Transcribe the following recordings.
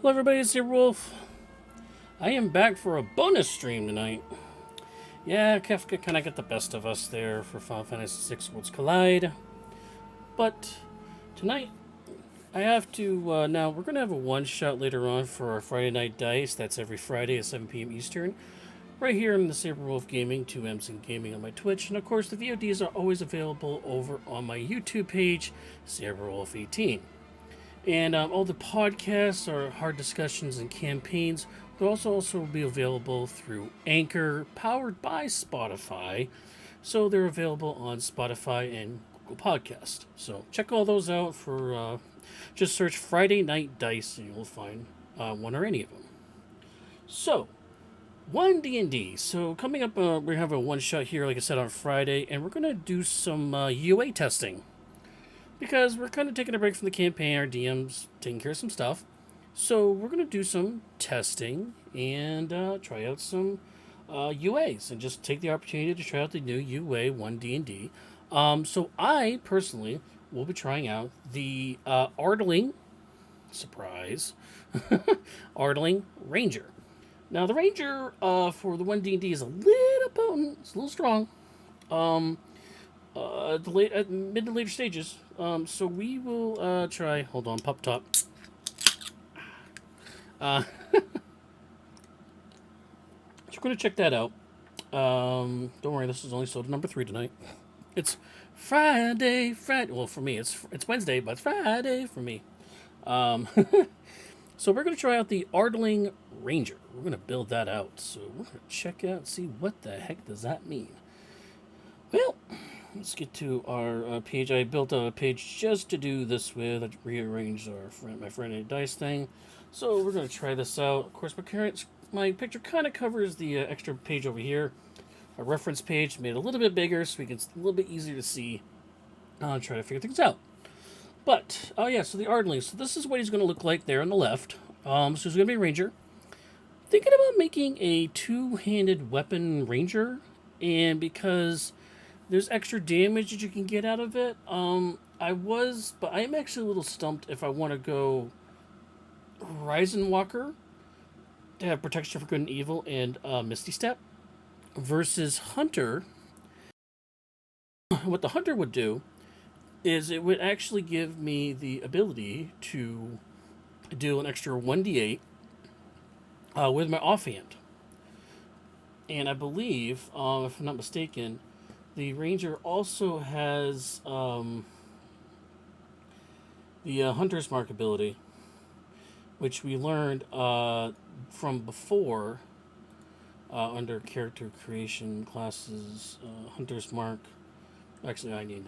Hello everybody, it's your Wolf. I am back for a bonus stream tonight. Yeah, Kefka kind of got the best of us there for Final Fantasy VI Worlds Collide. But tonight, I have to, now we're going to have a one-shot later on for our Friday Night Dice. That's every Friday at 7 p.m. Eastern. Right here in the Sabre Wolf Gaming, 2M's in Gaming on my Twitch. And of course, the VODs are always available over on my YouTube page, Sabre Wolf 18. And all the podcasts are hard discussions and campaigns. They'll also be available through Anchor, powered by Spotify. So they're available on Spotify and Google Podcast. So check all those out for just search Friday Night Dice and you'll find one or any of them. So, one DnD. So coming up, we have a one shot here, like I said, on Friday, and we're gonna do some UA testing because we're kind of taking a break from the campaign. Our DM's taking care of some stuff. So we're going to do some testing and try out some UAs and just take the opportunity to try out the new UA 1D&D. So I personally will be trying out the Ardling, surprise, Ardling Ranger. Now the Ranger for the 1D&D is a little potent, it's a little strong. At mid to later stages. So we will try. Hold on, pop top. So we're gonna check that out. Don't worry, this is only soda number 3 tonight. It's Friday. Well, for me, it's Wednesday, but it's Friday for me. So we're gonna try out the Ardling Ranger. We're gonna build that out. So we're gonna check out, see what the heck does that mean. Well, let's get to our page. I built a page just to do this with. I rearranged my Friday Dice thing. So we're going to try this out. Of course, my picture kind of covers the extra page over here. A reference page made a little bit bigger so it's a little bit easier to see. I'll try to figure things out. But, oh yeah, so the Ardling. So this is what he's going to look like there on the left. So he's going to be a ranger. Thinking about making a two-handed weapon ranger. And because there's extra damage that you can get out of it. But I am actually a little stumped if I want to go Horizon Walker to have protection for good and evil and Misty Step versus Hunter. What the Hunter would do is it would actually give me the ability to do an extra 1d8 with my offhand. And I believe, if I'm not mistaken, the Ranger also has the Hunter's Mark ability, which we learned from before under character creation classes. Hunter's Mark. Actually, I need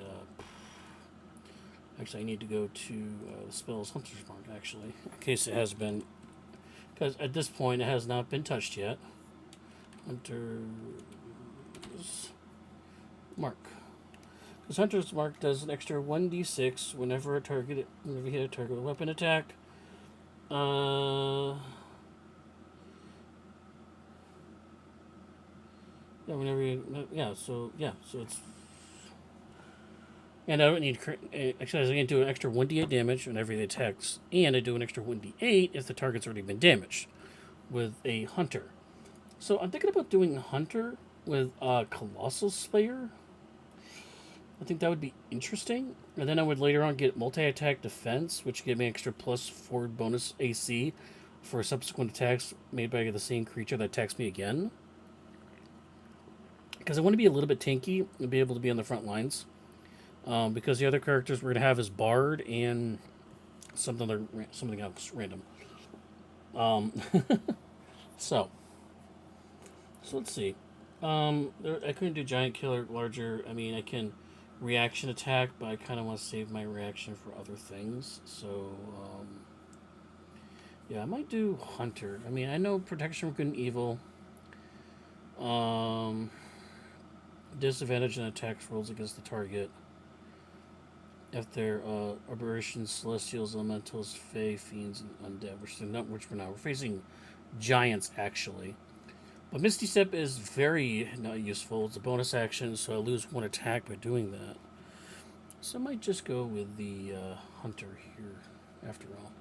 to go to the spells Hunter's Mark, actually, in case it has been, because at this point it has not been touched yet. Hunter's Mark. Because Hunter's Mark does an extra 1d6 whenever you hit a target with a weapon attack. So it's. And I don't need. Actually, I can do an extra 1d8 damage whenever it attacks, and I do an extra 1d8 if the target's already been damaged with a Hunter. So I'm thinking about doing Hunter with Colossal Slayer. I think that would be interesting. And then I would later on get multi-attack defense, which give me extra plus 4 bonus AC for subsequent attacks made by the same creature that attacks me again. Because I want to be a little bit tanky and be able to be on the front lines. Because the other characters we're going to have is Bard and something else random. So let's see. I couldn't do Giant Killer larger. I mean, I can reaction attack, but I kind of want to save my reaction for other things. So, yeah, I might do Hunter. I mean, I know protection from good and evil. Disadvantage in attacks rolls against the target. If they're aberrations, celestials, elementals, fae, fiends, and undead, which we're not. We're facing giants, actually. But Misty Step is very not useful. It's a bonus action, so I lose 1 attack by doing that. So I might just go with the Hunter here, after all.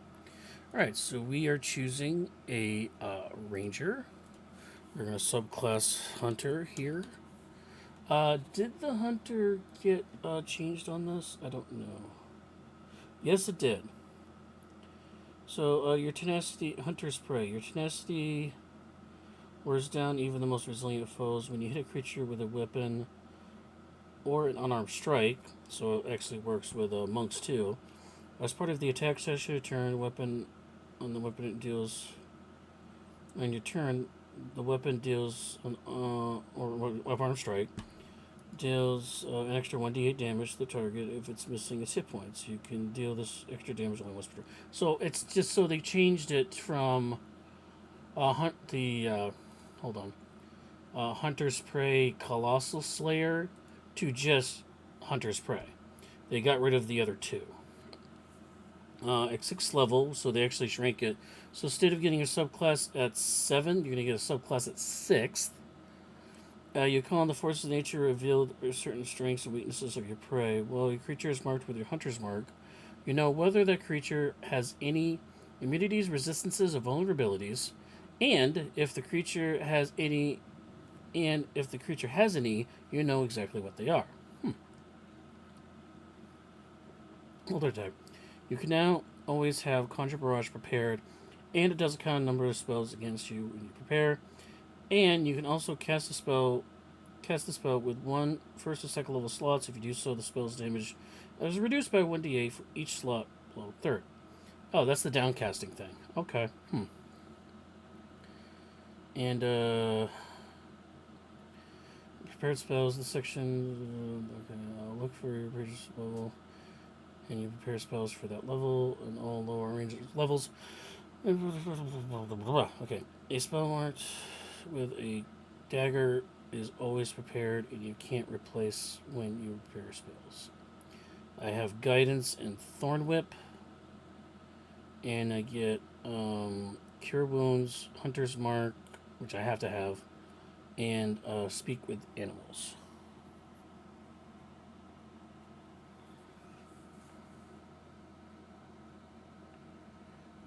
Alright, so we are choosing a ranger. We're going to subclass hunter here. Did the hunter get changed on this? I don't know. Yes, it did. So your tenacity, hunter's prey. Your tenacity wears down even the most resilient foes when you hit a creature with a weapon or an unarmed strike. So it actually works with monks too. As part of the attack session, turn weapon on the weapon it deals. On your turn, the weapon deals an or unarmed strike deals an extra 1d8 damage to the target if it's missing its hit points. You can deal this extra damage only once per turn. So it's just so they changed it from hold on, Hunter's Prey Colossal Slayer to just Hunter's Prey. They got rid of the other two. At 6th level, so they actually shrank it. So instead of getting a subclass at 7, you're going to get a subclass at 6th. You call on the forces of nature revealed certain strengths and weaknesses of your prey. Well, your creature is marked with your hunter's mark. You know whether that creature has any immunities, resistances, or vulnerabilities, and if the creature has any, you know exactly what they are. Older type. You can now always have Conjure Barrage prepared, and it does count a number of spells against you when you prepare. And you can also cast the spell with one first or second level slots. If you do so, the spell's damage is reduced by 1d8 for each slot below third. Oh, that's the downcasting thing. Okay. And prepared spells. The section. Okay, look for your previous level, and you prepare spells for that level and all lower range levels. Okay, a spell marked with a dagger is always prepared, and you can't replace when you prepare spells. I have guidance and thorn whip, and I get cure wounds, hunter's mark, which I have to have, and speak with animals.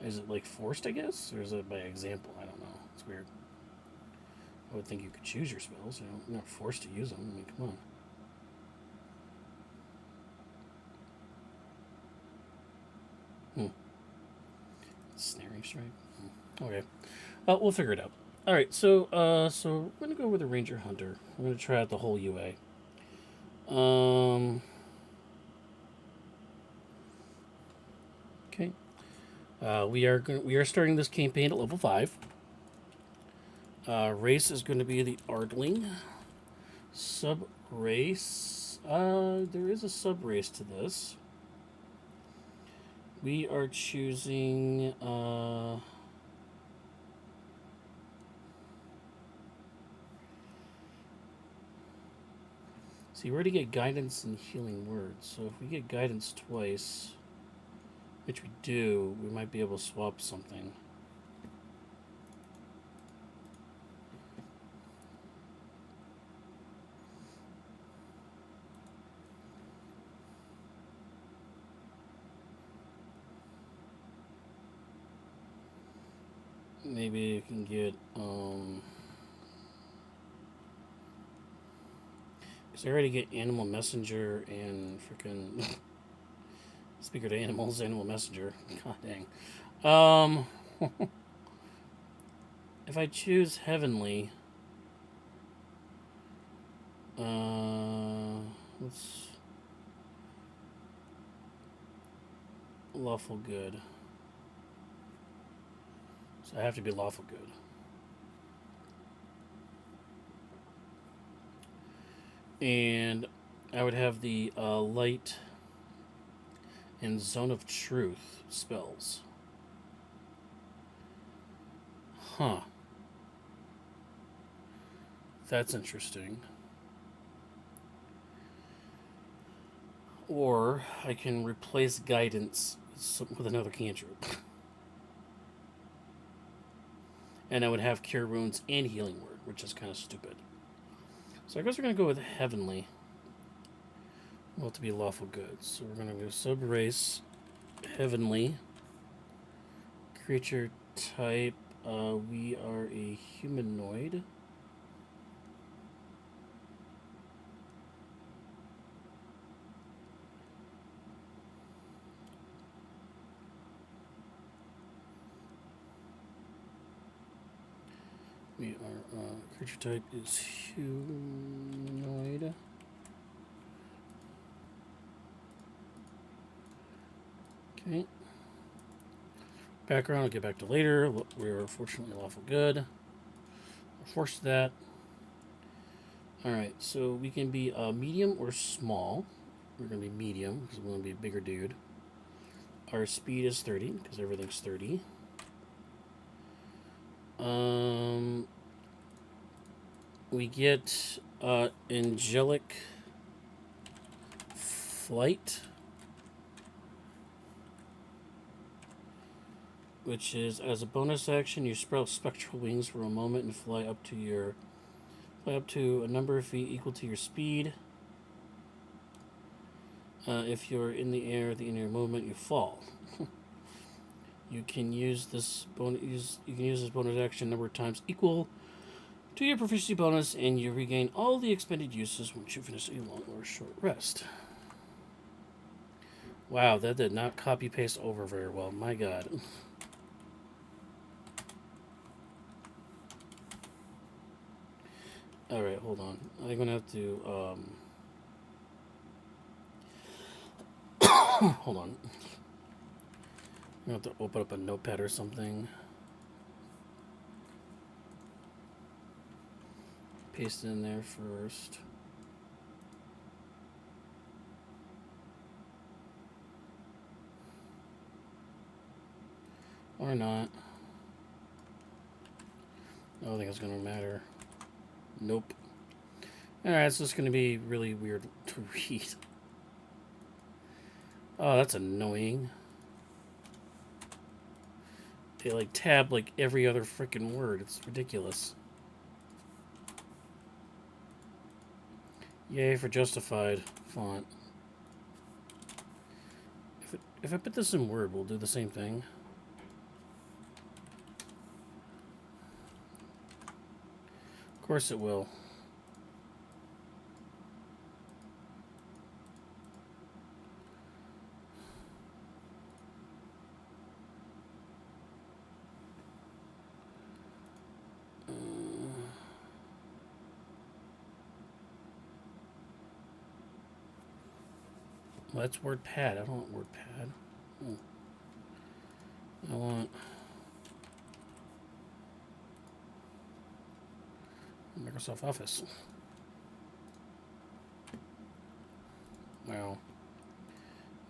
Is it like forced, I guess, or is it by example? I don't know. It's weird. I would think you could choose your spells. You're not forced to use them. I mean, come on. Snaring strike. Okay. We'll figure it out. All right. So we're gonna go with a ranger hunter. We're gonna try out the whole UA. Okay. We are starting this campaign at level 5. Race is going to be the Ardling. Sub race. There is a sub race to this. We are choosing. See, we already get guidance and healing words. So if we get guidance twice, which we do, we might be able to swap something. Maybe you can get because I already get animal messenger and freaking speaker to animals, animal messenger. God dang. If I choose heavenly, let's lawful good. So I have to be lawful good. And I would have the light and zone of truth spells. Huh. That's interesting. Or I can replace guidance with another cantrip. And I would have cure wounds and healing word, which is kind of stupid. So I guess we're going to go with heavenly. Well, to be lawful good. So we're going to go sub race, heavenly, Creature type, we are a humanoid. We are, creature type is humanoid. Okay. Background, I'll get back to later. We're fortunately lawful good. We're forced to that. Alright, so we can be medium or small. We're going to be medium because we want to be a bigger dude. Our speed is 30 because everything's 30. We get angelic flight, which is as a bonus action, you sprout spectral wings for a moment and fly up to a number of feet equal to your speed. If you're in the air at the end of your movement, you fall. You can use this bonus action a number of times equal to your proficiency bonus, and you regain all the expended uses once you finish a long or short rest. Wow, that did not copy paste over very well. My God. All right, hold on. I'm gonna have to hold on. I'm gonna have to open up a notepad or something. Paste it in there first. Or not. I don't think it's gonna matter. Nope. Alright, so it's gonna be really weird to read. Oh, that's annoying. They like tab like every other freaking word. It's ridiculous. Yay for justified font. If I put this in Word, we'll do the same thing. Of course it will. Well, that's WordPad. I don't want WordPad. I want Microsoft Office. Wow.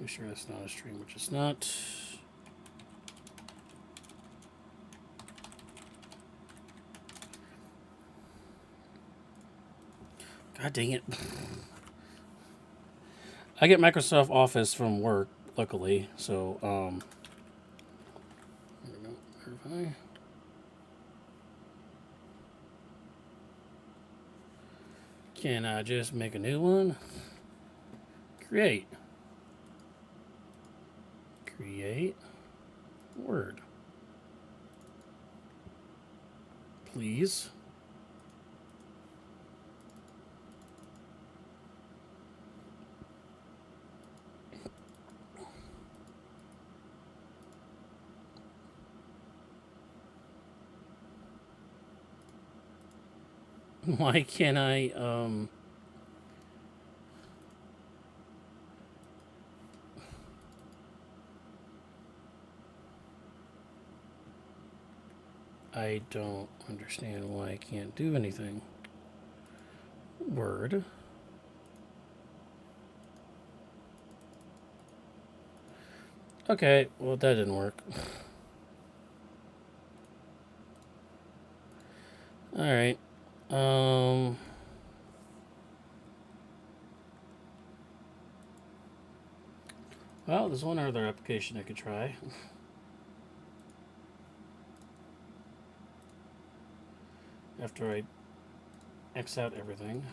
You sure that's not a stream, which is not. God dang it. I get Microsoft Office from work, luckily, so, there we go, verify. Can I just make a new one? Create. Create. Word. Please. Why can't I, I don't understand why I can't do anything. Word. Okay, well that didn't work. Alright. Well, there's one other application I could try. After I X out everything.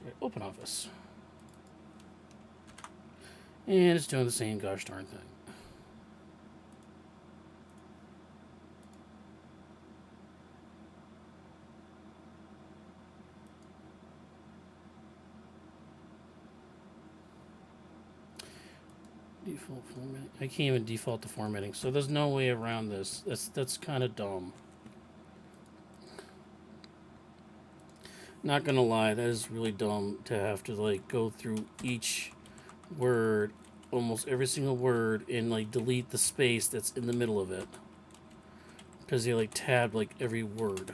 Try open office. And it's doing the same gosh darn thing. Default formatting. I can't even default to formatting, so there's no way around this. That's kind of dumb. Not gonna lie, that is really dumb to have to like go through each word, almost every single word, and like delete the space that's in the middle of it, because they like tabbed like every word.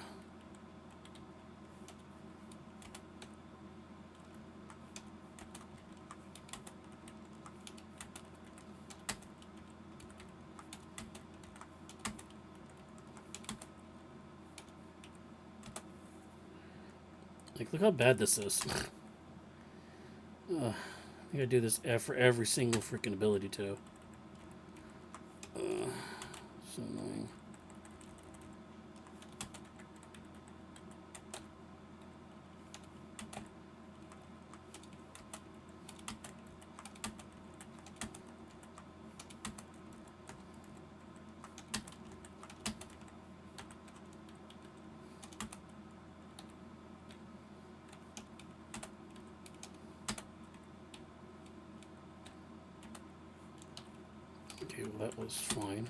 Like, look how bad this is. I think I do this for every single freaking ability too. So annoying. Okay, well that was fine.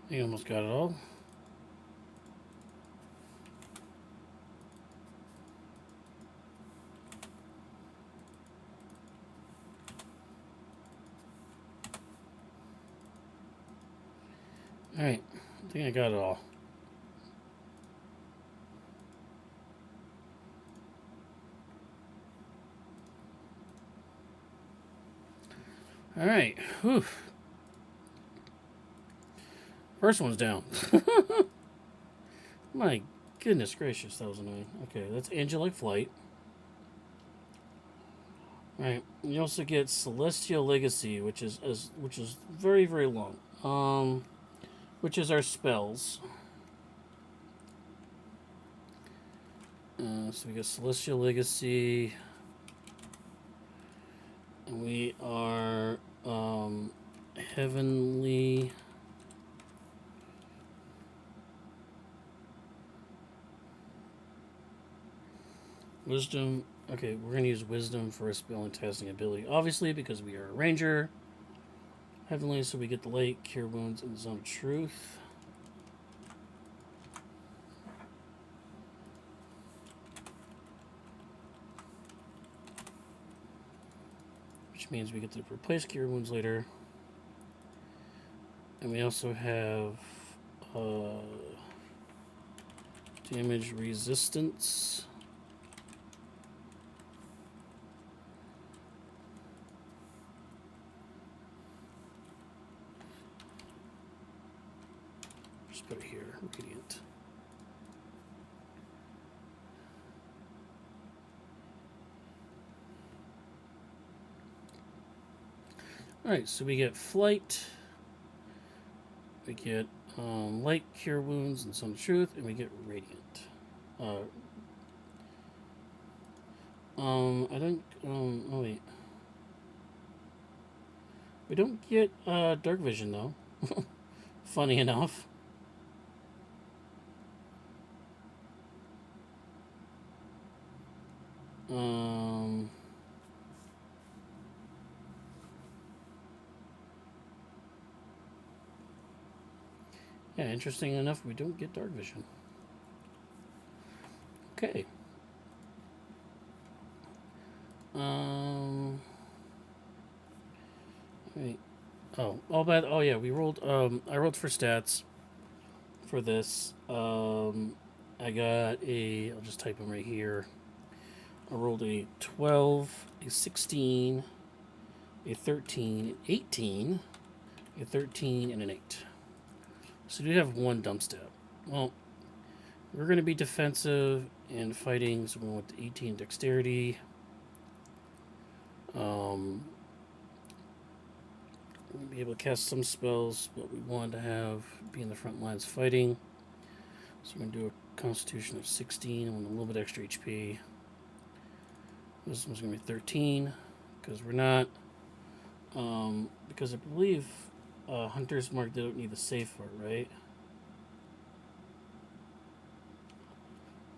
You almost got it all. Alright, I think I got it all. Alright, whew. First one's down. My goodness gracious, that was annoying. Okay, that's Angelic Flight. Alright, you also get Celestial Legacy, which is very, very long. Which is our spells. So we got Celestial Legacy. And we are Heavenly. Wisdom. Okay, we're going to use Wisdom for a spell and casting ability. Obviously, because we are a ranger. Heavenly, so we get the Light, Cure Wounds, and Zone of Truth. Which means we get to replace Cure Wounds later. And we also have damage resistance. Just put it here, Radiant. Alright, so we get Flight. We get Light, Cure Wounds, and Zone of Truth, and we get Radiant. I don't. Oh wait. We don't get Dark Vision though. Funny enough. Yeah, interesting enough, we don't get dark vision. Okay. Wait. Oh yeah, we rolled. I rolled for stats for this. I got a. I'll just type them right here. I rolled a 12, a 16, a 13, an 18, a 13, and an 8. So we have one dump stat. Well, we're going to be defensive and fighting, so we went to 18 dexterity. We're going to be able to cast some spells, but we want to have be in the front lines fighting. So we're going to do a Constitution of 16 and a little bit extra HP. This one's going to be 13 because we're not. Because I believe Hunter's Mark, they don't need the save for it, right?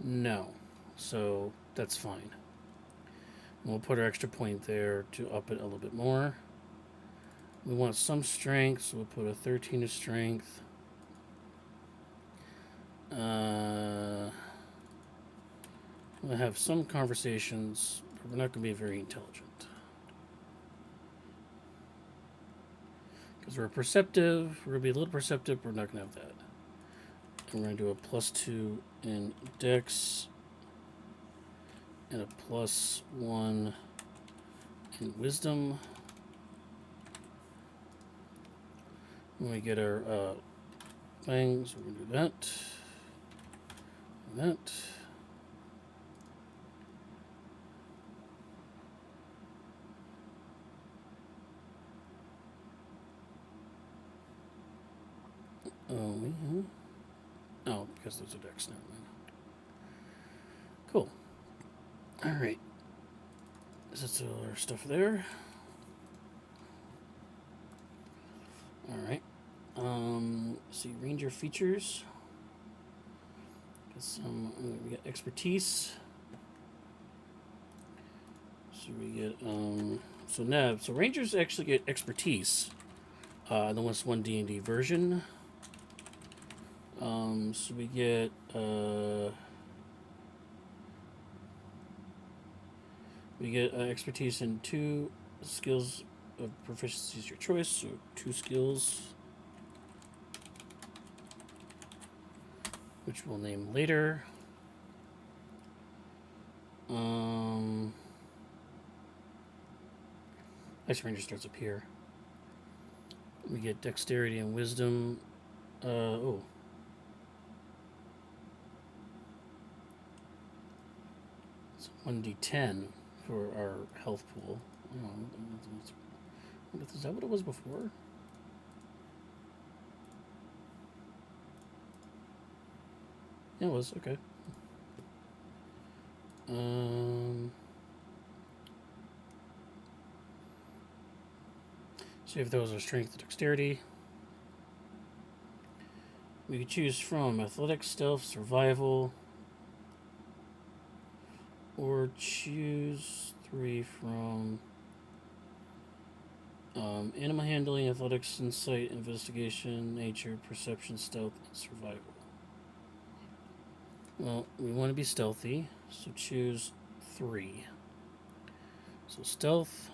No. So that's fine. We'll put our extra point there to up it a little bit more. We want some strength, so we'll put a 13 of strength. We'll have some conversations, but we're not going to be very intelligent. Because we're perceptive, we're going to be a little perceptive, but we're not going to have that. And we're going to do a +2 in Dex, and a +1 in Wisdom. When we get our things, we're going to do that. And that. Oh, because those are decks. Never mind. Cool. All right. That's all our stuff there. All right. See, ranger features. We got expertise. So we get so rangers actually get expertise. The one DnD version. So we get expertise in 2 skills of proficiency is your choice. So 2 skills, which we'll name later. Ice Ranger starts up here. We get dexterity and wisdom. It's 1d10 for our health pool. Is that what it was before? Yeah, it was. Okay. So if those are strength and dexterity. We could choose from athletics, stealth, survival, or choose 3 from animal handling, athletics, insight, investigation, nature, perception, stealth, and survival. Well, we want to be stealthy, so choose 3. So stealth,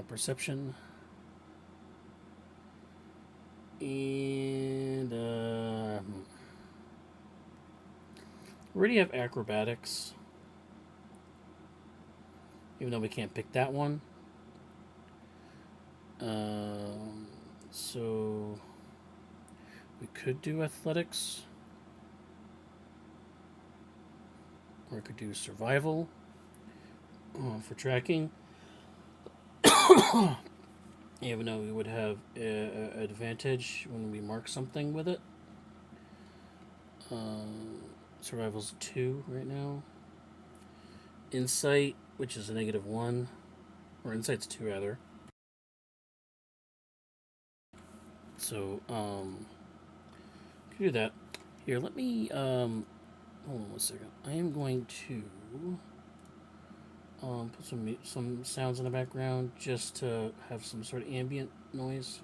perception, and we already have acrobatics, even though we can't pick that one. So we could do athletics, or we could do survival for tracking. Even though we would have advantage when we mark something with it. Survival's 2 right now. Insight, which is a -1, or insight's 2 rather. So, can do that. Here, let me Hold on 1 second. I am going to put some sounds in the background just to have some sort of ambient noise.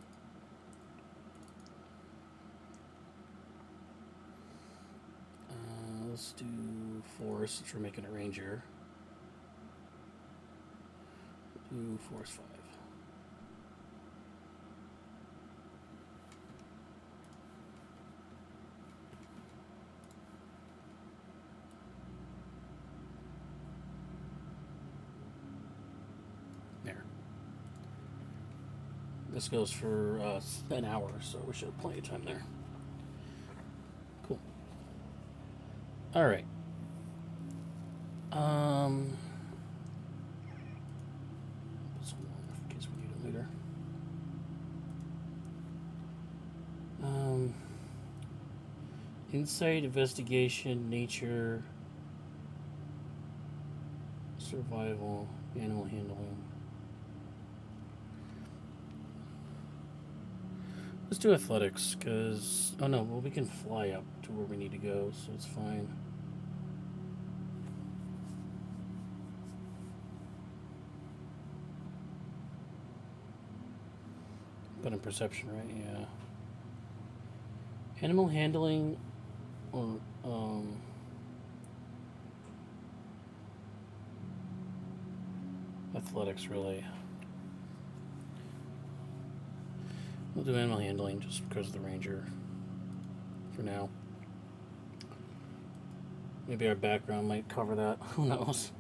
Let's do forest since we're making a ranger. Do forest 5. There. This goes for an hour, so we should have plenty of time there. Cool. All right. Put some more in case we need it later. Insight, investigation, nature, survival, animal handling. Let's do athletics, because... Oh no, well, we can fly up to where we need to go, so it's fine. But in perception, right? Yeah. Animal handling or athletics, really. We'll do animal handling just because of the ranger for now. Maybe our background might cover that. Who knows?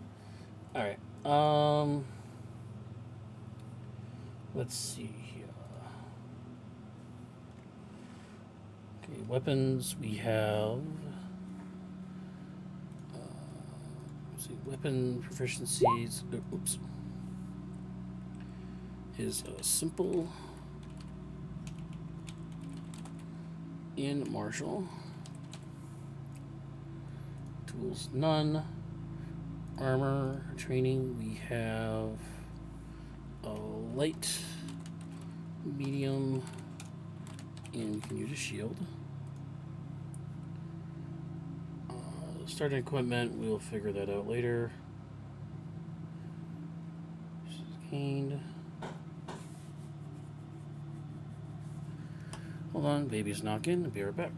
Alright. Let's see here. Okay, weapons. We have... let's see, weapon proficiencies. Oops. Is simple and martial. Tools, none. Armor training, we have a light, medium, and we can use a shield. Starting equipment, we'll figure that out later. Gained. Hold on, baby's knocking. I'll be right back.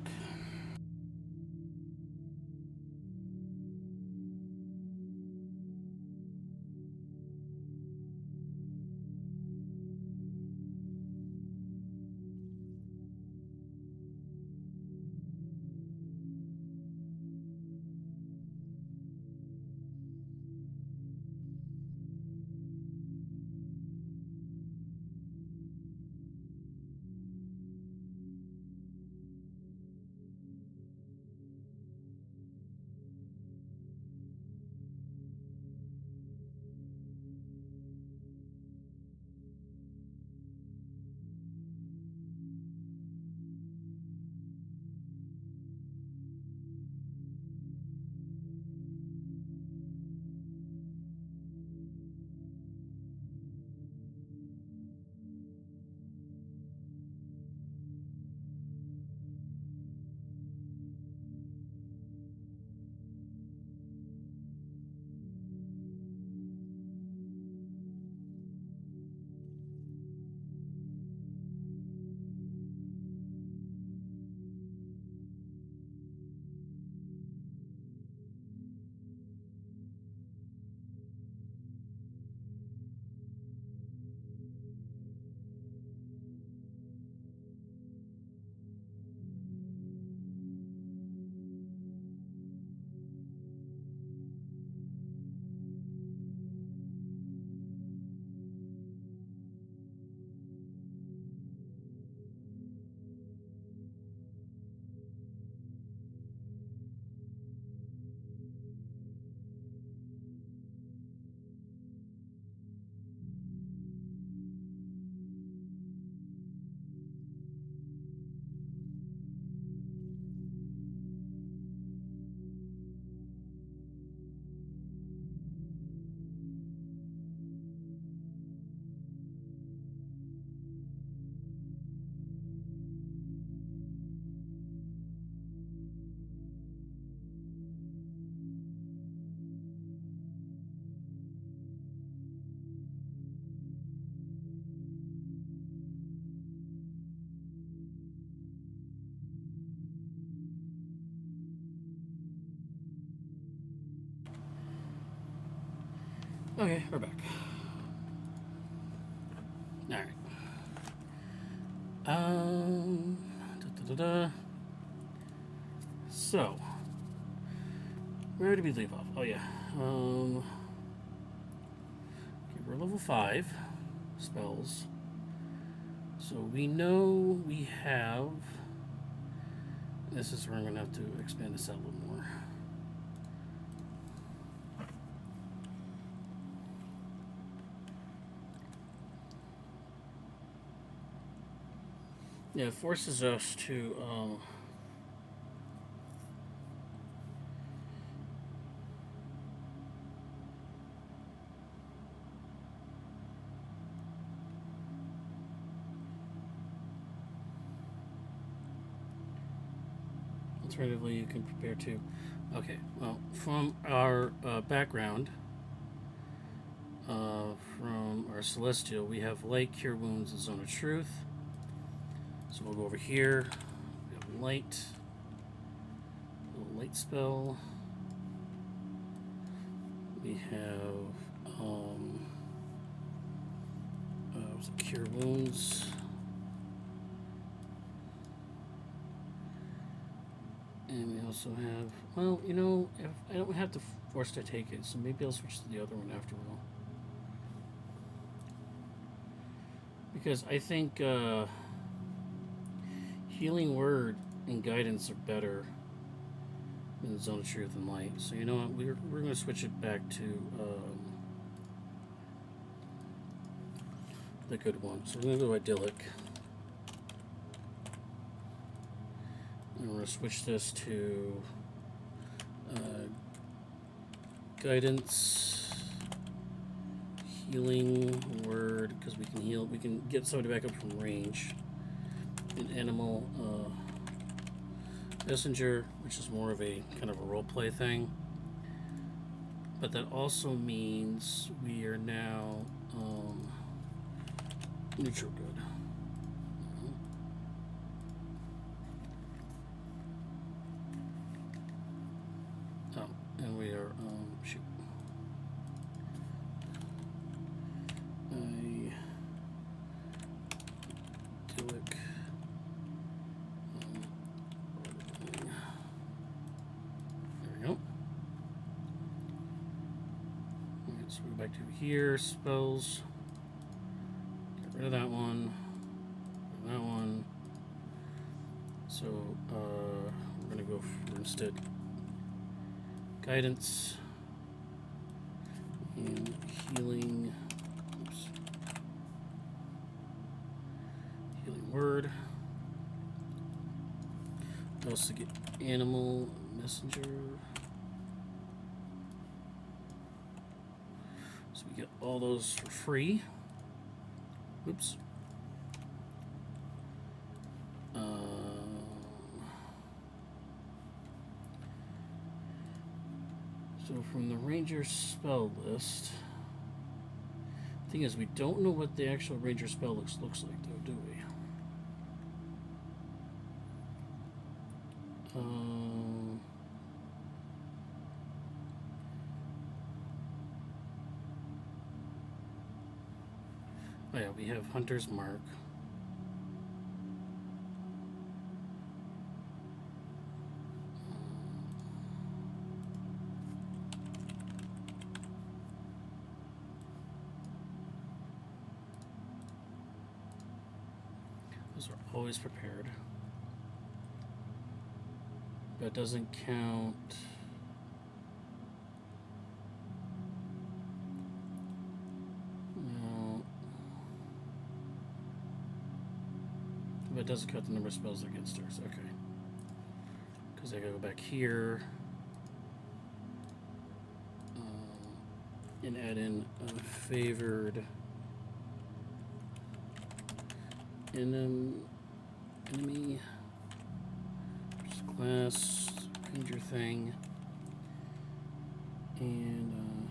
Okay, we're back. All right. So, where did we leave off? Oh yeah. Okay, we're level 5 spells. So we know we have. This is where I'm gonna have to expand this out a little more. Yeah, it forces us to alternatively, you can prepare to. Okay, well, from our background, from our celestial, we have light, cure wounds, and zone of truth. So we'll go over here. We have light, a little light spell. We have cure wounds. And we also have, well, you know, if I don't have to force to take it, so maybe I'll switch to the other one after all. Because I think healing word and guidance are better than zone of truth and light. So you know what, we're going to switch it back to the good one. So we're going to go idyllic. And we're going to switch this to guidance, healing word, because we can heal. We can get somebody back up from range. An animal messenger, which is more of a kind of a role play thing. But that also means we are now neutral good. And we are, shoot. Idyllic. There we go. Alright, so we go back to here, spells. Get rid of that one. That one. So, we're going to go for instead guidance and healing. Oops. Healing word. We also get animal messenger. So we get all those for free. Oops. So from the ranger spell list, the thing is we don't know what the actual ranger spell looks like though, do we? Oh yeah, we have Hunter's Mark. Those are always prepared. That doesn't count. No. But it doesn't count the number of spells against hers. Okay. Because I gotta go back here. And add in a favored enemy. Class, ranger thing, and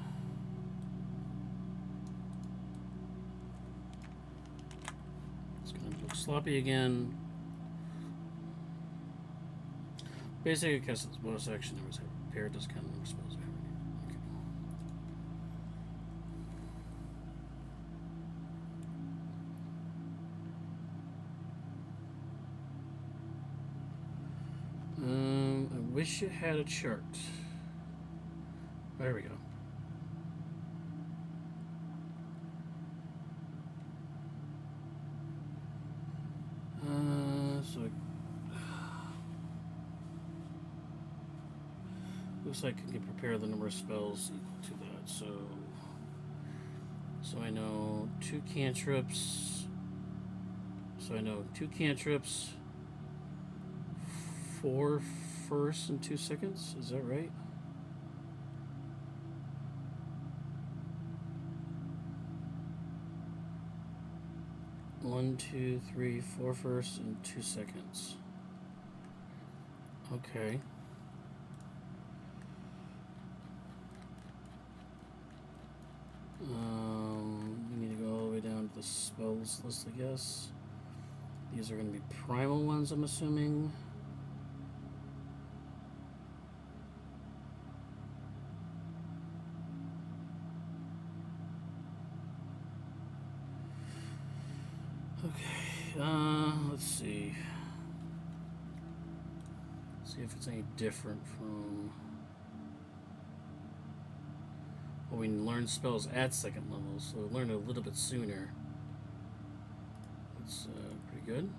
it's going to look sloppy again. Basically, because it's bonus action, numbers have prepared does count number spells. Okay. wish it had a chart. There we go. Looks like I can prepare the number of spells equal to that. So I know 2 cantrips. So I know 2 cantrips, 4 firsts and 2 seconds. Is that right? One, 2, 3, 4 firsts and 2 seconds. Okay. We need to go all the way down to the spells list, I guess. These are going to be primal ones, I'm assuming. Okay, let's see. See if it's any different from... Well, we learn spells at 2nd level, so we learn it a little bit sooner. That's pretty good.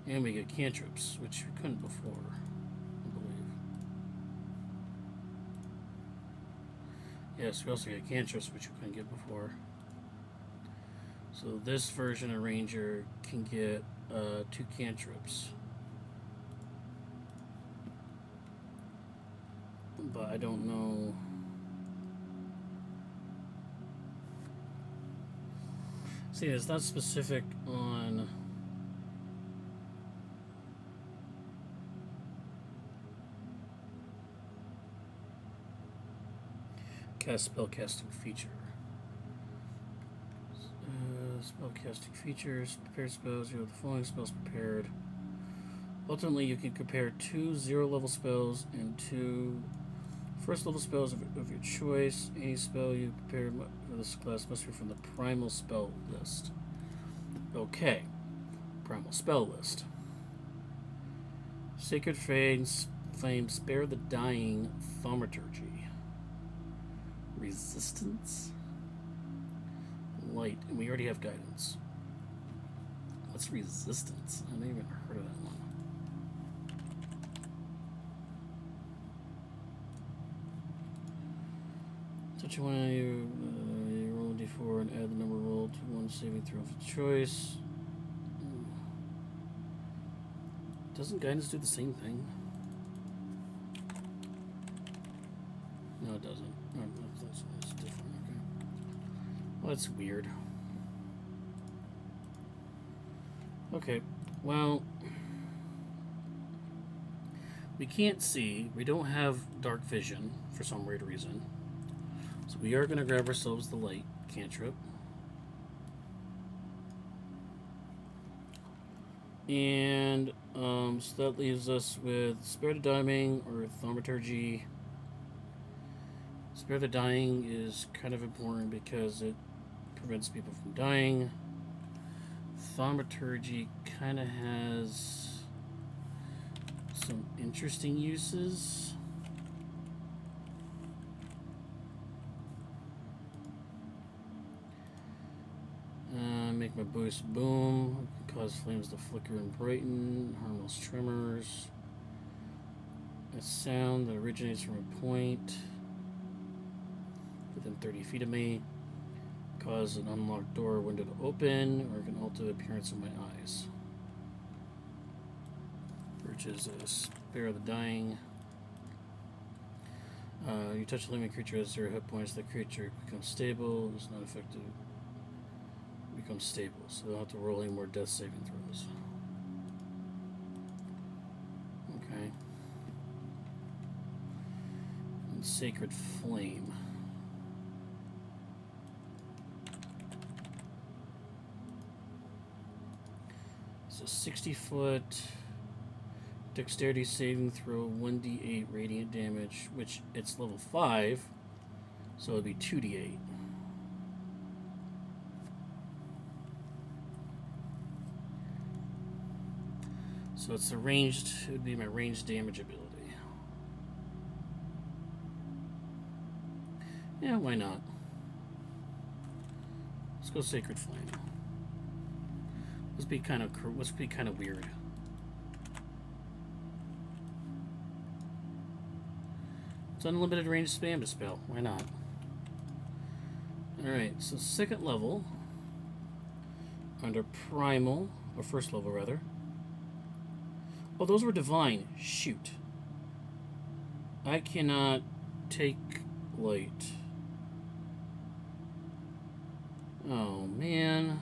And we get cantrips, which we couldn't before, I believe. Yes, we also get cantrips, which we couldn't get before. So this version of Ranger can get 2 cantrips. But I don't know. See, it's not specific on spellcasting feature. Spellcasting features, prepared spells. You have the following spells prepared. Ultimately, you can compare 2 0-level spells and 2 first-level spells of your choice. Any spell you prepare for this class must be from the primal spell list. Okay. Primal spell list. Sacred Flame, Spare the Dying, Thaumaturgy. Resistance. Light, and we already have guidance. What's resistance? I haven't even heard of that one. Touch one of you roll a d4 and add the number rolled to one saving throw of choice. Doesn't guidance do the same thing? No, it doesn't. No, that's different. Okay. Well, that's weird. Okay, well, we can't see. We don't have dark vision for some weird reason. So we are going to grab ourselves the light cantrip. And so that leaves us with Spare the Dying or Thaumaturgy. Spare the Dying is kind of important because it prevents people from dying. Thaumaturgy kind of has some interesting uses. Make my boost boom, cause flames to flicker and brighten, harmless tremors. A sound that originates from a point within 30 feet of me, cause an unlocked door or window to open, or can alter the appearance of my eyes. Which is Spare the Dying. You touch a living creature has 0 hit points, the creature becomes stable, is not affected. Becomes stable, so they'll have to roll any more death saving throws. Okay. And Sacred Flame. It's a 60-foot dexterity saving throw, 1d8 radiant damage, which it's level 5, so it'd be 2d8. So it's the ranged, it would be my ranged damage ability. Yeah, why not? Let's go Sacred Flame. Let's be kind of weird. It's unlimited range spam to spell. Why not? Alright, so second level. Under Primal, or first level rather. Oh, those were Divine. Shoot. I cannot take light. Oh, man.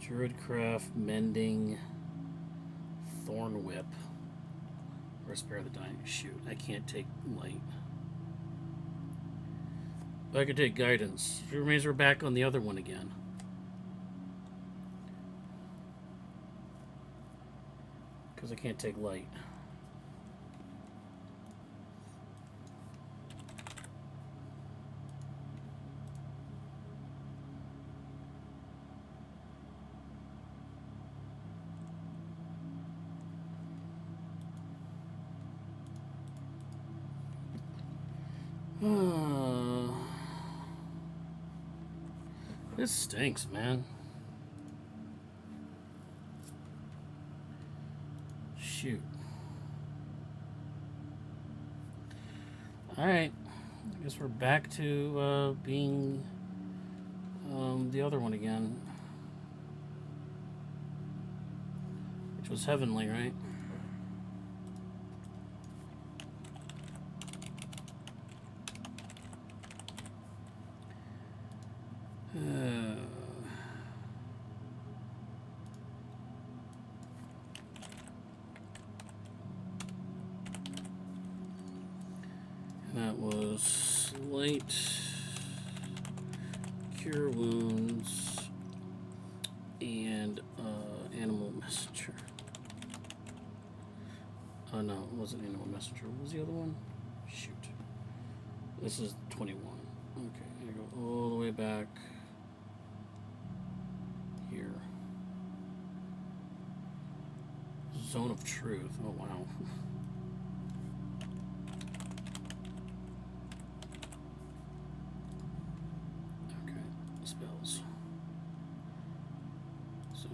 Druidcraft, Mending, Thorn Whip. Or Spare the Dying. Shoot, I can't take light. But I could take Guidance. It remains we're back on the other one again. Because I can't take light. This stinks, man. Shoot. Alright. I guess we're back to being the other one again. Which was Heavenly, right? That was Light, Cure Wounds, and Animal Messenger. Oh no, it wasn't Animal Messenger. What was the other one? Shoot. This is 21. Okay, I go all the way back here. Zone of Truth. Oh wow. Spells. So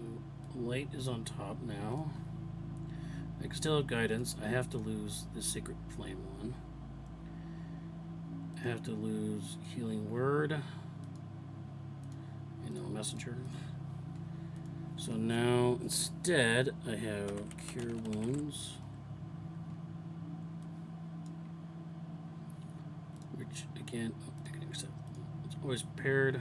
light is on top now. I can still have guidance. I have to lose the Sacred Flame one. I have to lose Healing Word. You know, Messenger. So now instead I have Cure Wounds, which again I can accept. It's always paired.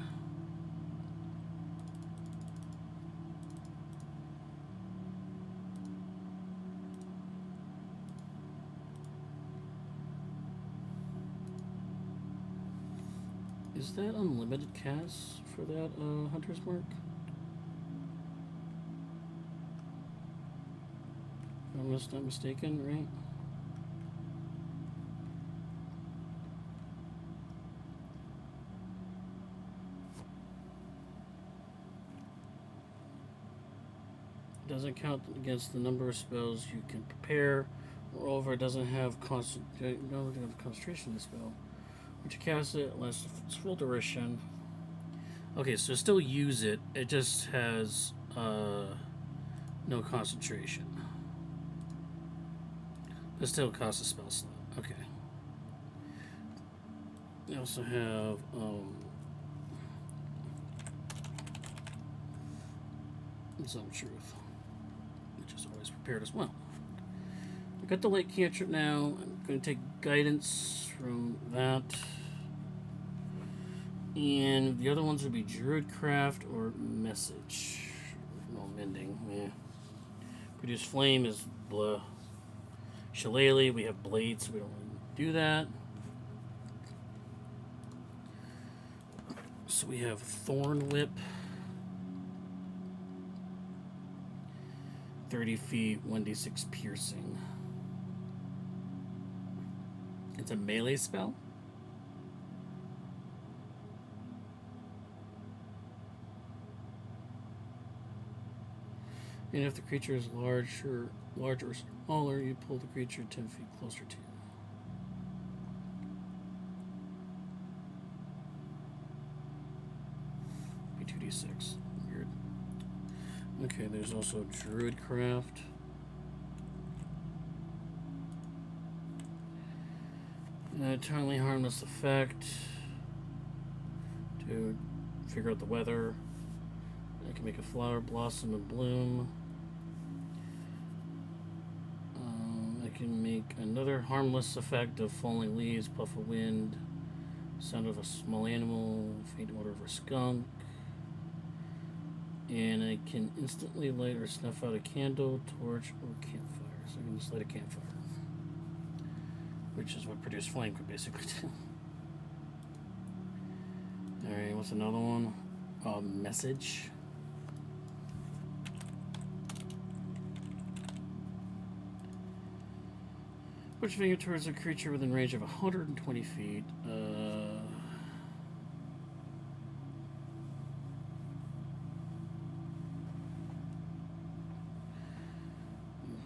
Is that unlimited casts for that Hunter's Mark? If I'm not mistaken, right? It doesn't count against the number of spells you can prepare. Moreover, it doesn't have concentration in the spell. Once you cast it, unless it's full duration. Okay, so still use it. It just has no concentration. It still costs a spell slot. Okay. We also have Zone Truth, which is always prepared as well. I got the light cantrip now. I'm going to take guidance from that. And the other ones would be Druidcraft or Message. No, Mending, yeah. Produce Flame is blah. Shillelagh, we have Blades, so we don't really do that. So we have Thorn Whip. 30 feet, 1d6 piercing. It's a melee spell? And if the creature is larger or smaller, you pull the creature 10 feet closer to you. Be 2d6. Weird. Okay, there's also Druidcraft. Entirely harmless effect. To figure out the weather. I can make a flower blossom and bloom. I can make another harmless effect of falling leaves, puff of wind, sound of a small animal, faint odor of a skunk. And I can instantly light or snuff out a candle, torch, or campfire. So I can just light a campfire. Which is what produced flame could basically do. Alright, what's another one? Message. Put your finger towards a creature within range of 120 feet.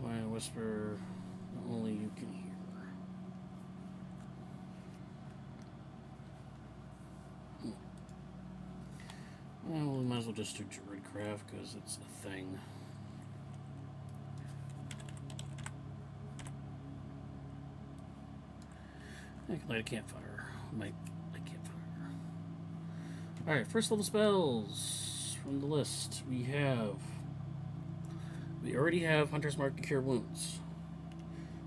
Via whisper, only you can hear. Well, we might as well just do Druidcraft because it's a thing. I can light a campfire. Might light a campfire. Alright, first level spells from the list. We already have Hunter's Mark to Cure Wounds.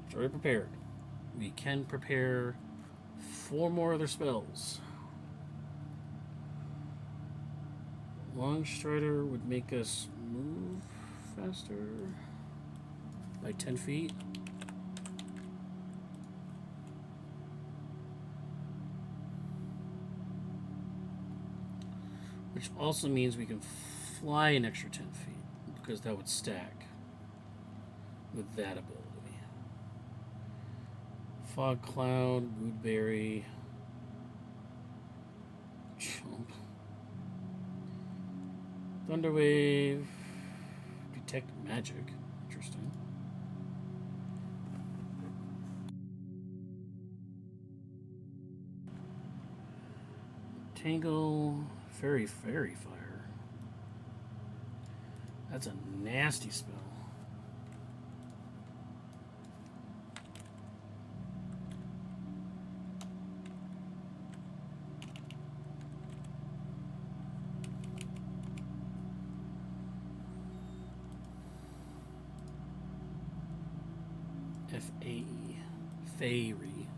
It's already prepared. We can prepare 4 more other spells. Long Strider would make us move faster by 10 feet. Which also means we can fly an extra 10 feet, because that would stack with that ability. Fog Cloud, Woodberry, Chomp, Thunderwave, Detect Magic, interesting. Tangle, Fairy Fire. That's a nasty spell. F-A-E. Fairy.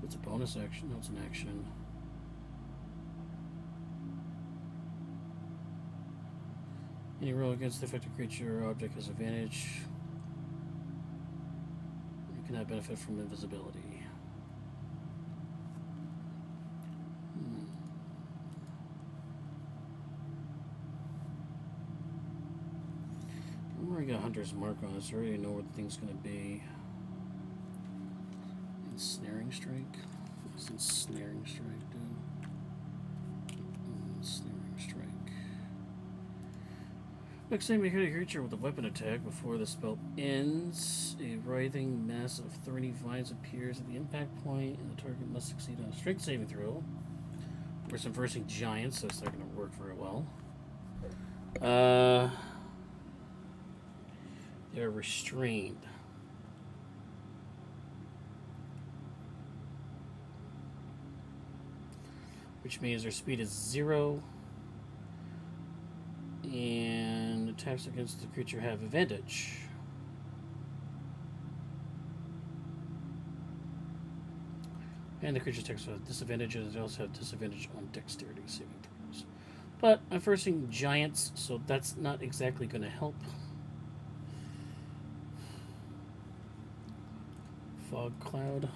It's a bonus action. No, it's an action. Any roll against the affected creature or object has advantage. You cannot benefit from invisibility. I already got Hunter's Mark on this. I already know what the thing's going to be. Ensnaring Strike? What does Ensnaring Strike do? Ensnaring Strike. Next time you hit a creature with a weapon attack before the spell ends, a writhing mass of thorny vines appears at the impact point, and the target must succeed on a strength saving throw. We're subversing giants, so it's not going to work very well. They're restrained. Which means their speed is 0. And attacks against the creature have advantage. And the creature attacks with disadvantages. They also have disadvantage on dexterity saving throws. But I'm forcing giants, so that's not exactly going to help. Fog Cloud.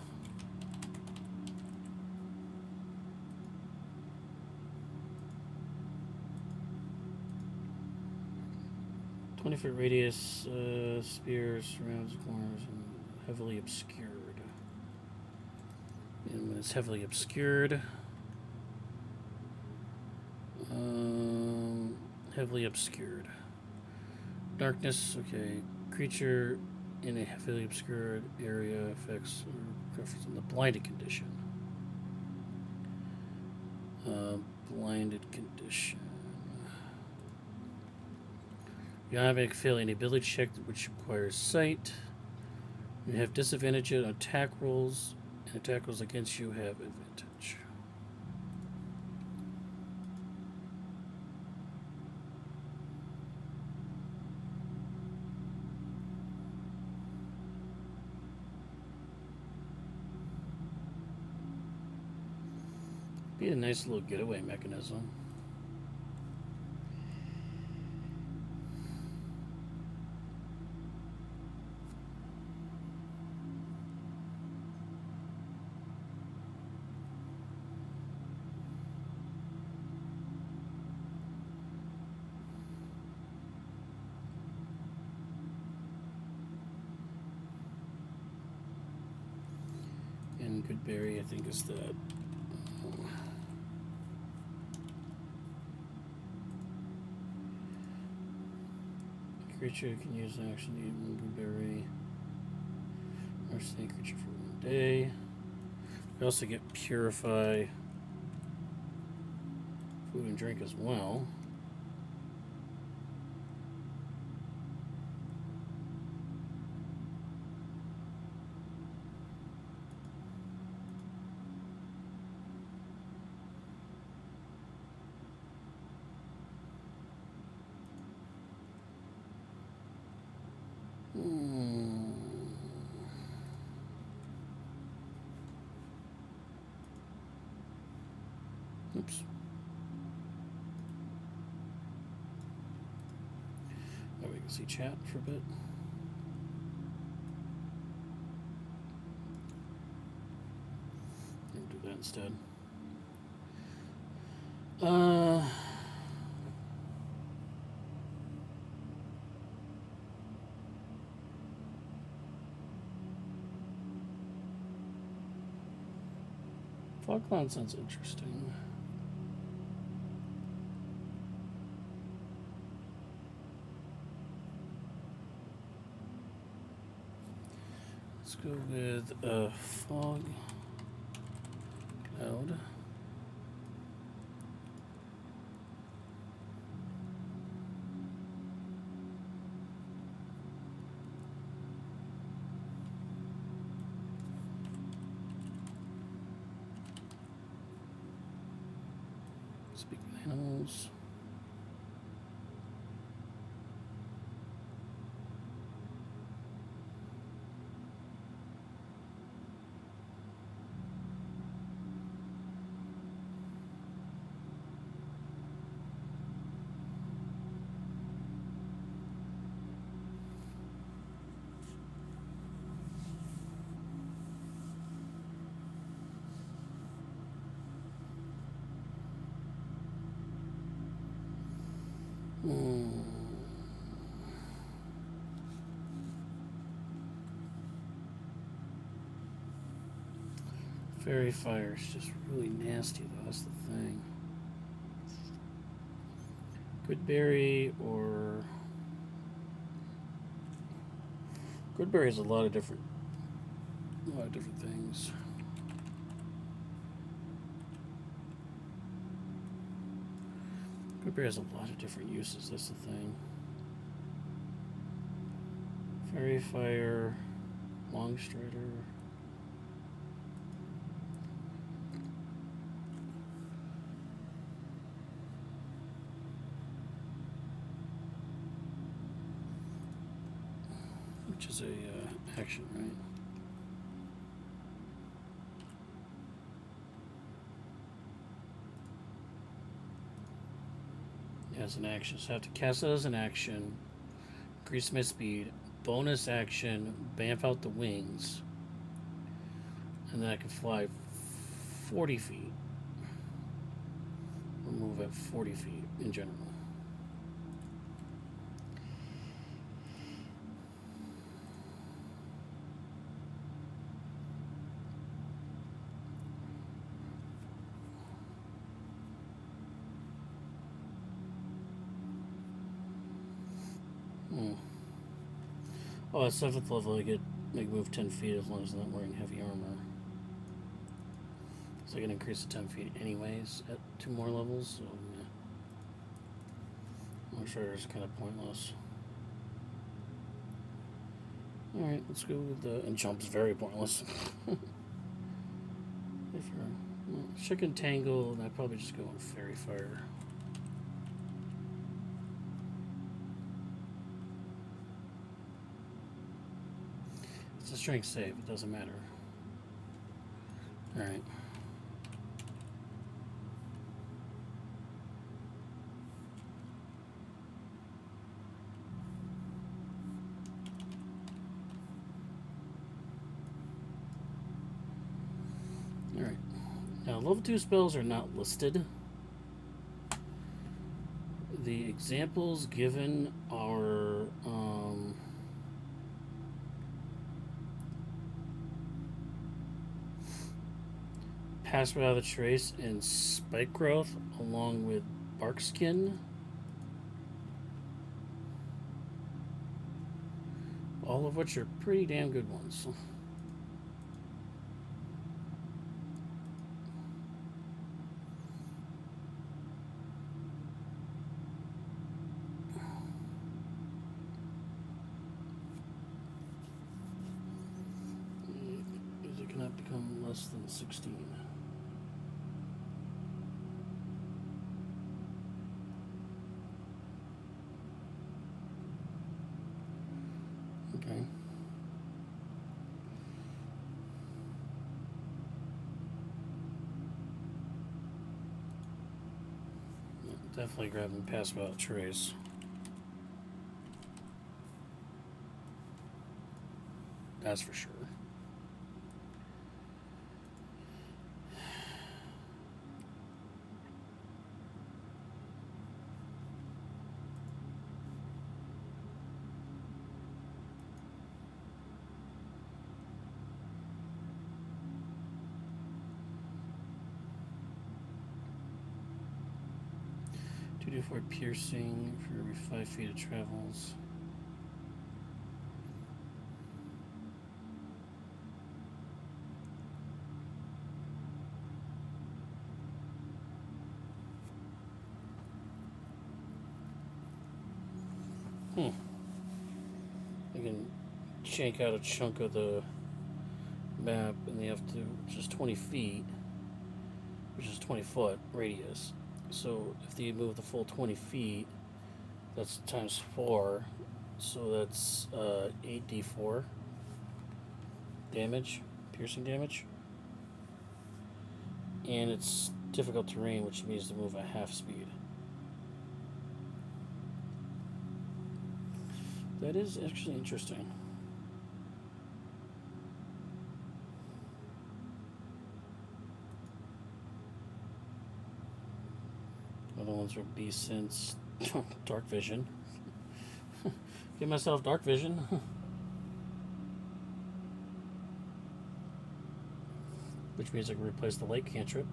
Foot radius, spear surrounds corners and heavily obscured. And when it's heavily obscured, Heavily obscured. Darkness, okay. Creature in a heavily obscured area affects or refers in the blinded condition. Blinded condition. You automatically fail any ability check which requires sight. You have disadvantage on attack rolls, and attack rolls against you have advantage. Be a nice little getaway mechanism. And Goodberry, I think, is that. Creature can use an action to eat one Goodberry. Or stay creature for 1 day. We also get Purify food and drink as well. Oops. Oh, we can see chat for a bit. We'll do that instead. Fog Cloud sounds interesting. Let's go with Fog Cloud. Speak with animals. Fairy Fire is just really nasty, though. That's the thing. Goodberry or Goodberry has a lot of different things. Goodberry has a lot of different uses. That's the thing. Fairy Fire, Longstrider. Which is a action, right? Yeah, it's an action. So I have to cast it as an action, increase my speed, bonus action, bamf out the wings, and then I can fly 40 feet. Or move at 40 feet in general. Oh, at 7th level, I get move 10 feet as long as I'm not wearing heavy armor. So I can increase to 10 feet anyways at 2 more levels. So yeah. Martial is kind of pointless. Alright, let's go with the... And jump's very pointless. Chicken Tangle, and I'd probably just go on Fairy Fire. It's a strength save, it doesn't matter. Alright. Alright. Now, level 2 spells are not listed. The examples given are Pass Without a Trace and Spike Growth, along with Bark Skin. All of which are pretty damn good ones. It cannot become less than 16. Okay. Definitely grabbing Pass Without Trace. That's for sure. For piercing for every 5 feet of travels. I can shank out a chunk of the map, and they have to, which is 20 feet, which is 20-foot radius. So if they move the full 20 feet, that's times 4. So that's 8d4 damage, piercing damage. And it's difficult terrain, which means to move at half speed. That is actually interesting. Other ones would be since Dark Vision. Give myself Dark Vision. Which means I can replace the light cantrip.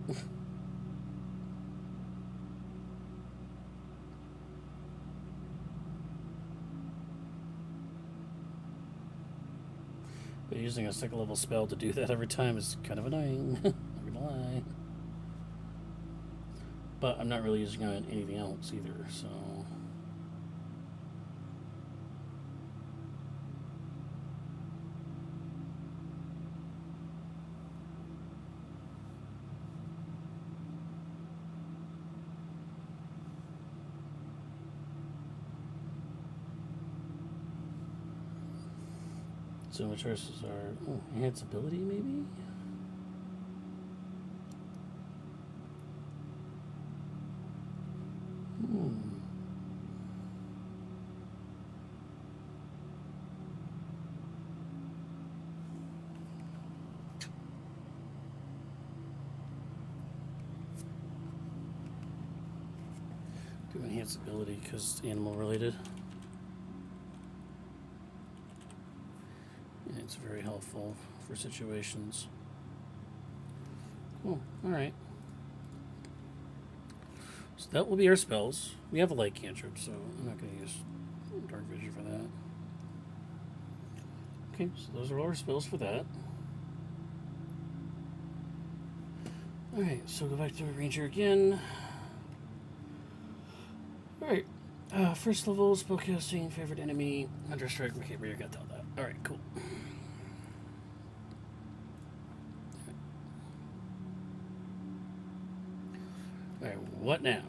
But using a 2nd level spell to do that every time is kind of annoying. Not gonna lie. But I'm not really using it on anything else either, so... So my choices are... enhance ability, maybe? Do enhance ability because it's animal related. And it's very helpful for situations. Cool. Alright. So that will be our spells. We have a light cantrip, so I'm not going to use Dark Vision for that. Okay, so those are all our spells for that. Alright, so go back to the Ranger again. Alright. First level, spellcasting, favorite enemy, Under Strike. Okay, we got all that. Alright, cool. Alright, what now?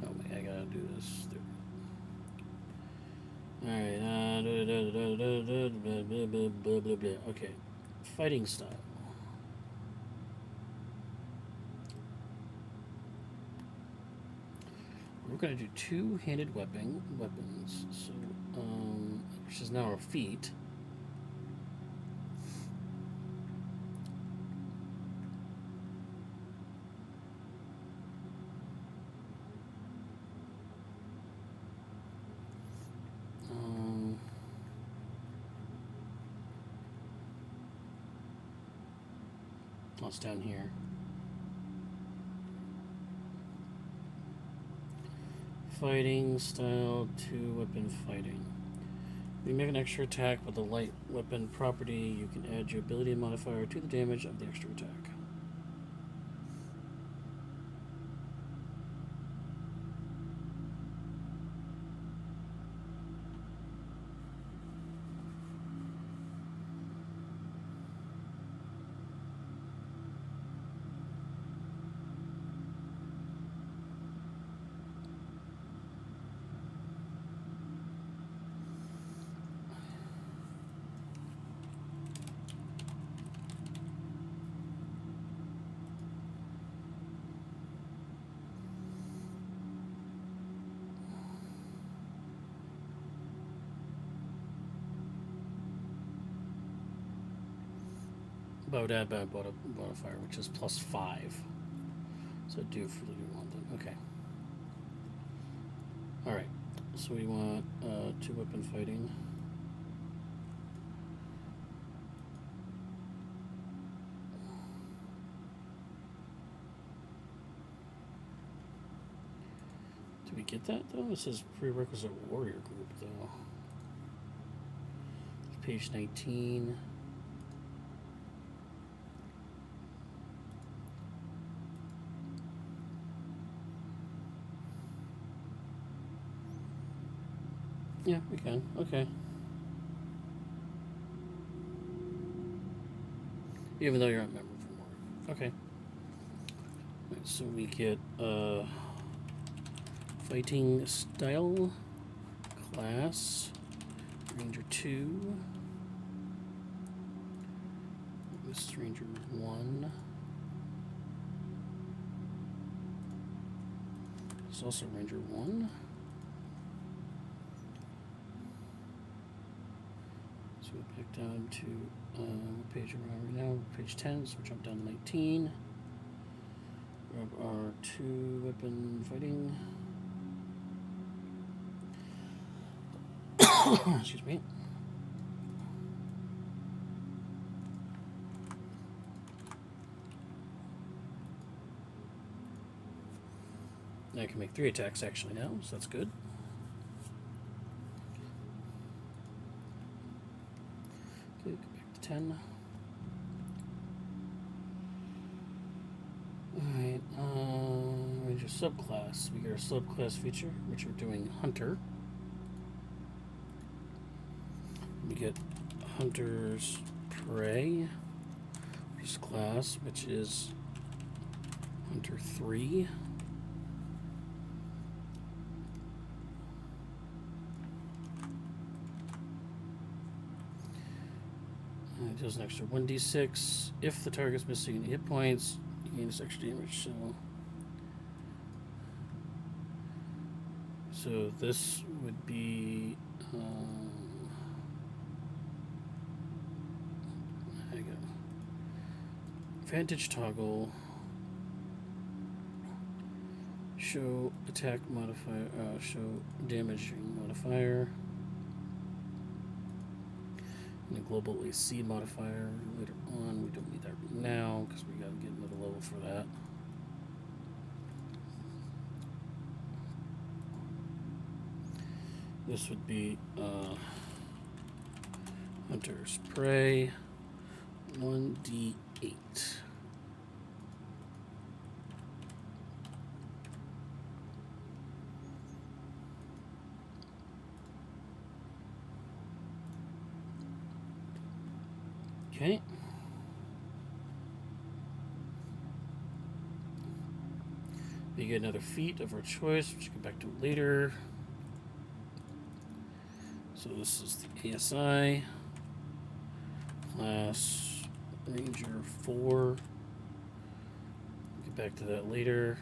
Oh, wait, I gotta do this. Alright, blah, blah, blah. Okay. Fighting style. We're gonna do two-handed weapons. So, which is now our feet. It's down here. Fighting style, two-weapon fighting. When you make an extra attack with a light weapon property, you can add your ability modifier to the damage of the extra attack. But I would add my modifier, which is +5. So I do for the new one then. Okay. Alright. So we want two-weapon fighting. Did we get that though? It says prerequisite warrior group though. Page 19. Yeah, we can. Okay. Even though you're not a member from work. Okay. Right, so we get fighting style class Ranger 2. This is Ranger 1. It's also Ranger 1. Back down to what page are we on right now? Page 10, so we'll jump down to 19. Grab our two-weapon fighting. Excuse me. Now I can make 3 attacks actually now, so that's good. Okay, go back to 10. Alright, Ranger subclass. We get our subclass feature, which we're doing Hunter. We get Hunter's Prey, first class, which is Hunter 3. It deals an extra 1d6. If the target's missing any hit points, you gain this extra damage. So this would be there you go. Advantage toggle. Show attack modifier. Show damaging modifier. And a global AC modifier later on. We don't need that right now because we got to get another level for that. This would be Hunter's Prey, 1d8. Okay. You get another feat of our choice, which we'll get back to later. So this is the ASI class Ranger 4. Get back to that later.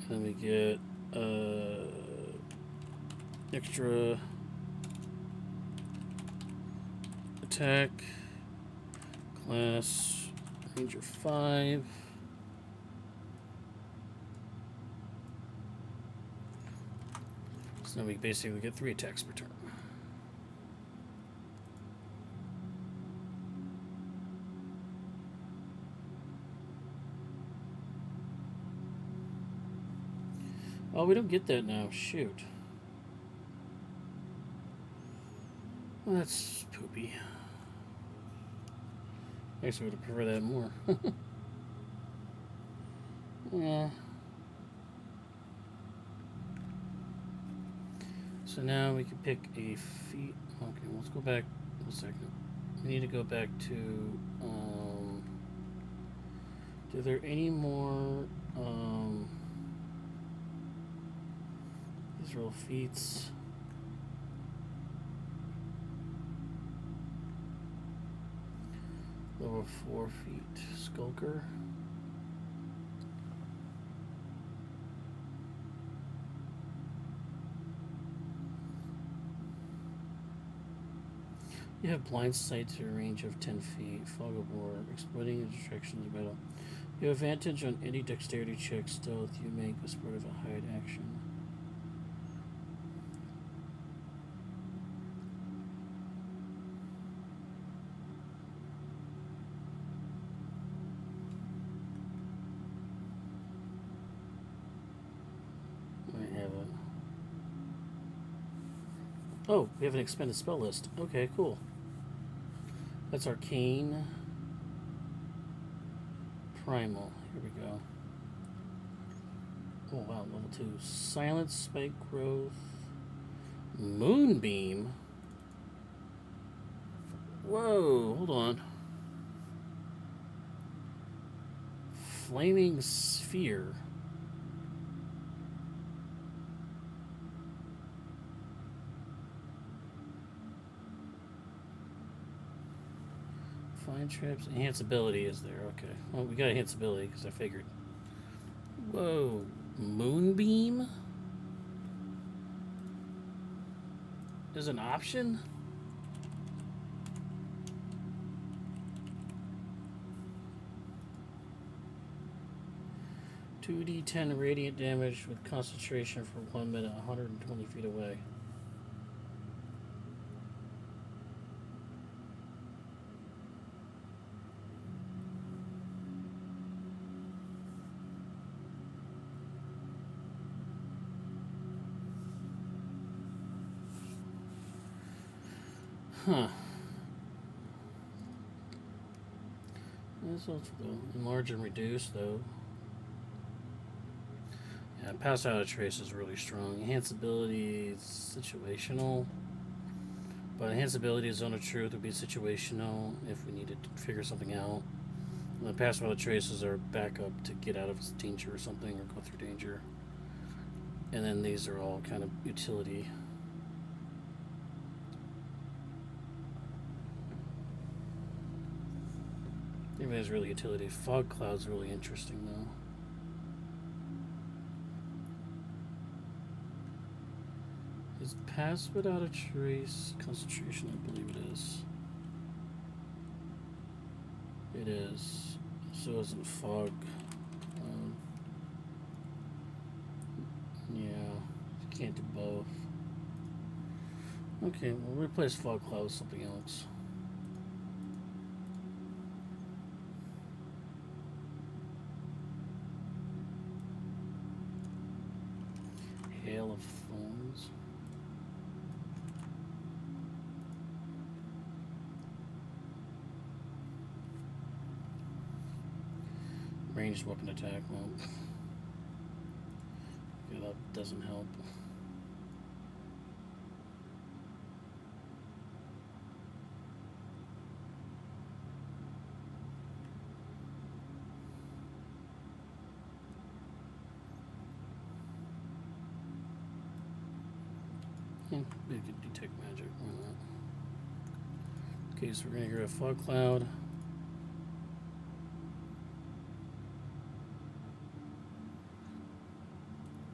And then we get extra attack class Ranger 5. So now we basically get 3 attacks per turn. Oh, we don't get that now. Shoot. Well, that's poopy. I guess I would prefer that more. Yeah. So now we can pick a feat. Okay, let's go back a second. We need to go back to, are there any more, Israel feats? Level 4 feat. Skulker. You have blind sight to a range of 10 feet. Fog of war. Exploiting the distractions of battle. You have advantage on any dexterity check. Stealth you make as part of a hide action. Oh, we have an expanded spell list. Okay, cool. That's Arcane. Primal. Here we go. Oh, wow. Level 2. Silence, Spike Growth. Moonbeam. Whoa, hold on. Flaming Sphere. Find traps. Enhance ability is there. Okay. Well, we got enhance ability because I figured. Whoa. Moonbeam? Is an option? $2d10 radiant damage with concentration for 1 minute, 120 feet away. Huh. That's also enlarge and reduce, though. Yeah, pass out of trace is really strong. Enhance ability is situational. But enhance ability zone of truth would be situational if we needed to figure something out. And the pass out of traces are backup to get out of danger or something or go through danger. And then these are all kind of utility. Everything's really utility. Fog cloud's really interesting though. Is pass without a trace concentration? I believe it is. It is. So isn't fog. Yeah, you can't do both. Okay, we'll replace fog cloud with something else. Hail of Thorns. weapons. Ranged weapon attack. Well, yeah, that doesn't help. Yeah, we could detect magic. Why not? Okay, so we're gonna get a fog cloud.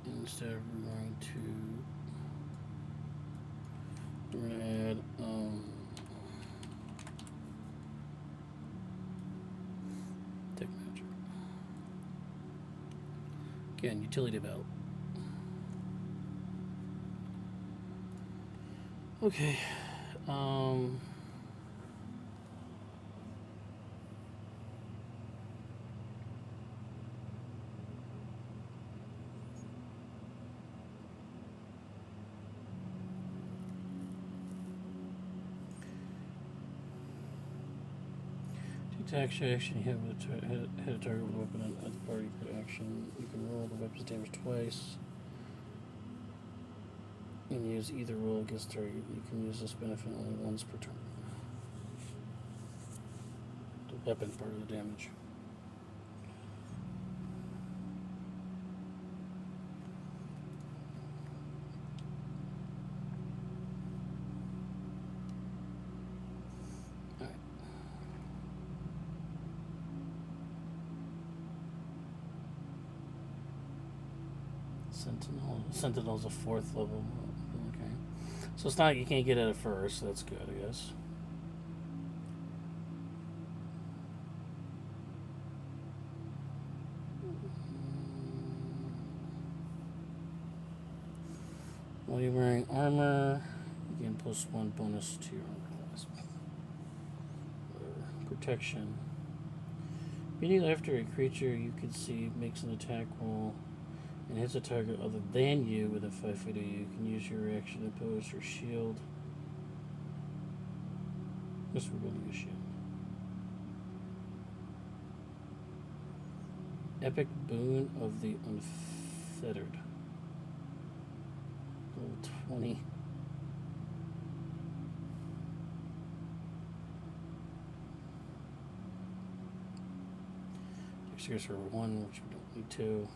Instead, we're gonna add detect magic. Again, utility belt. Okay. Attack action, hit a target with a weapon at the party per action. You can roll the weapon's damage twice. And use either roll against target. You can use this benefit only once per turn. The weapon part of the damage. Alright. Sentinel's a 4th level. Okay. So it's not like you can't get it at first, so that's good, I guess. While you're wearing armor, you can +1 bonus to your armor class. Protection. Immediately after a creature you can see makes an attack roll and hits a target other than you within 5 feet of you, you can use your reaction to oppose your shield. Just for building a shield. Epic Boon of the Unfettered. Level 20. Dexterity for 1, which we don't need 2.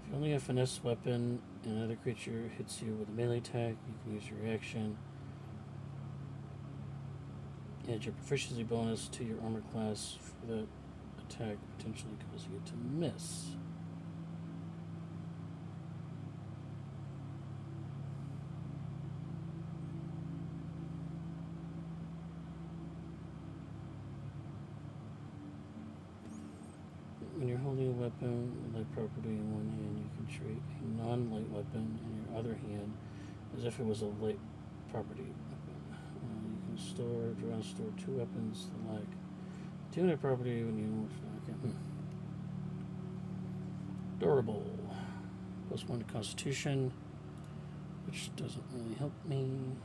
If you only have finesse weapon and another creature hits you with a melee attack, you can use your reaction. Add your proficiency bonus to your armor class for that attack, potentially causing it to miss. When you're holding a weapon with light property in one hand, you can treat a non-light weapon in your other hand as if it was a light property weapon. You can draw and store 2 weapons that lack 2 light property when you. Okay. Durable. +1 to Constitution, which doesn't really help me.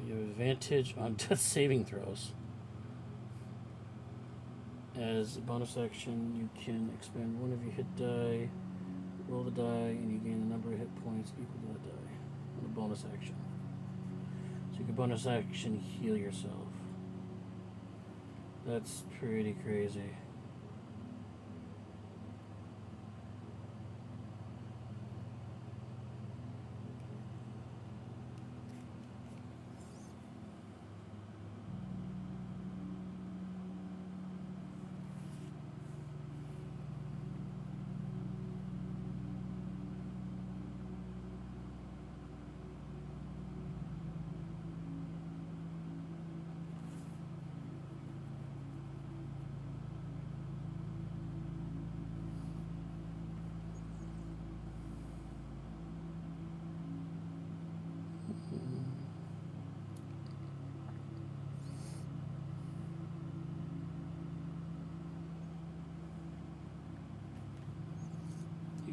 You have advantage on death saving throws. As a bonus action, you can expend one of your hit die, roll the die, and you gain the number of hit points equal to that die on a bonus action. So you can bonus action heal yourself. That's pretty crazy.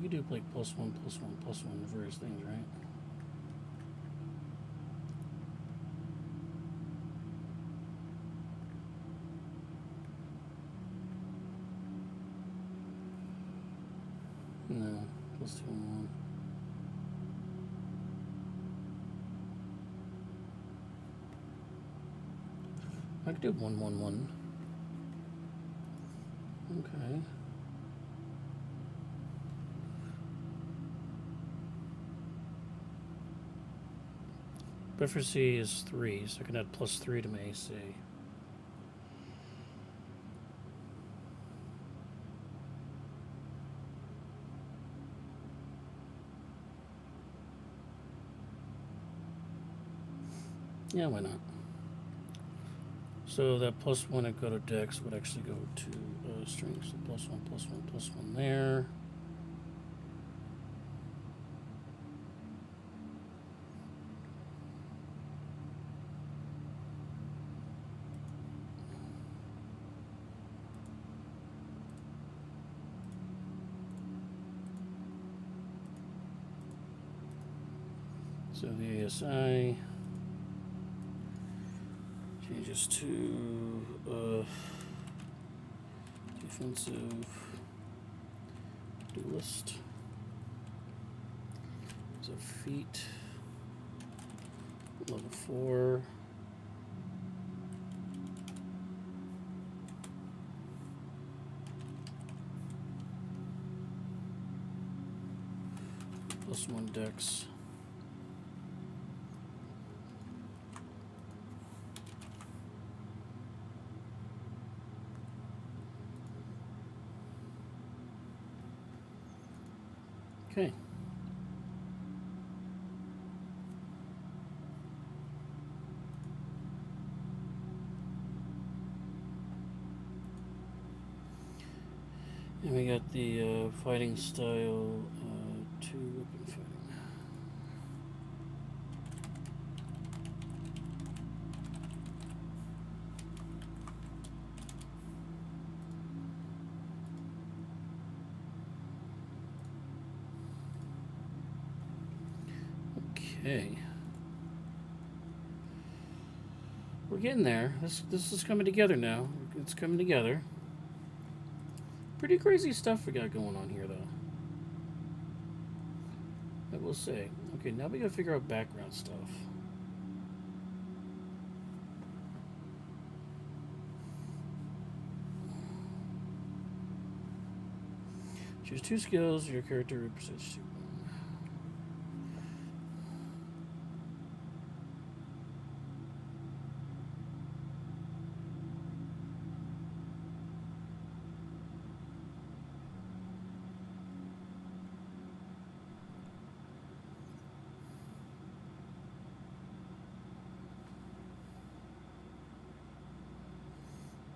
could do like +1, +1, +1 to various things, right? No, +2 and 1. I could do 1, 1, 1. Okay. Efficiency is 3, so I can add +3 to my AC. Yeah, why not? So that +1 I go to Dex would actually go to strength. So +1, +1, +1 there. So the ASI changes to defensive duelist. So feet, level 4. +1 Dex. Okay. And we got the fighting style 2 weapon fighting. Okay. We're getting there. This is coming together now. It's coming together. Pretty crazy stuff we got going on here, though. I will say. Okay, now we gotta figure out background stuff. Choose 2 skills. Your character represents 2.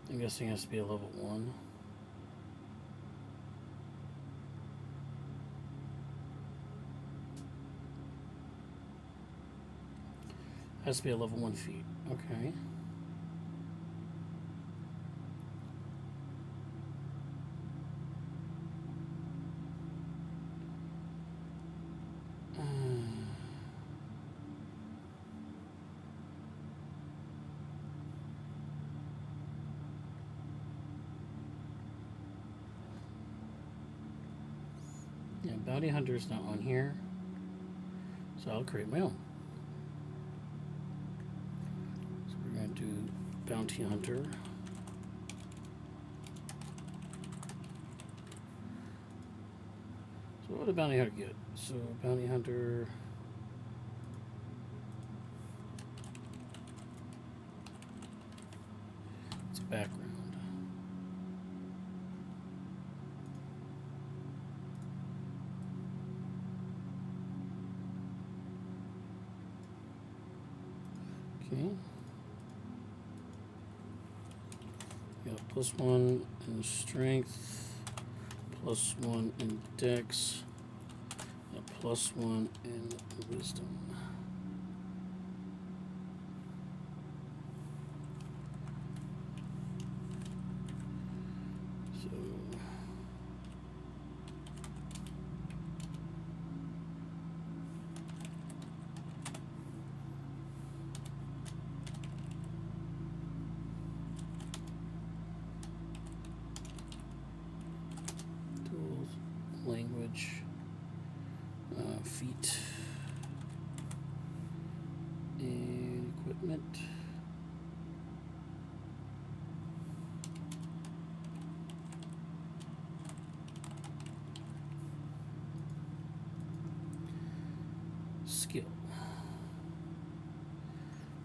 I'm guessing it has to be a level 1. Has to be a level 1 feat. Okay. Yeah, Bounty Hunter's not on here. So I'll create my own. So we're going to do Bounty Hunter. So what did Bounty Hunter get? So Bounty Hunter... It's background. Okay. Got +1 in strength, +1 in dex, +1 in wisdom. So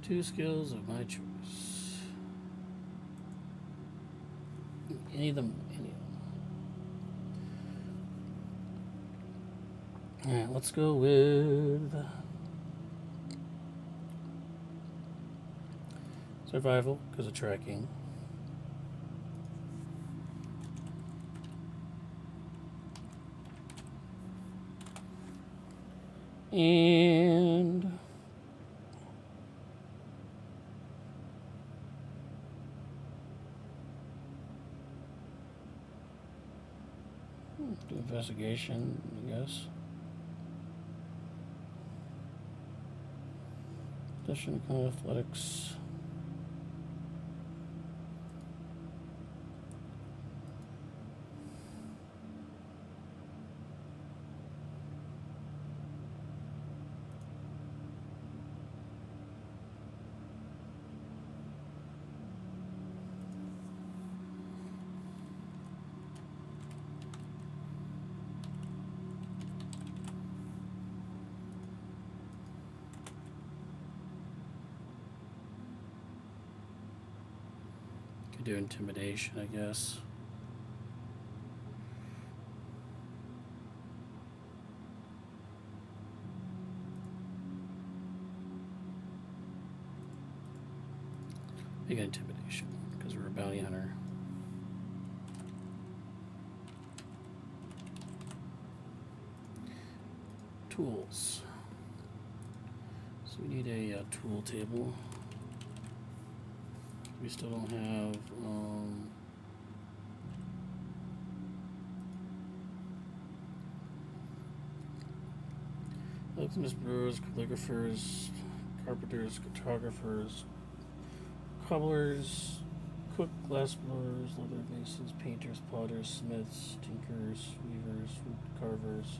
2 skills of my choice. Any of them. Alright, let's go with survival, because of tracking. And do investigation, I guess. Addition of athletics. Could do intimidation, I guess. I got intimidation because we're a bounty hunter. Tools. So we need a tool table. We still don't have locksmiths, brewers, calligraphers, carpenters, cartographers, cobblers, cook, glassblowers, leather masons, painters, potters, smiths, tinkers, weavers, wood carvers,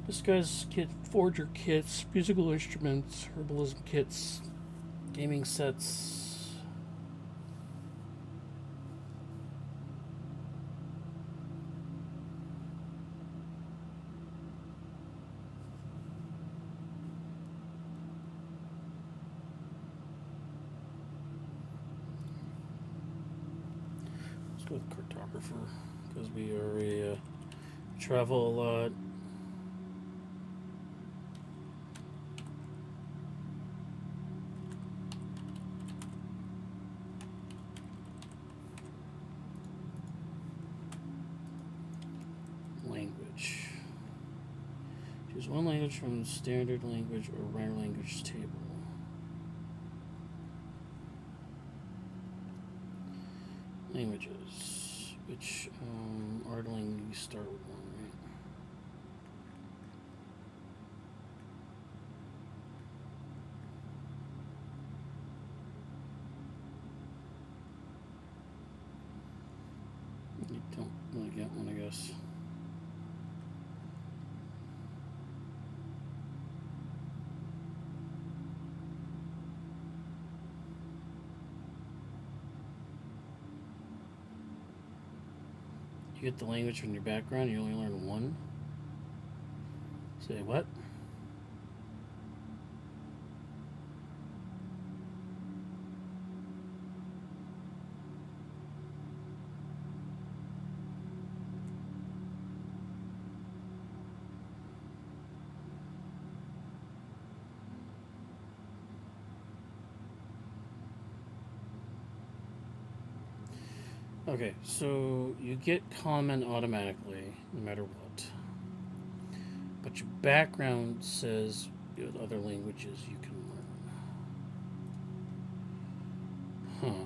disguise kit, forger kits, musical instruments, herbalism kits, gaming sets. With cartographer, because we are travel a lot. Language. Choose one language from standard language or rare language table. Languages, which Ardling, you start with one, right? You don't really get one, I guess. You get the language from your background, you only learn one. Say what? Okay, so you get common automatically, no matter what. But your background says you have other languages you can learn. Huh.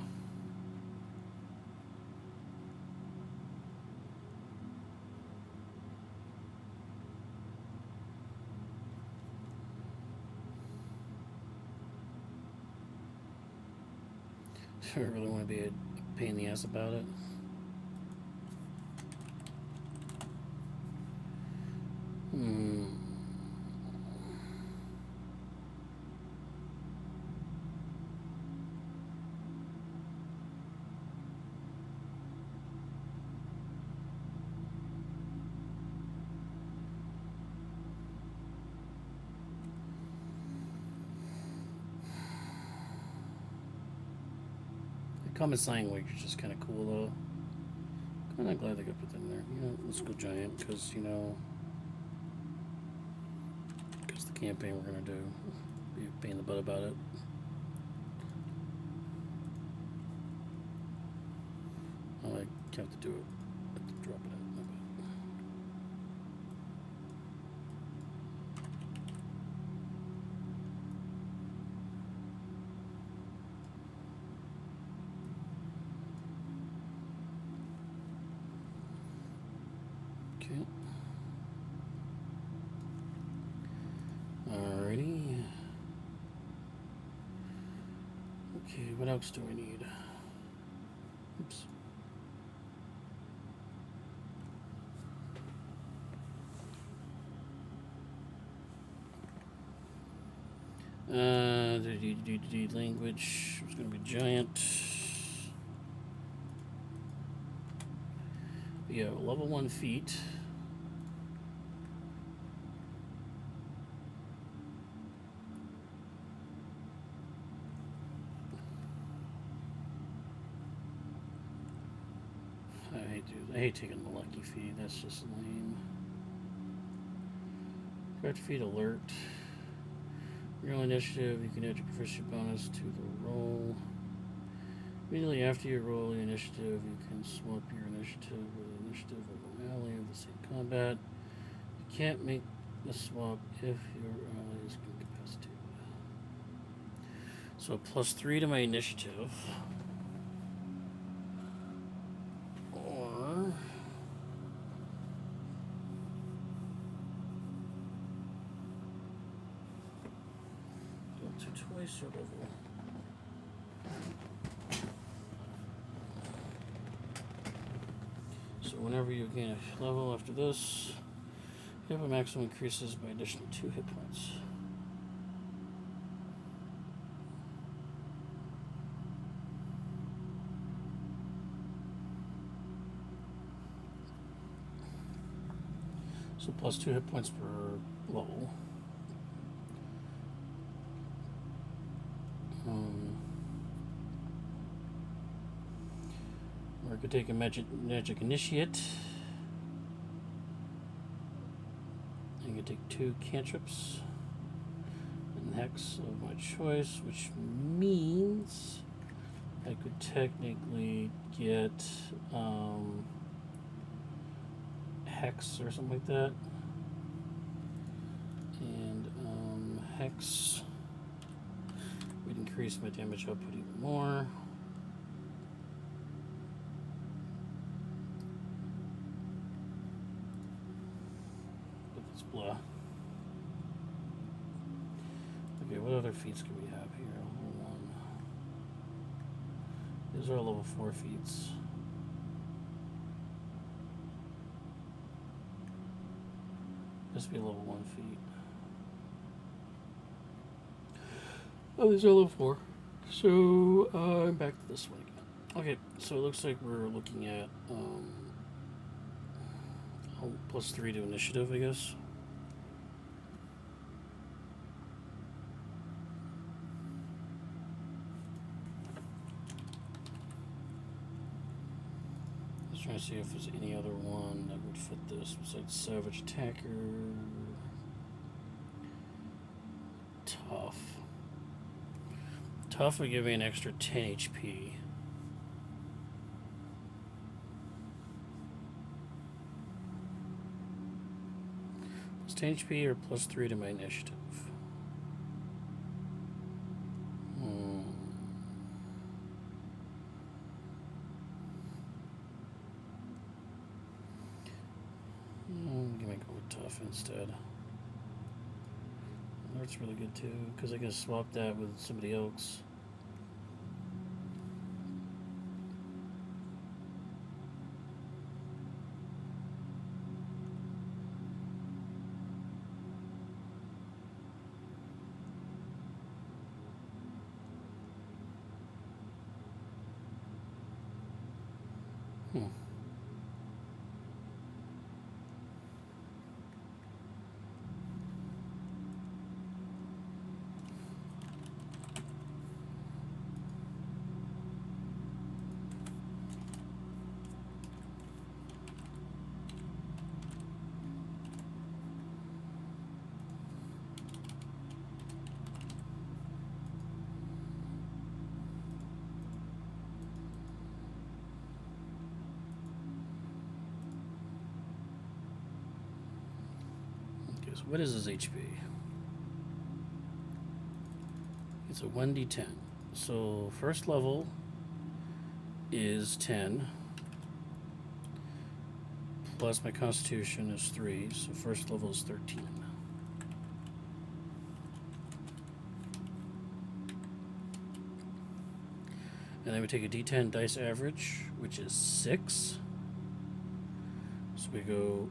Do I really want to be a pain in the ass about it? Common sign language is just kind of cool, though. Kind of glad they got put in there. You know, let's go giant, because, you know, because the campaign we're going to do. Be a pain in the butt about it. I have to do it. I have to drop it in. Okay. Alrighty. Okay, what else do we need? Oops. The language is going to be giant. Yeah, level 1 feat. I hate taking the lucky feat. That's just lame. Correct feat alert. Roll initiative. You can add your proficiency bonus to the roll. Immediately after you roll the initiative, you can swap your initiative with the initiative of an ally of the same combat. You can't make the swap if your ally is incapacitated. So +3 to my initiative. Or go to twice your level. So whenever you gain a level after this, you have a maximum increases by additional 2 hit points. So +2 hit points per level. Or I could take a magic initiate. I could take 2 cantrips and hex of my choice, which means I could technically get hex or something like that. And hex would increase my damage output even more. But that's blah. Okay, what other feats can we have here? Hold on. These are level 4 feats. This would be level 1 feat. Oh, these are level 4. So, I'm back to this one again. Okay, so it looks like we're looking at +3 to initiative, I guess. Just trying to see if there's any other one that would fit this besides Savage Attacker. Tough. Tough would give me an extra 10 HP. Plus 10 HP or +3 to my initiative. I'm gonna go with tough instead. That's really good too, because I can swap that with somebody else. what is his HP? It's a 1d10. So first level is 10. Plus my constitution is 3. So first level is 13. And then we take a d10 dice average, which is 6. So we go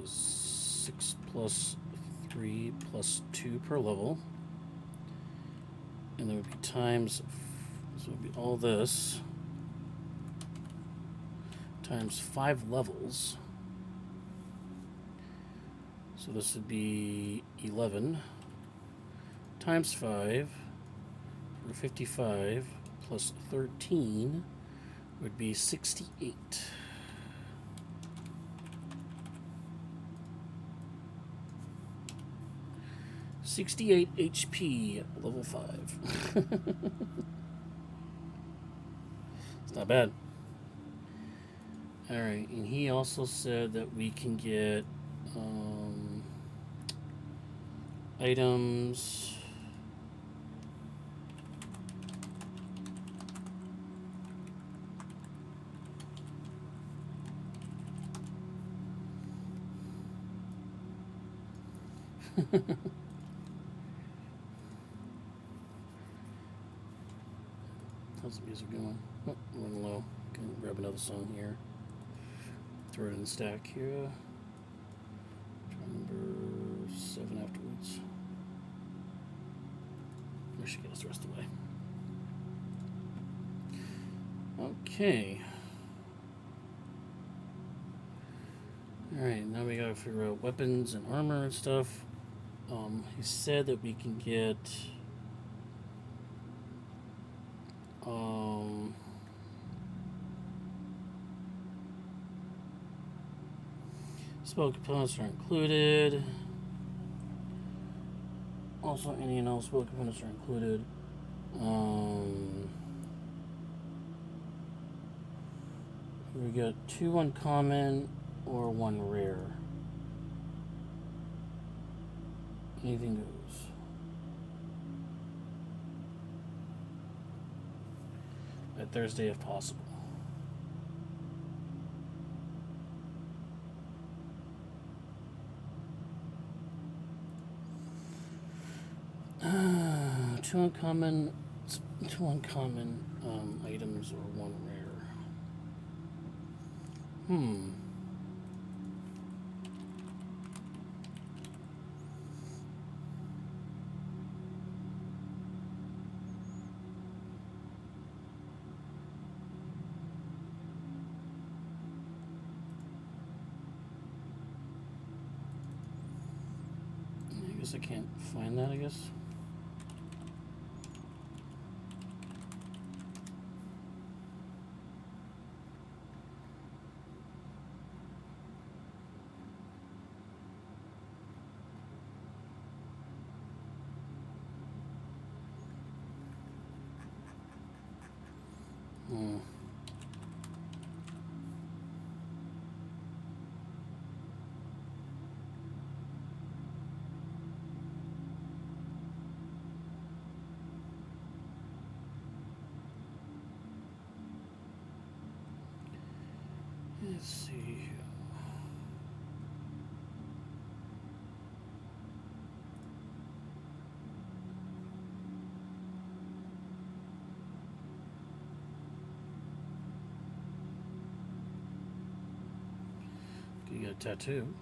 6 plus 3 plus 2 per level. And then it would be times, so it would be all this, times 5 levels. So this would be 11 times 5 for 55 plus 13 would be 68. 68 HP at level 5. It's not bad. Alright, and he also said that we can get items. How's the music going? Oh, running low. Can grab another song here. Throw it in the stack here. Try number 7 afterwards. We should get us the rest of the way. Okay. Alright, now we gotta figure out weapons and armor and stuff. He said that we can get spell components are included. Also, any and all spell components are included. We got 2 uncommon or 1 rare. Anything goes. At Thursday if possible. Two uncommon items or 1 rare. I guess I can't find that, I guess. Let's see. You got a tattoo.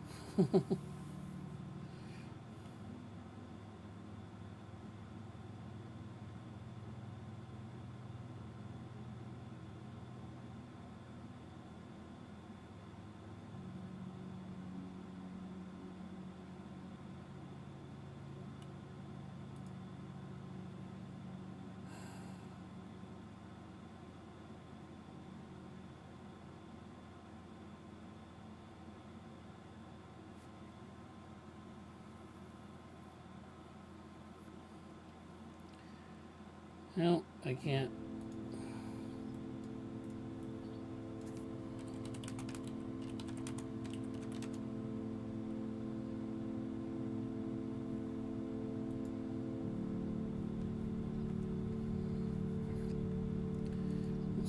No, I can't.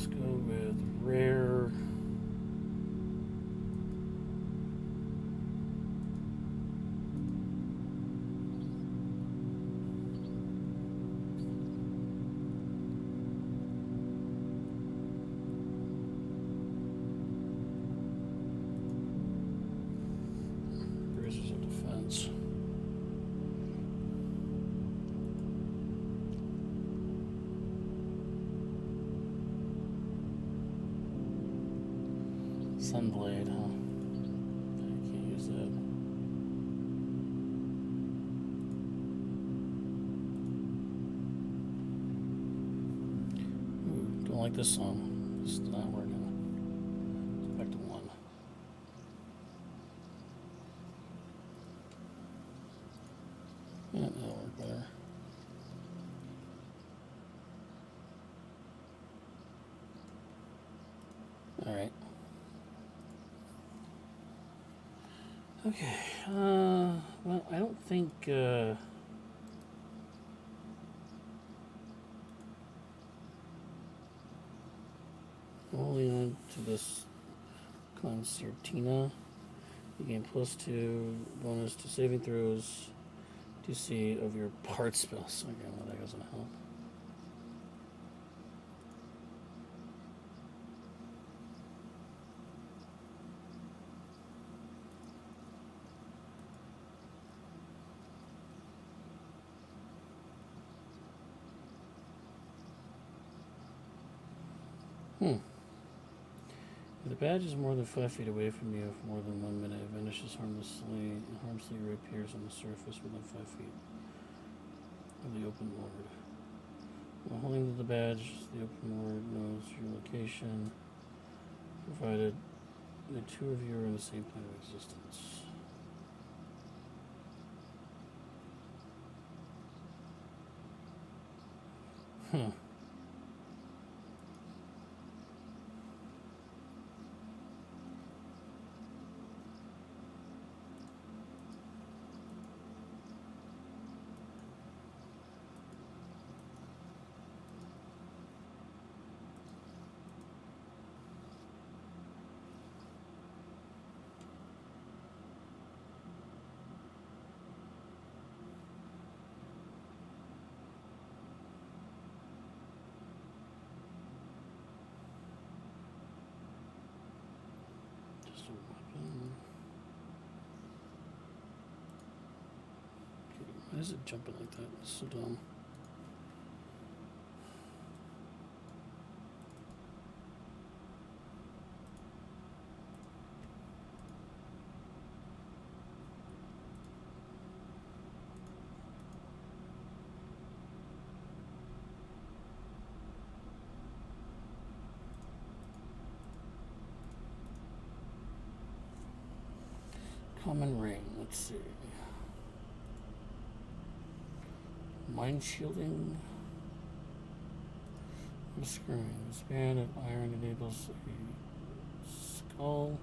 Let's go with rare. Braces of defense. Sunblade, huh? I can't use that. Ooh, don't like this song. This is not working. Back to 1. Yeah, that'll work better. Alright. Okay, well, I don't think, holding on to this concertina, you gain +2 bonus to saving throws, DC of your part spells. Okay, well, that doesn't help. If the badge is more than 5 feet away from you for more than 1 minute, it vanishes harmlessly and harmlessly reappears on the surface within 5 feet of the open ward. While holding to the badge, the open ward knows your location, provided the two of you are in the same plane of existence. Huh. Just a weapon. Okay, why is it jumping like that? It's so dumb. Common ring, let's see. Mind shielding. Screwing. This band of iron enables a skull.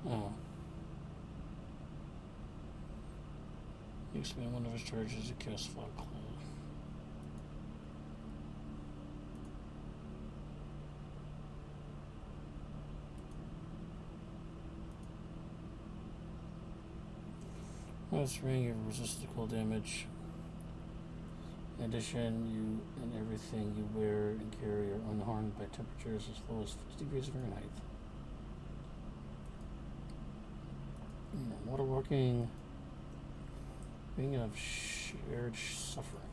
Oh. You expand one of his charges to cast Fog Cloud. This ring, you resist the cold damage. In addition, you and everything you wear and carry are unharmed by temperatures as low as 50 degrees Fahrenheit. Waterwalking, ring of shared suffering.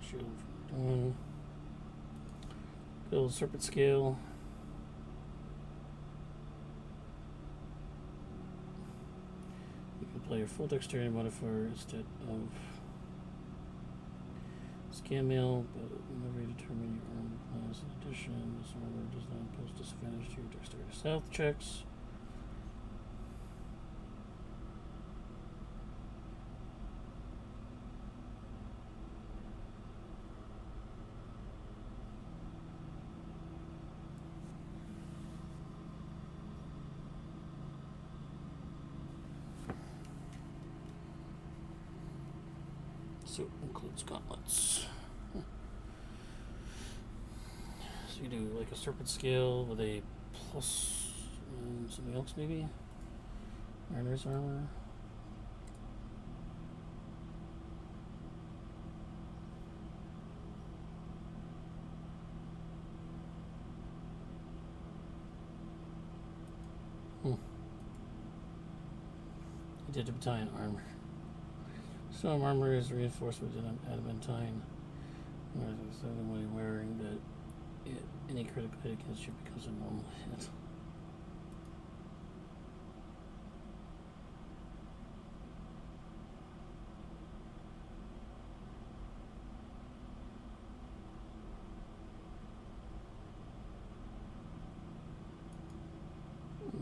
Shield from doing. Build serpent scale. You can play your full dexterity modifier instead of scan mail, but whenever you determine your armor class, in addition, this armor does not impose disadvantage to your dexterity stealth checks. So it includes gauntlets. So you do like a serpent scale with a plus something else maybe? Mariner's armor. I did battalion armor. Some armor is reinforced with adamantine. When you're wearing that, any critical hit against you becomes a normal hit.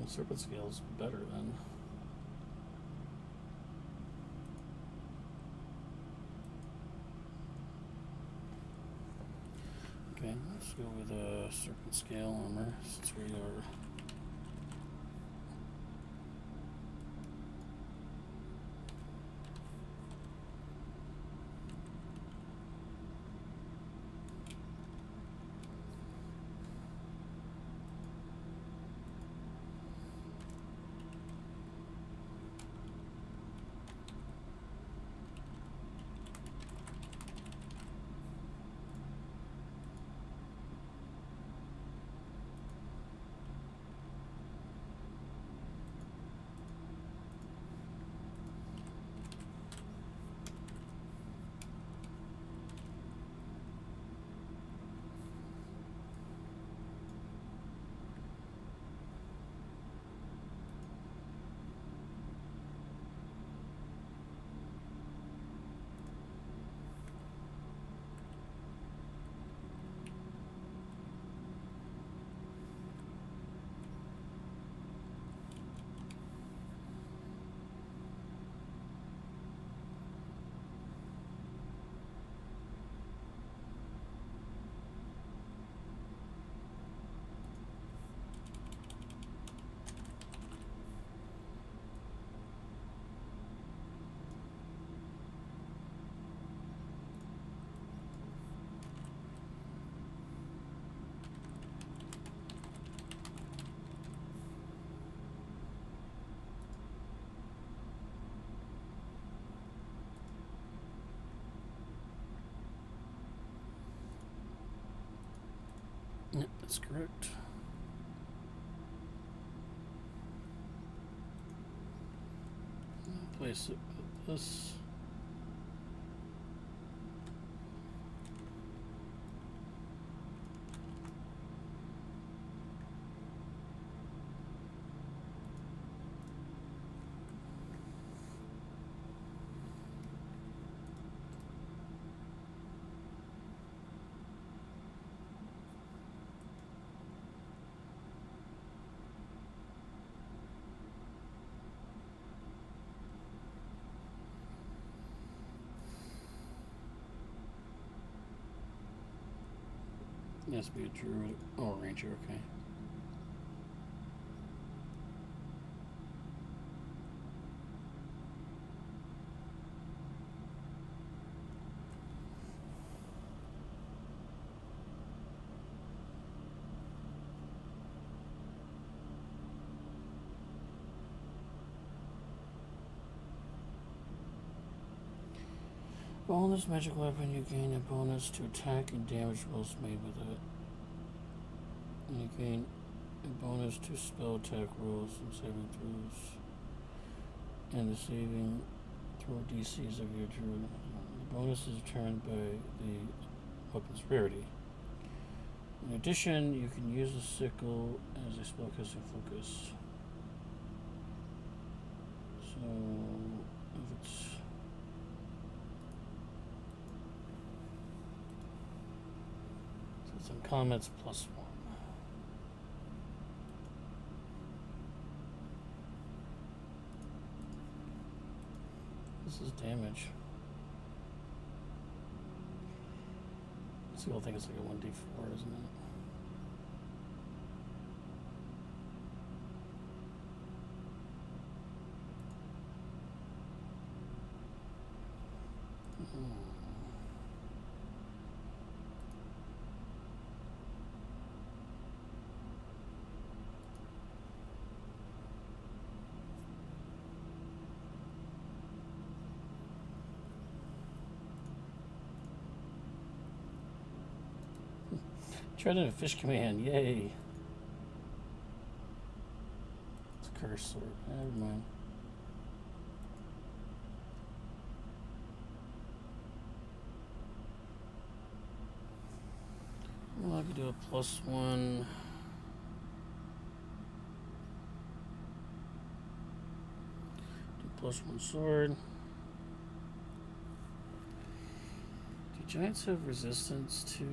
Serpent scale's better then. Okay, let's go with a serpent scale armor since we are. Yep, that's correct. I'll place it with this. It has to be a druid or a ranger, okay. Bonus magic weapon, you gain a bonus to attack and damage rolls made with it. And you gain a bonus to spell attack rolls and saving throws. And the saving throw DCs of your druid. The bonus is determined by the weapon's rarity. In addition, you can use the sickle as a spellcasting focus. So, if it's some comments +1. This is damage. This whole thing is like a 1d4, isn't it? Mm-hmm. Tried in a fish command. Yay. It's a curse sword. Never mind. Well, I could do a +1. Do +1 sword. Do giants have resistance to...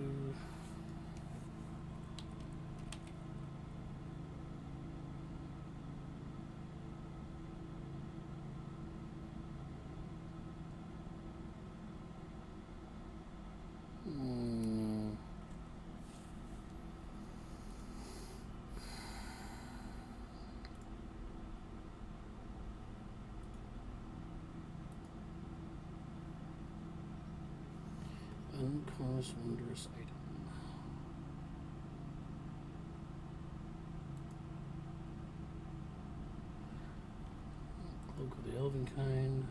Uncaused wondrous item. Cloak of the elven kind.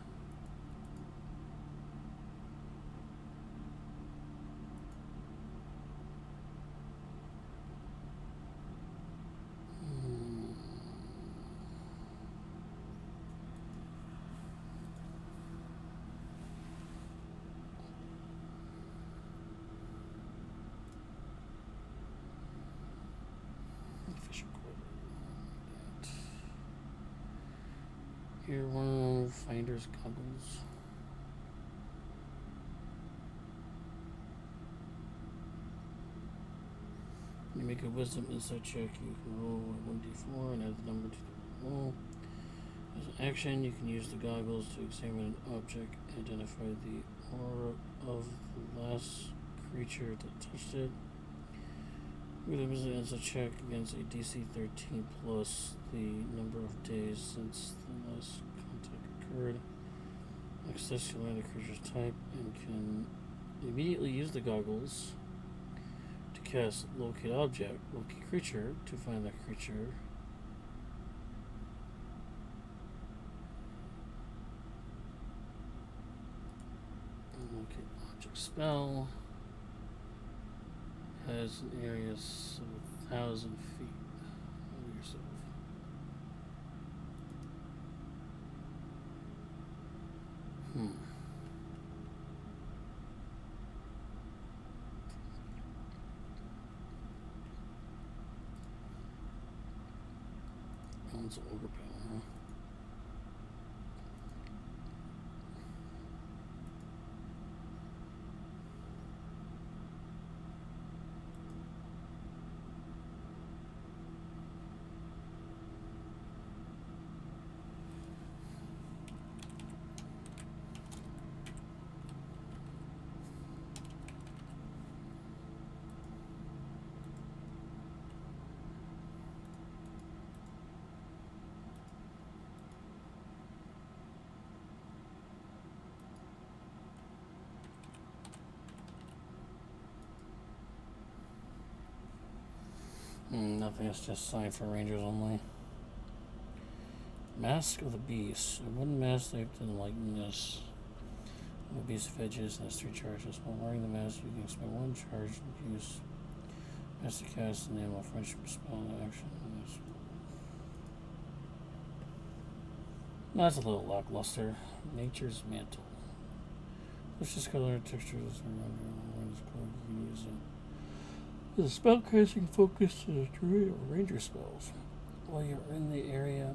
Here, one finder's goggles. You make a wisdom insight check, you can roll 1d4 and add the number to the roll. As an action, you can use the goggles to examine an object, identify the aura of the last creature that touched it. With a wisdom insight check against a DC 13 plus the number of days since the last contact occurred. Access to learn the creature's type and can immediately use the goggles to cast locate object, locate creature to find that creature. Locate object spell. Has an area of 1,000 feet of yourself. Oh, it's an ogre panel, huh? Nothing, it's just signed for Rangers only. Mask of the Beast. A wooden mask shaped in the likeness of a beast of edges and has 3 charges. While wearing the mask, you can expend 1 charge and use master cast the name of friendship spell action. That's a little lackluster. Nature's Mantle. Let's just color textures around your cloak. You can use it. The spell casting focus to the druid or ranger spells. While you're in the area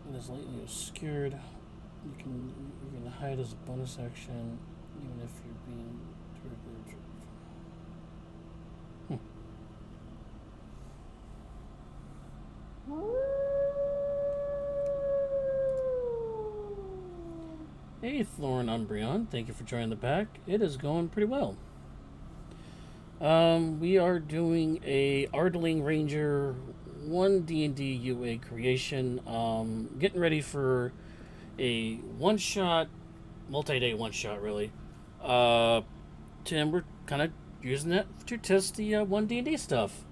that is lightly obscured, you can hide as a bonus action, even if you're being directly observed. Hey, Thorn Umbreon, thank you for joining the pack. It is going pretty well. We are doing a Ardling Ranger 1 DnD UA creation. Getting ready for a one-shot, multi-day one-shot, really. And we're kind of using that to test the 1 DnD stuff.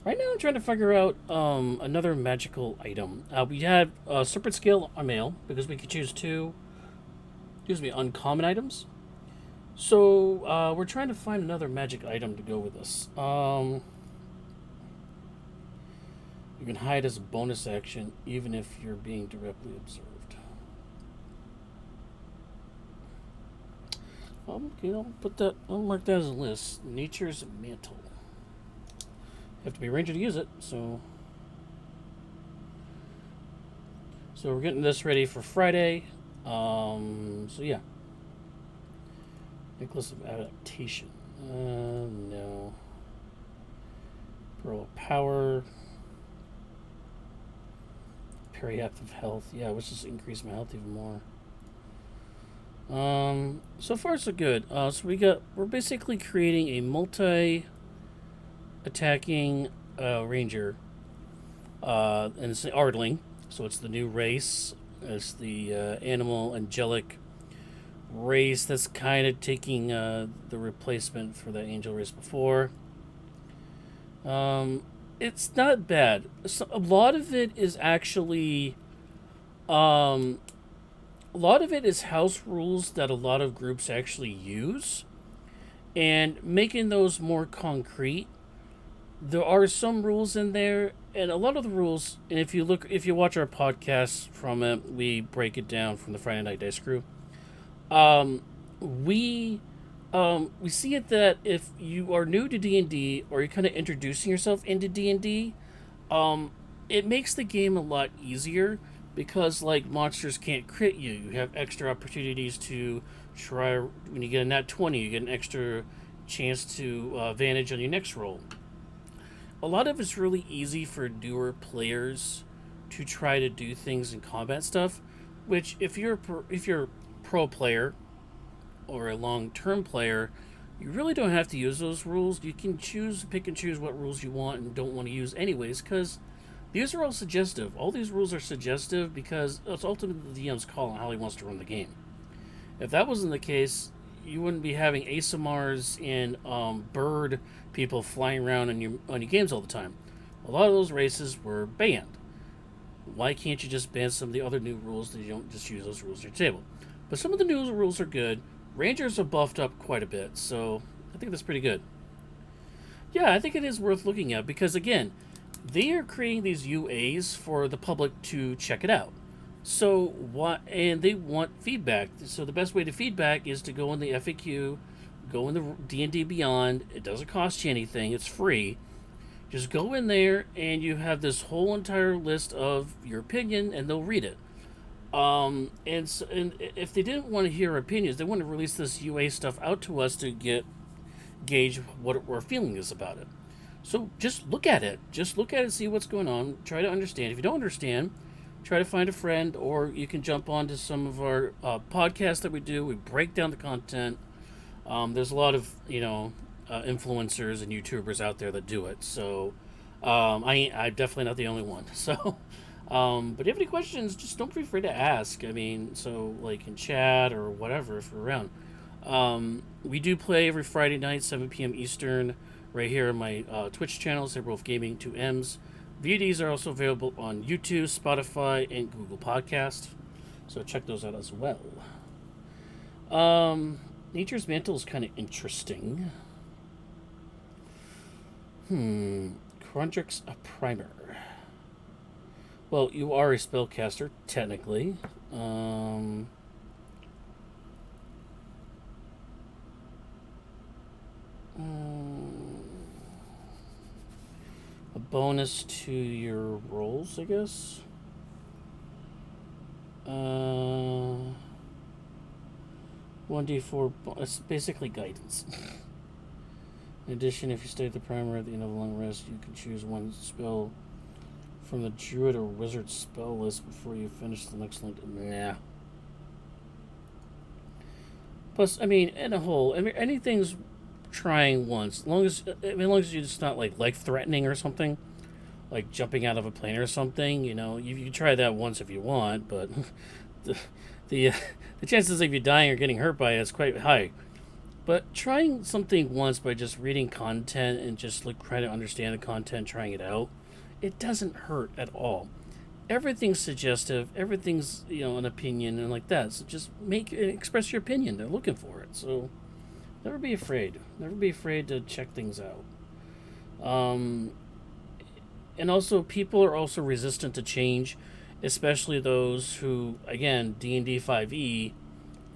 Right now, I'm trying to figure out another magical item. We had Serpent Scale on mail because we could choose 2, uncommon items. So, we're trying to find another magic item to go with this. You can hide as a bonus action even if you're being directly observed. Okay, I'll mark that as a list. Nature's Mantle. You have to be a ranger to use it, so we're getting this ready for Friday. So yeah. Necklace of Adaptation. No. Pearl of Power. Periactive Health. Yeah, let's just increase my health even more. So far so good. So we're basically creating a multi-attacking ranger. And it's the Ardling. So it's the new race. It's the animal angelic race that's kind of taking the replacement for the angel race before. It's not bad. So a lot of it is actually, a lot of it is house rules that a lot of groups actually use, and making those more concrete. There are some rules in there, and a lot of the rules. And if you watch our podcast from it, we break it down from the Friday Night Dice Crew. We see it that if you are new to D&D or you're kind of introducing yourself into D&D, it makes the game a lot easier because like monsters can't crit you. You have extra opportunities to try. When you get a nat 20, you get an extra chance to advantage on your next roll. A lot of it's really easy for newer players to try to do things in combat stuff, which if you're a pro player or a long-term player, you really don't have to use those rules. You can pick and choose what rules you want and don't want to use anyways, because these are all suggestive. All these rules are suggestive because it's ultimately the DM's call on how he wants to run the game. If that wasn't the case, you wouldn't be having ASMRs and bird people flying around on your games all the time. A lot of those races were banned. Why can't you just ban some of the other new rules that you don't just use those rules at your table? But some of the new rules are good. Rangers are buffed up quite a bit, so I think that's pretty good. Yeah, I think it is worth looking at because, again, they are creating these UAs for the public to check it out. So and they want feedback. So the best way to feedback is to go in the FAQ, go in the D&D Beyond. It doesn't cost you anything. It's free. Just go in there and you have this whole entire list of your opinion, and they'll read it. And if they didn't want to hear opinions, they want to release this UA stuff out to us to gauge what our feeling is about it. So just look at it. Just look at it, see what's going on. Try to understand. If you don't understand, try to find a friend, or you can jump onto some of our podcasts that we do. We break down the content. There's a lot of influencers and YouTubers out there that do it. So I'm definitely not the only one. So. But if you have any questions, just don't be afraid to ask. I mean, so like in chat or whatever if you're around. We do play every Friday night, 7 p.m. Eastern, right here on my Twitch channel, Sabre Gaming 2Ms. VODs are also available on YouTube, Spotify, and Google Podcast. So check those out as well. Nature's Mantle is kind of interesting. Chrondrix a Primer. Well, you are a spellcaster, technically. A bonus to your rolls, I guess. 1d4. It's basically guidance. In addition, if you stay at the primer at the end of a long rest, you can choose one spell from the druid or wizard spell list before you finish the next link. Nah. Plus, I mean, in a whole, I mean, anything's trying once. As long as you're just not like life-threatening or something, like jumping out of a plane or something. You can try that once if you want, but the chances of you dying or getting hurt by it is quite high. But trying something once by just reading content and just trying to understand the content, trying it out, it doesn't hurt at all. Everything's suggestive. Everything's an opinion and like that. So just express your opinion. They're looking for it. So never be afraid. Never be afraid to check things out. and also people are also resistant to change, especially those who, again, D&D 5e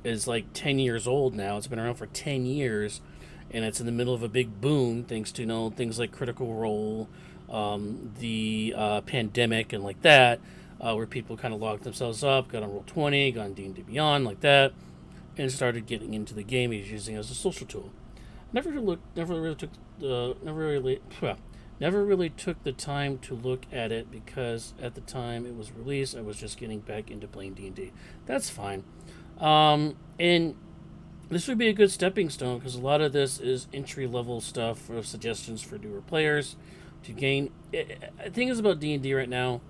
is like 10 years old now. It's been around for 10 years, and it's in the middle of a big boom thanks to things like Critical Role, the pandemic, and like that, where people kind of locked themselves up, got on Roll20, got on D&D Beyond, like that, and started getting into the game and using it as a social tool. Never really took the time to look at it because at the time it was released, I was just getting back into playing D&D. That's fine. And this would be a good stepping stone because a lot of this is entry level stuff for suggestions for newer players to gain. The thing is about D&D right now,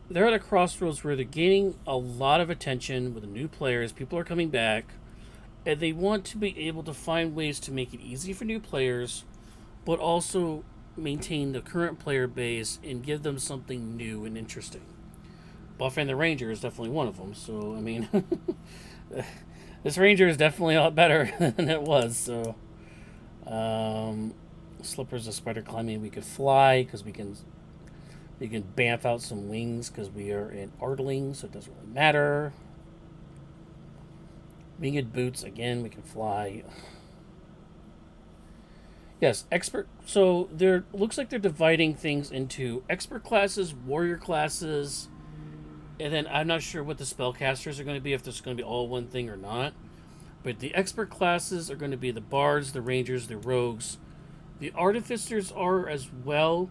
they're at a crossroads where they're gaining a lot of attention with the new players. People are coming back, and they want to be able to find ways to make it easy for new players, but also maintain the current player base and give them something new and interesting. Buffing the Ranger is definitely one of them. So, I mean, this Ranger is definitely a lot better than it was. So, Slippers of spider climbing. We could fly because we can bamf out some wings because we are in Ardling, so it doesn't really matter. Winged boots again. We can fly. Yes, expert. So there looks like they're dividing things into expert classes, warrior classes, and then I'm not sure what the spellcasters are going to be, if this is going to be all one thing or not. But the expert classes are going to be the bards, the rangers, the rogues. The artificers are as well,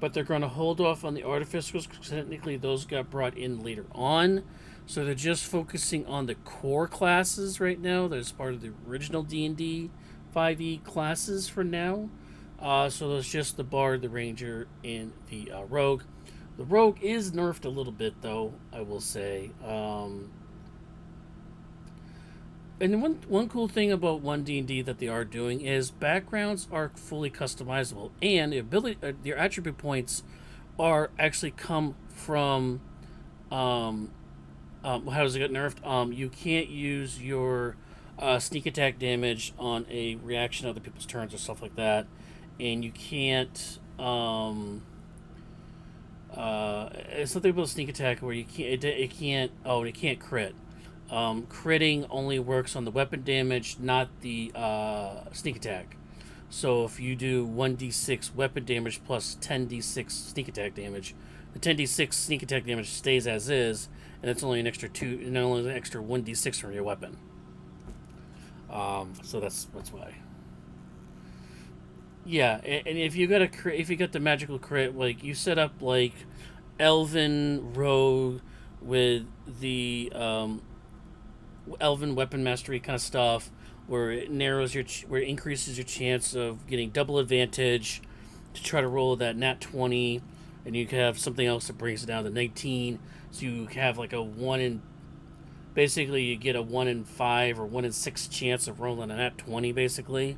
but they're going to hold off on the artificers because technically those got brought in later on. So they're just focusing on the core classes right now. That's part of the original D&D 5e classes for now. So there's just the bard, the ranger, and the rogue. The rogue is nerfed a little bit, though, I will say. And one cool thing about 1D&D that they are doing is backgrounds are fully customizable, and their attribute points are actually come from. How does it get nerfed? You can't use your sneak attack damage on a reaction of other people's turns or stuff like that, and you can't. It's something about sneak attack where you can't. It can't. Oh, it can't crit. Critting only works on the weapon damage, not the sneak attack. So if you do 1d6 weapon damage plus 10d6 sneak attack damage, the 10d6 sneak attack damage stays as is, and it's only an extra 1d6 from your weapon. So that's why. Yeah, and if you got the magical crit, like you set up like Elven Rogue with the Elven Weapon Mastery kind of stuff, where it where it increases your chance of getting double advantage to try to roll that nat 20, and you can have something else that brings it down to 19. So you have like basically you get a 1 in 5 or 1 in 6 chance of rolling a nat 20, basically.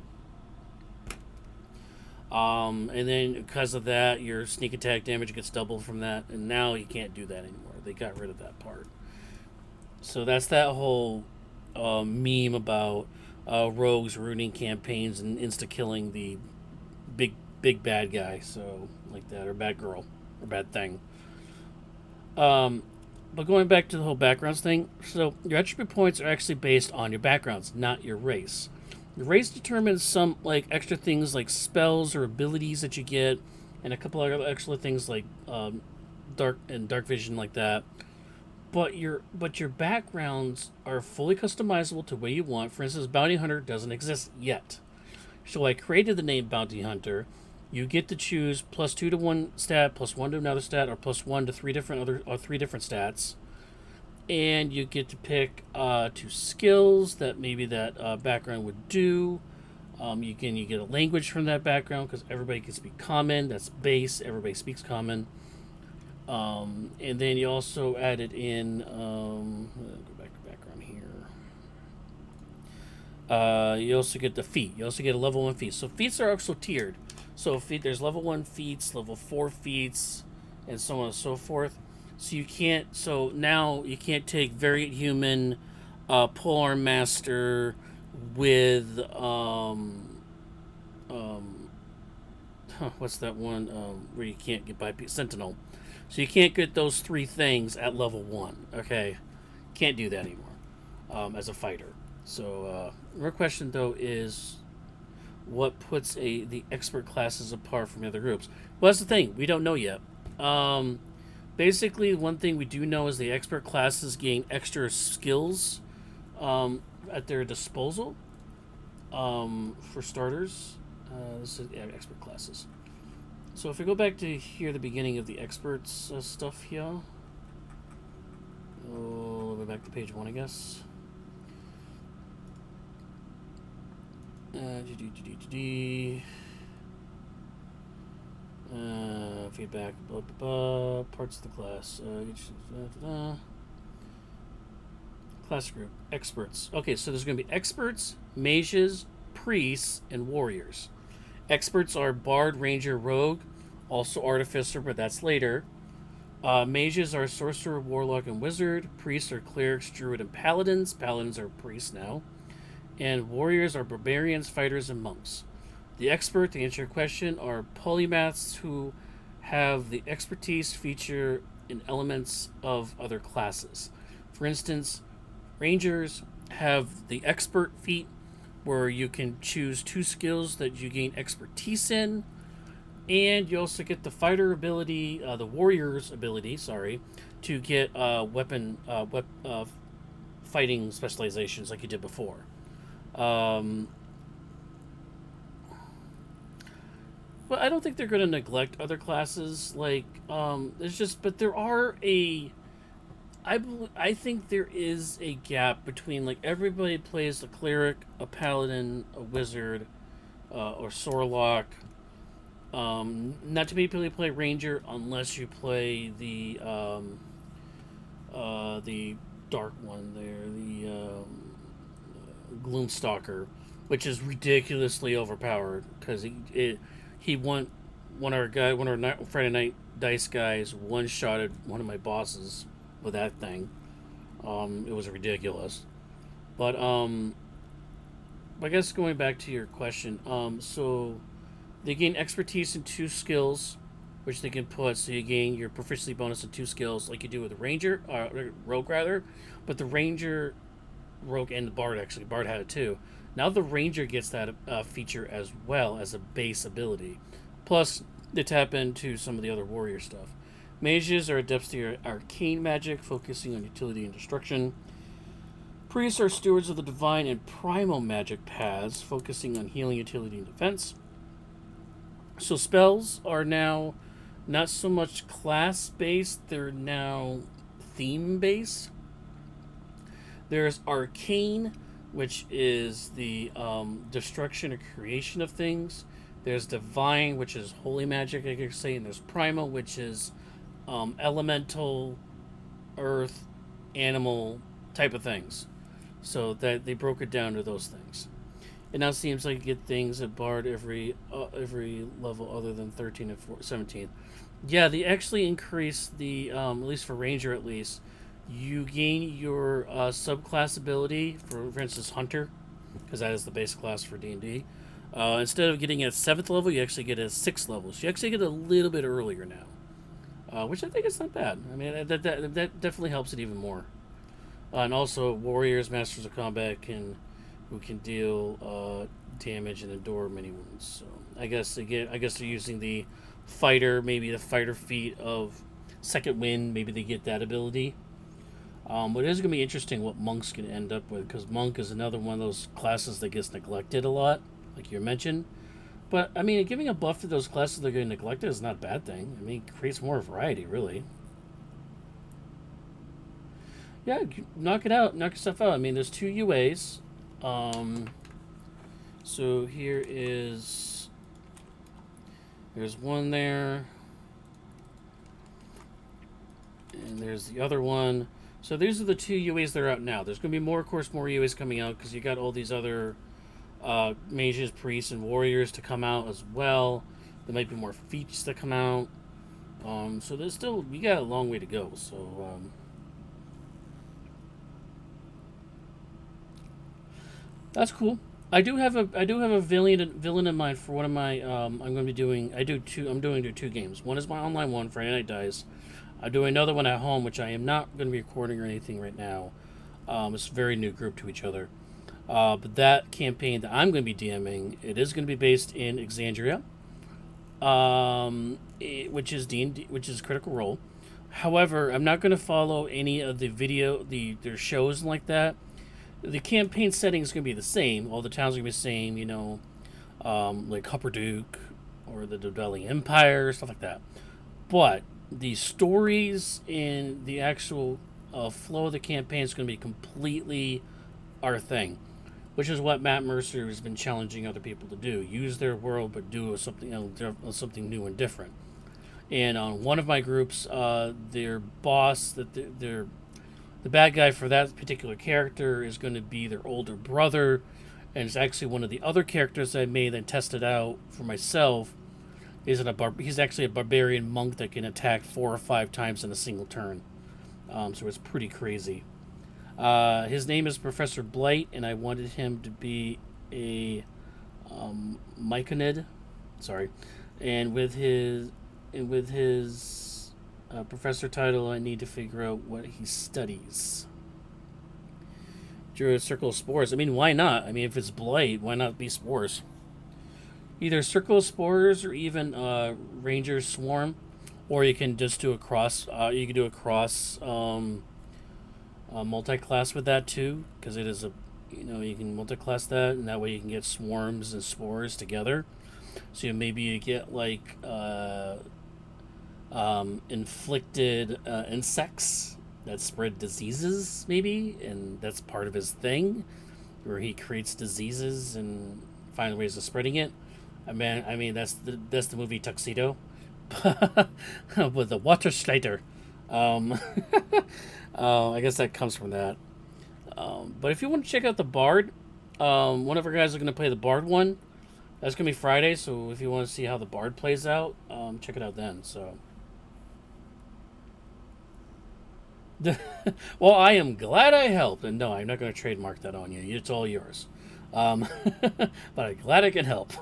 And then because of that, your sneak attack damage gets doubled from that, and now you can't do that anymore. They got rid of that part. So that's that whole meme about rogues ruining campaigns and insta-killing the big bad guy, so like that, or bad girl, or bad thing. But going back to the whole backgrounds thing, so your attribute points are actually based on your backgrounds, not your race. Your race determines some like extra things like spells or abilities that you get, and a couple other extra things like dark vision, like that. But your backgrounds are fully customizable to what you want. For instance, Bounty Hunter doesn't exist yet. So I created the name Bounty Hunter. You get to choose +2 to one stat, +1 to another stat, or +1 to three different stats. And you get to pick 2 skills that maybe that background would do. You get a language from that background because everybody can speak Common. That's base. Everybody speaks Common. And then you also added in. Go back to background here. You also get the feat. You also get a level 1 feat. So feats are also tiered. So there's level 1 feats, level 4 feats, and so on and so forth. So you can't. So now you can't take Variant Human, Polearm Master with what's that one where you can't get by Sentinel? So you can't get those 3 things at level 1. Okay, can't do that anymore as a fighter. So your question though is, what puts the expert classes apart from the other groups? Well, that's the thing, we don't know yet. Basically, one thing we do know is the expert classes gain extra skills at their disposal. For starters, this is expert classes. So if we go back to here, the beginning of the experts stuff here. Oh, we'll go back to page 1, I guess. Feedback, blah, blah, blah, parts of the class. Class group, experts. Okay, so there's going to be experts, mages, priests, and warriors. Experts are bard, ranger, rogue, also artificer, but that's later. Mages are sorcerer, warlock, and wizard. Priests are clerics, druid, and paladins. Paladins are priests now. And warriors are barbarians, fighters, and monks. The expert, to answer your question, are polymaths who have the expertise feature in elements of other classes. For instance, rangers have the expert feat, where you can choose 2 skills that you gain expertise in, and you also get the fighter ability, the warrior's ability, to get fighting specializations like you did before. But I don't think they're going to neglect other classes. Like, but there are I think there is a gap between, like, everybody plays a cleric, a paladin, a wizard, or sorlock. Not too many people play ranger unless you play the dark one there, the Gloomstalker, which is ridiculously overpowered because he won one of our Friday night dice guys one-shotted one of my bosses with that thing. It was ridiculous. But I guess going back to your question, so they gain expertise in 2 skills, which they can put. So you gain your proficiency bonus in 2 skills, like you do with the ranger, rogue rather. But the ranger, rogue, and the bard had it too. Now the ranger gets that feature as well as a base ability. Plus, they tap into some of the other warrior stuff. Mages are adepts to arcane magic, focusing on utility and destruction. Priests are stewards of the divine and primal magic paths, focusing on healing, utility, and defense. So spells are now not so much class-based, they're now theme-based. There's arcane, which is the destruction or creation of things. There's divine, which is holy magic, I could say. And there's primal, which is elemental, earth, animal type of things. So that they broke it down to those things. It now seems like you get things at Bard every level other than 13 and 17. Yeah, they actually increased the, at least for Ranger at least, you gain your subclass ability, for instance, Hunter, because that is the base class for D&D. Instead of getting it at 7th level, you actually get it at 6th level. So you actually get it a little bit earlier now, which I think is not bad. I mean, that definitely helps it even more. And also, Warriors, Masters of Combat, who can deal damage and endure many wounds. So I guess they're using the fighter, maybe the fighter feat of Second Wind. Maybe they get that ability. But it is going to be interesting what monks can end up with, because monk is another one of those classes that gets neglected a lot, like you mentioned. But I mean, giving a buff to those classes that are getting neglected is not a bad thing. I mean, it creates more variety, really. Yeah, knock it out, knock your stuff out. I mean, there's 2 UAs. So there's one there, and there's the other one. So these are the 2 UAs that are out now. There's going to be more, of course, more UAs coming out, because you got all these other mages, priests, and warriors to come out as well. There might be more feats that come out. So there's still, you got a long way to go. So that's cool. I do have a villain in mind for one of my I'm going to be doing I do two I'm doing two games. One is my online one, Friday Night Dice. I'm doing another one at home, which I am not going to be recording or anything right now. It's a very new group to each other. But that campaign that I'm going to be DMing, it is going to be based in Exandria, which is D&D, which is Critical Role. However, I'm not going to follow any of the their shows and like that. The campaign setting is going to be the same. All the towns are going to be the same, like Hupperduke or the Dodeli Empire, stuff like that. But the stories and the actual flow of the campaign is going to be completely our thing, which is what Matt Mercer has been challenging other people to do: use their world, but do something new and different. And on one of my groups, their boss, the bad guy for that particular character is going to be their older brother, and it's actually one of the other characters I made and tested out for myself. He's actually a barbarian monk that can attack 4 or 5 times in a single turn. So it's pretty crazy. His name is Professor Blight, and I wanted him to be a Myconid. Sorry, and with his professor title, I need to figure out what he studies. Druid Circle of Spores. I mean, why not? I mean, if it's Blight, why not be Spores? Either Circle of Spores or even Ranger Swarm, or you can just do a cross. You can do a cross multi-class with that too, because it is you can multi-class that, and that way you can get swarms and spores together. So maybe you get like inflicted insects that spread diseases, maybe, and that's part of his thing, where he creates diseases and finds ways of spreading it. I mean that's the movie Tuxedo, with the water Schneider. Um, I guess that comes from that. But if you want to check out the Bard, one of our guys is going to play the Bard one. That's going to be Friday, so if you want to see how the Bard plays out, check it out then. So, well, I am glad I helped, and no, I'm not going to trademark that on you. It's all yours. Um, but I'm glad I can help.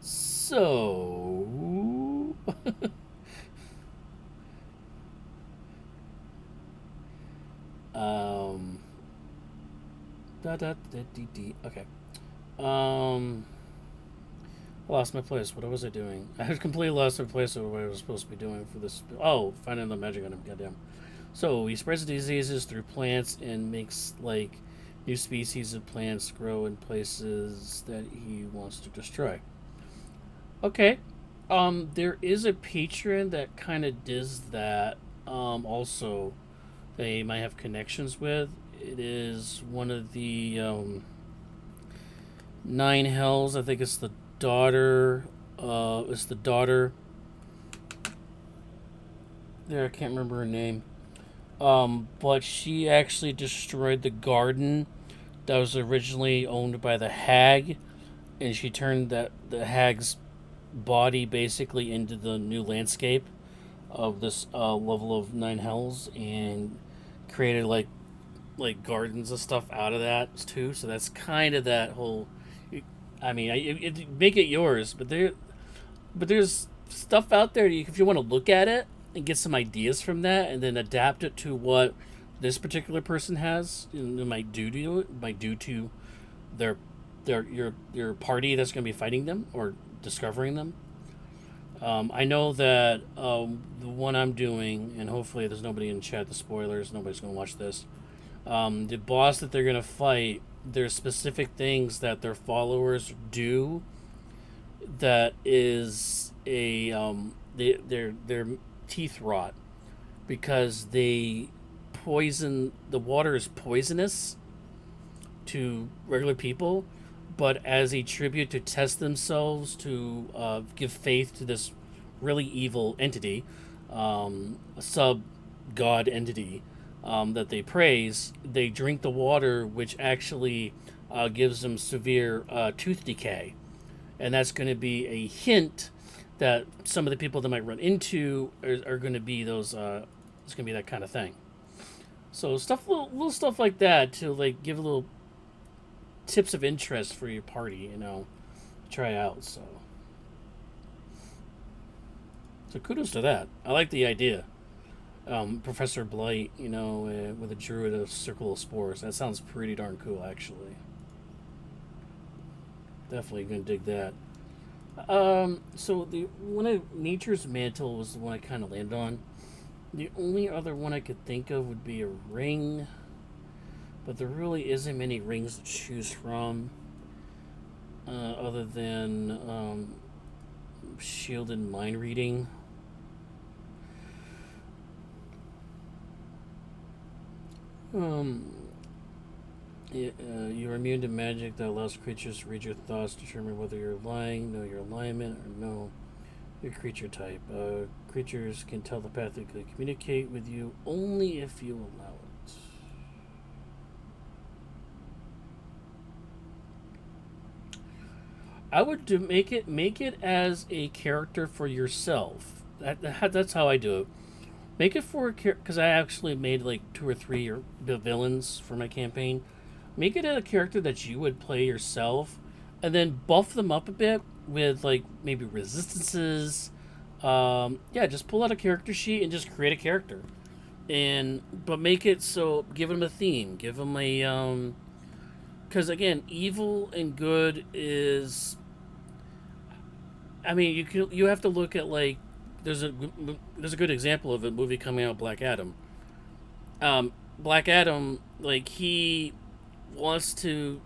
So, um, okay. I lost my place. What was I doing? I had completely lost my place of what I was supposed to be doing for this. Oh, finding the magic on him. Goddamn. So he spreads diseases through plants and makes like new species of plants grow in places that he wants to destroy. Okay. There is a patron that kind of does that. Also, they might have connections with. It is one of the Nine Hells. I think it's the daughter. It's the daughter. There, I can't remember her name. But she actually destroyed the garden that was originally owned by the hag, and she turned the hag's body basically into the new landscape of this level of Nine Hells, and created like gardens and stuff out of that too. So that's kind of that whole. I mean, make it yours, but there's stuff out there if you want to look at it and get some ideas from that, and then adapt it to what this particular person has. And it might do to their your party that's going to be fighting them or discovering them. I know that the one I'm doing, and hopefully there's nobody in chat. The spoilers, nobody's going to watch this. The boss that they're going to fight, there's specific things that their followers do that is their teeth rot, because they poison the water is poisonous to regular people, but as a tribute to test themselves to give faith to this really evil entity, a sub god entity that they praise, they drink the water, which actually gives them severe tooth decay. And that's going to be a hint that some of the people that might run into are going to be those. It's going to be that kind of thing. So little stuff like that to like give a little tips of interest for your party, try out. So kudos to that. I like the idea. Professor Blight, with a druid of circle of spores. That sounds pretty darn cool, actually. Definitely gonna dig that. So the one of Nature's Mantle was the one I kind of landed on. The only other one I could think of would be a ring, but there really isn't many rings to choose from, other than shielded mind reading. Um, you're immune to magic that allows creatures to read your thoughts, determine whether you're lying, know your alignment, or know your creature type. Creatures can telepathically communicate with you only if you allow it. I would make it as a character for yourself. That's how I do it. Make it for a character, because I actually made like 2 or 3 villains for my campaign. Make it a character that you would play yourself, and then buff them up a bit with like maybe resistances. Yeah, just pull out a character sheet and just create a character, and but make it so give them a theme, give them a. Because again, evil and good is. I mean, you have to look at like there's a good example of a movie coming out, Black Adam. Black Adam, like he wants to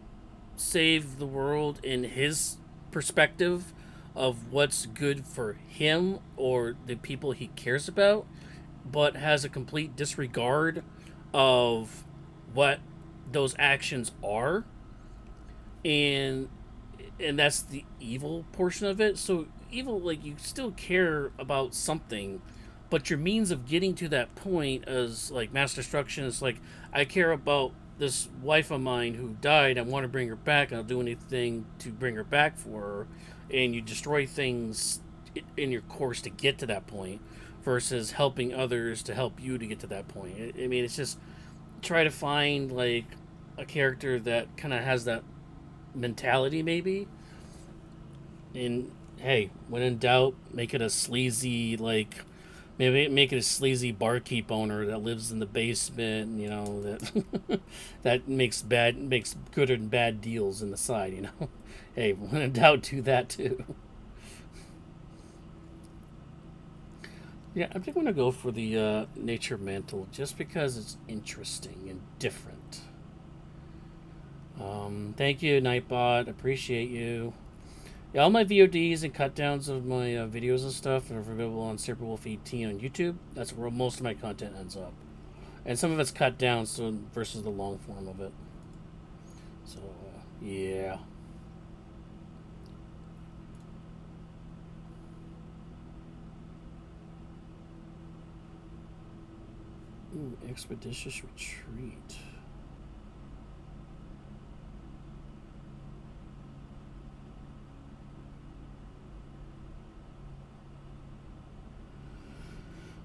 save the world in his perspective of what's good for him or the people he cares about, but has a complete disregard of what those actions are, and that's the evil portion of it. So evil, like you still care about something, but your means of getting to that point is like mass destruction. Is like I care about this wife of mine who died. I want to bring her back, and I'll do anything to bring her back for her. And you destroy things in your course to get to that point, versus helping others to help you to get to that point. I mean, it's just try to find like a character that kind of has that mentality, maybe. And hey, when in doubt, make it a sleazy like maybe make it a sleazy barkeep owner that lives in the basement. That that makes good and bad deals in the side. Hey, when in doubt, do that too. Yeah, I think I'm gonna go for the nature mantle just because it's interesting and different. Thank you, Nightbot. Appreciate you. Yeah, all my VODs and cut downs of my videos and stuff are available on SaberWolf18 on YouTube. That's where most of my content ends up. And some of it's cut down so versus the long form of it. So, yeah. Ooh, Expeditious Retreat.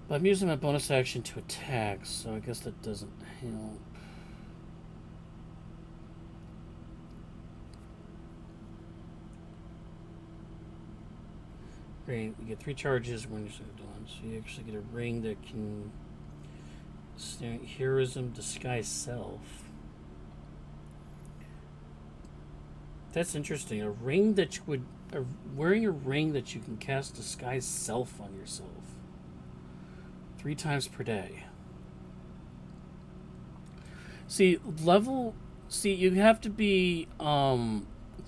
But I'm using my bonus action to attack, so I guess that doesn't help. Great, you get 3 charges when you're done. So you actually get a ring that can heroism, disguise self. That's interesting. A ring that you would wearing a ring that you can cast disguise self on yourself 3 times per day. See, you have to be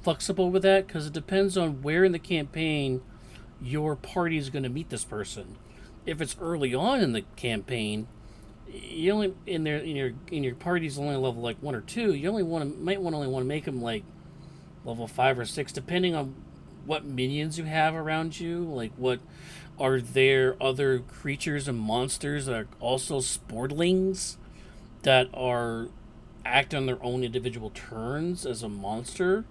flexible with that because it depends on where in the campaign your party is going to meet this person. If it's early on in the campaign, you only in your party's only level like 1 or 2. You only might only want to make them like level 5 or 6, depending on what minions you have around you. Like, what are there other creatures and monsters that are also sportlings that are act on their own individual turns as a monster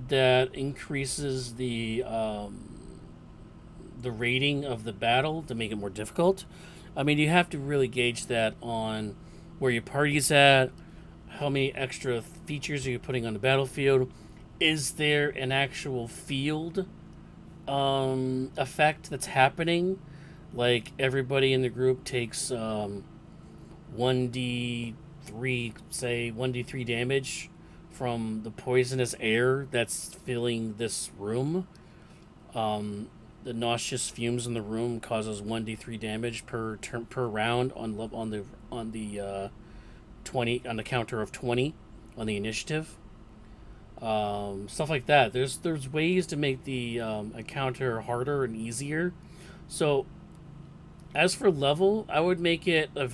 that increases the rating of the battle to make it more difficult. I mean, you have to really gauge that on where your party's at, how many extra features are you putting on the battlefield, is there an actual field effect that's happening, like everybody in the group takes 1d3, say 1d3 damage from the poisonous air that's filling this room. The nauseous fumes in the room causes 1d3 damage per round on the 20 on the counter of 20 on the initiative. Stuff like that. There's ways to make the encounter harder and easier. So as for level, I would make it a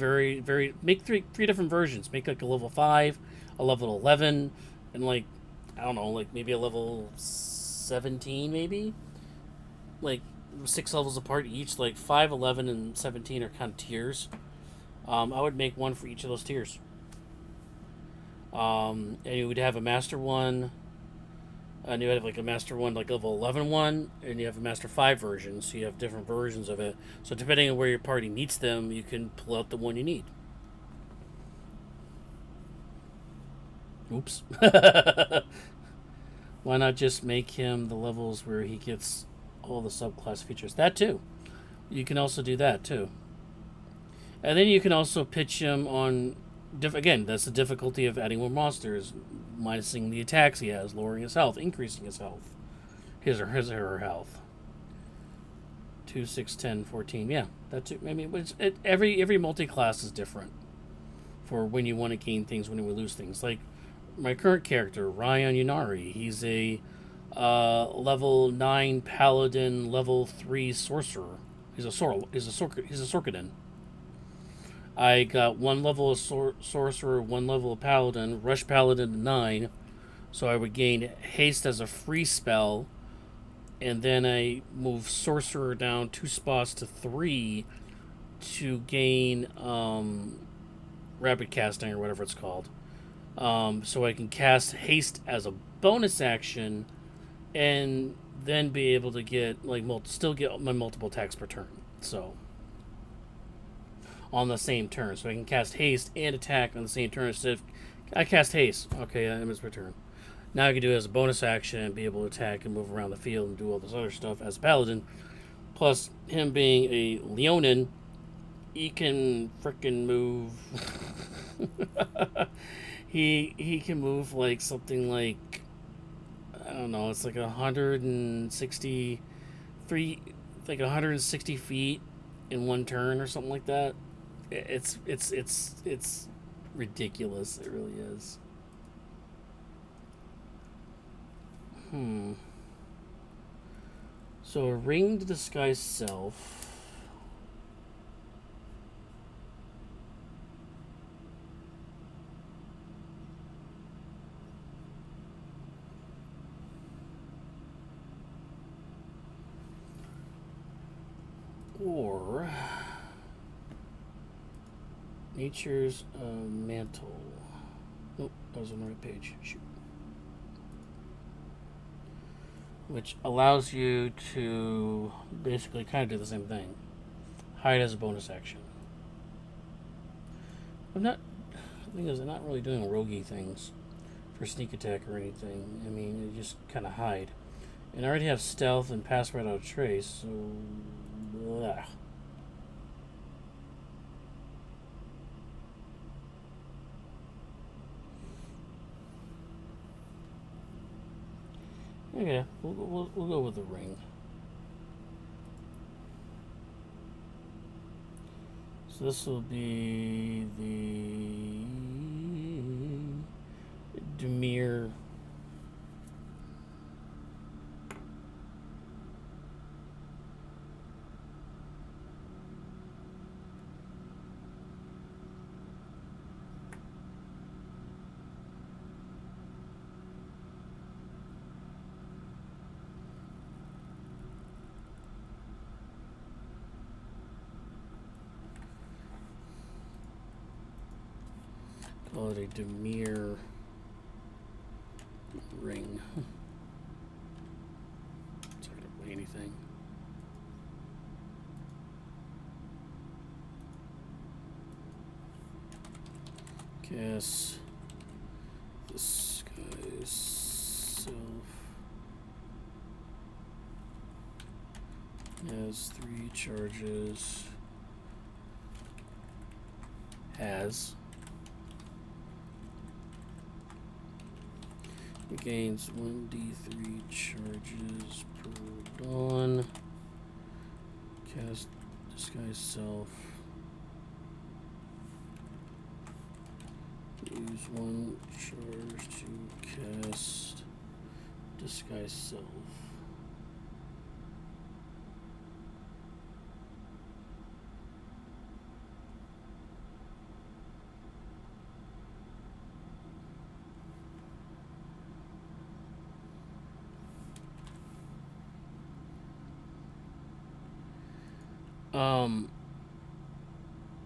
make three different versions. Make like a level 5, a level 11, and like I don't know, like maybe a level 17 maybe. Like 6 levels apart each, like 5, 11, and 17 are kind of tiers. I would make one for each of those tiers. And you would have a master one, and you have like a master one, like level 11 one, and you have a master 5 version, so you have different versions of it. So depending on where your party meets them, you can pull out the one you need. Oops. Why not just make him the levels where he gets all the subclass features? That too. You can also do that too. And then you can also pitch him on... Again, that's the difficulty of adding more monsters. Minusing the attacks he has, lowering his health, increasing his health. His or her health. 2, 6, 10, 14. Yeah, that's it. I mean, every multi-class is different for when you want to gain things, when you want to lose things. Like my current character, Ryan Yunari, he's a level 9 paladin, level 3 sorcerer. He's a Sorkadin. I got 1 level of sorcerer, 1 level of paladin, rush paladin to 9, so I would gain haste as a free spell, and then I move sorcerer down 2 spots to 3 to gain rapid casting or whatever it's called. So I can cast haste as a bonus action, and then be able to get still get my multiple attacks per turn. So on the same turn, so I can cast haste and attack on the same turn instead of I cast haste. Okay, that is my turn. Now I can do it as a bonus action and be able to attack and move around the field and do all this other stuff as a paladin. Plus, him being a Leonin, he can frickin' move. he can move like something like, I don't know, it's like 160 feet in one turn or something like that. It's ridiculous. It really is. So a ring to disguise self. Or Nature's Mantle. Nope, that was on the right page. Shoot. Which allows you to basically kind of do the same thing. Hide as a bonus action. The thing is, I'm not really doing roguey things for sneak attack or anything. I mean, you just kind of hide. And I already have stealth and pass without trace, so... Blah. Okay, we'll go with the ring. So this will be the Demir. Call it a Demir ring. It's not gonna weigh anything. Cast this guy's self has 3 charges. Has gains 1d3 charges per dawn. Cast disguise self. Use 1 charge to cast disguise self.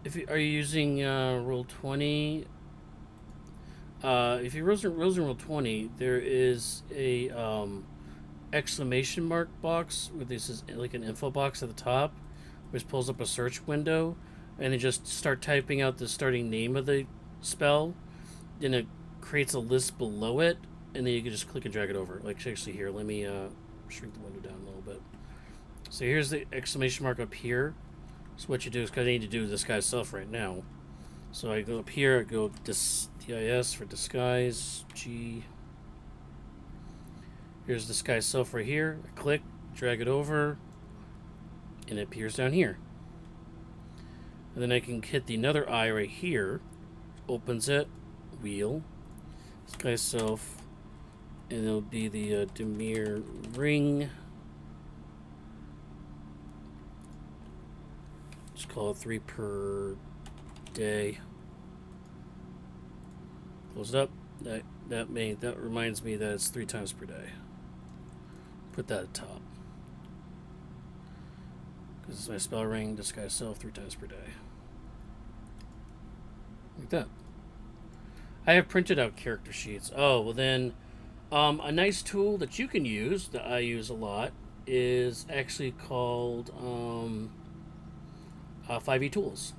If you, are you using roll 20? If you're using roll 20, there is a exclamation mark box where this is like an info box at the top, which pulls up a search window, and then just start typing out the starting name of the spell. Then it creates a list below it, and then you can just click and drag it over. Like actually here, let me shrink the window down a little bit. So here's the exclamation mark up here. So what you do is, because I need to do this guy's self right now. So I go up here, I go dis for disguise, G. Here's disguise self right here. I click, drag it over, and it appears down here. And then I can hit the another eye right here, opens it, wheel, disguise self, and it'll be the Demir ring. Just call it 3 per day. Close it up. That reminds me that it's 3 times per day. Put that at the top. Because it's my spell ring, disguise self 3 times per day. Like that. I have printed out character sheets. Oh, well then, a nice tool that you can use, that I use a lot, is actually called 5e Tools.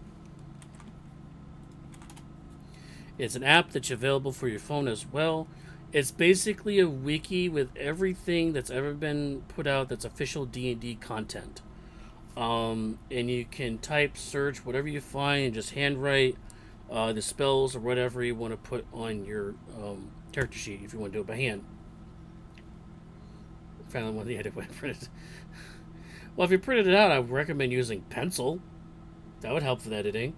It's an app that's available for your phone as well. It's basically a wiki with everything that's ever been put out that's official D&D content. And you can type, search, whatever you find, and just handwrite the spells or whatever you want to put on your character sheet if you want to do it by hand. Finally, one of the edit printed. Well, if you printed it out, I would recommend using pencil. That would help with editing.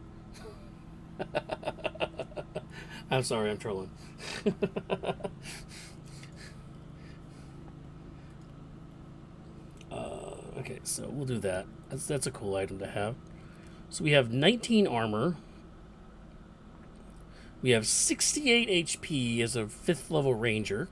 I'm sorry, I'm trolling. Okay, so we'll do that. That's a cool item to have. So we have 19 armor. We have 68 HP as a 5th level ranger.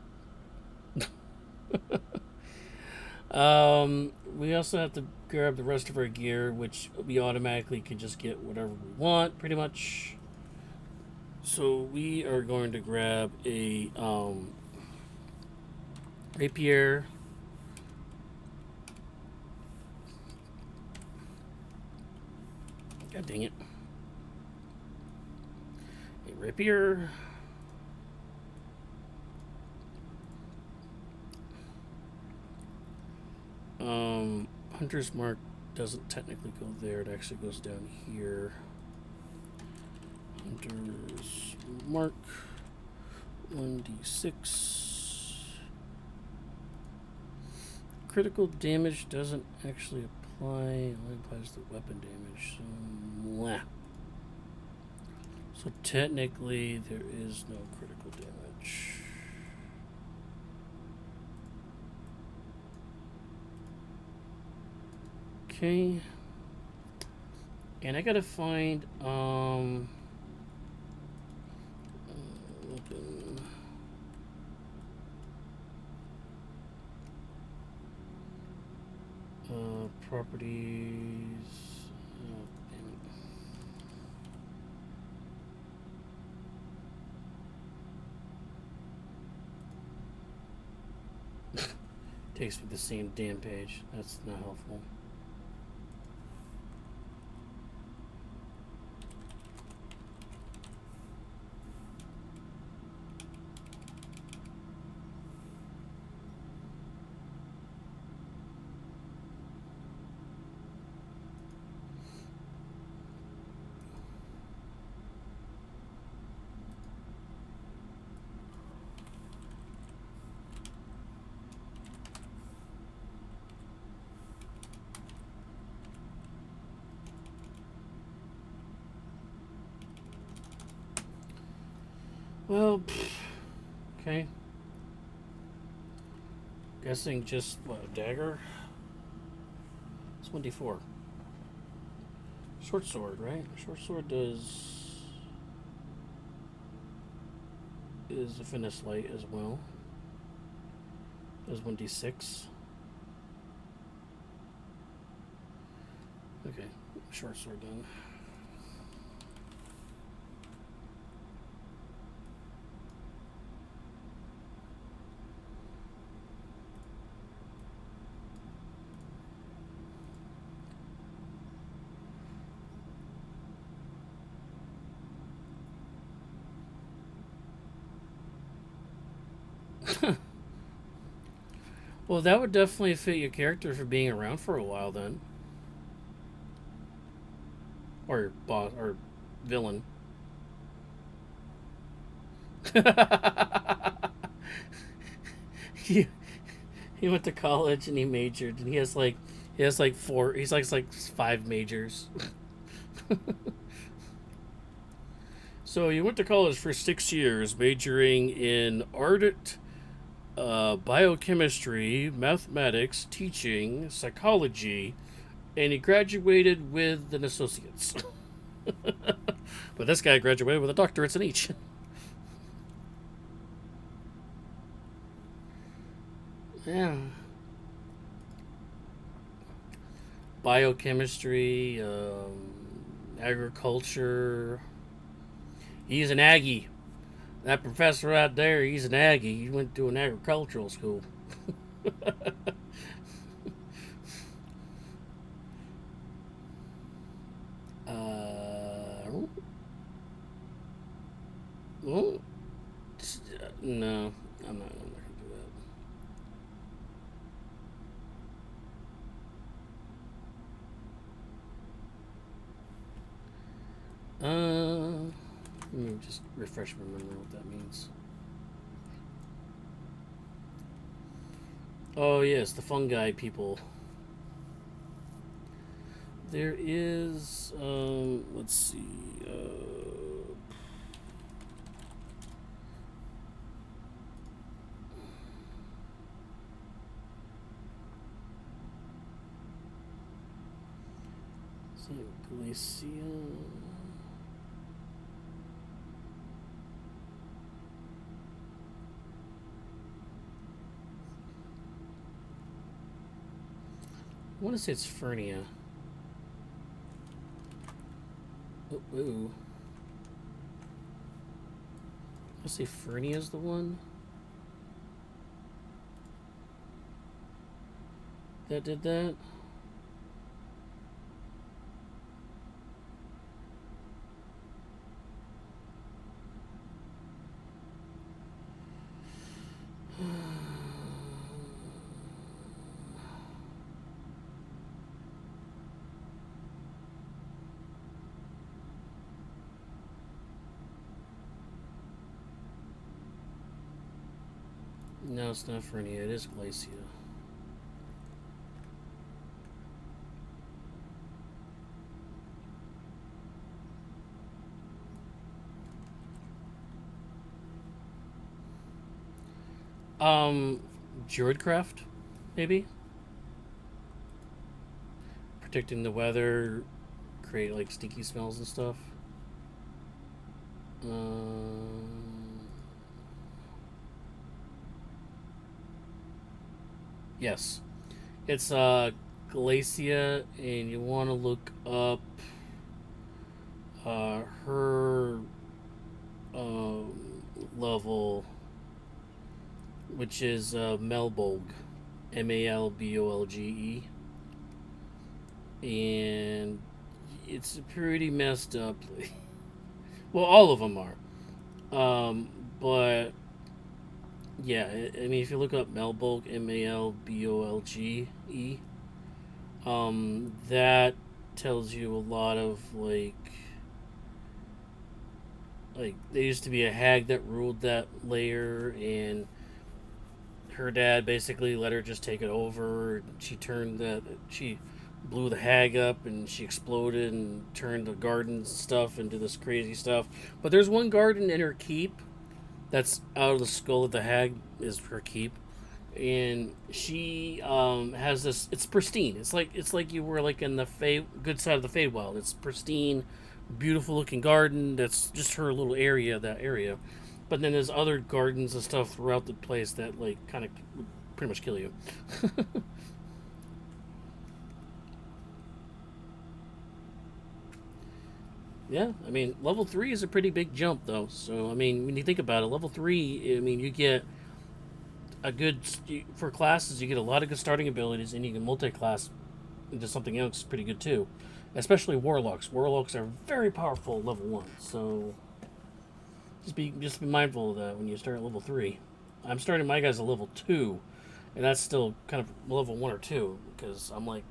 We also have to grab the rest of our gear, which we automatically can just get whatever we want, pretty much. So we are going to grab a rapier. God dang it. A rapier. Hunter's Mark doesn't technically go there. It actually goes down here. Hunter's Mark. 1d6. Critical damage doesn't actually apply. It only applies to weapon damage. So, mwah. So technically, there is no critical damage. Okay. And I gotta find weapon. Properties. Oh, damn it. Takes me to the same damn page. That's not helpful. Well, okay. Guessing just, what, a dagger? It's 1d4. Short sword, right? Short sword is a finesse light as well. Does 1d6. Okay, short sword done. Well, that would definitely fit your character for being around for a while then. Or boss or villain. he, he went to college and he majored and he has like four, he's like five majors. So you went to college for 6 years, majoring in art, biochemistry, mathematics, teaching, psychology, and he graduated with an associate's. But this guy graduated with a doctorate in each. Yeah. Biochemistry, agriculture. He's an Aggie. That professor out there, he's an Aggie. He went to an agricultural school. Well, no, I'm not going to do that. Let me just refresh my memory what that means. Oh, yes, the fungi people. There is, let's see, is it Glacia? I want to say it's Fernia. Oh, ooh. I say Fernia's the one that did that. No, it's not Fernia. It is Glacia. Druidcraft, maybe? Predicting the weather, create like stinky smells and stuff. Yes. It's Glacia, and you want to look up her level, which is Melbolge, Malbolge, and it's pretty messed up. Well, all of them are, but yeah, I mean, if you look up Melbolge, Malbolge, that tells you a lot of like there used to be a hag that ruled that layer, and her dad basically let her just take it over. She blew the hag up, and she exploded and turned the garden stuff into this crazy stuff. But there's one garden in her keep that's out of the skull of the hag is her keep, and she has this. It's pristine. It's like you were like in the good side of the Feywild. It's pristine, beautiful looking garden. That's just her little area. That area, but then there's other gardens and stuff throughout the place that like kind of pretty much kill you. Yeah, I mean, level 3 is a pretty big jump, though. So, I mean, when you think about it, level 3, I mean, you get a good, for classes, you get a lot of good starting abilities, and you can multi class into something else pretty good, too. Especially Warlocks. Warlocks are very powerful at level 1, so just be mindful of that when you start at level 3. I'm starting my guys at level 2, and that's still kind of level 1 or 2, because I'm like,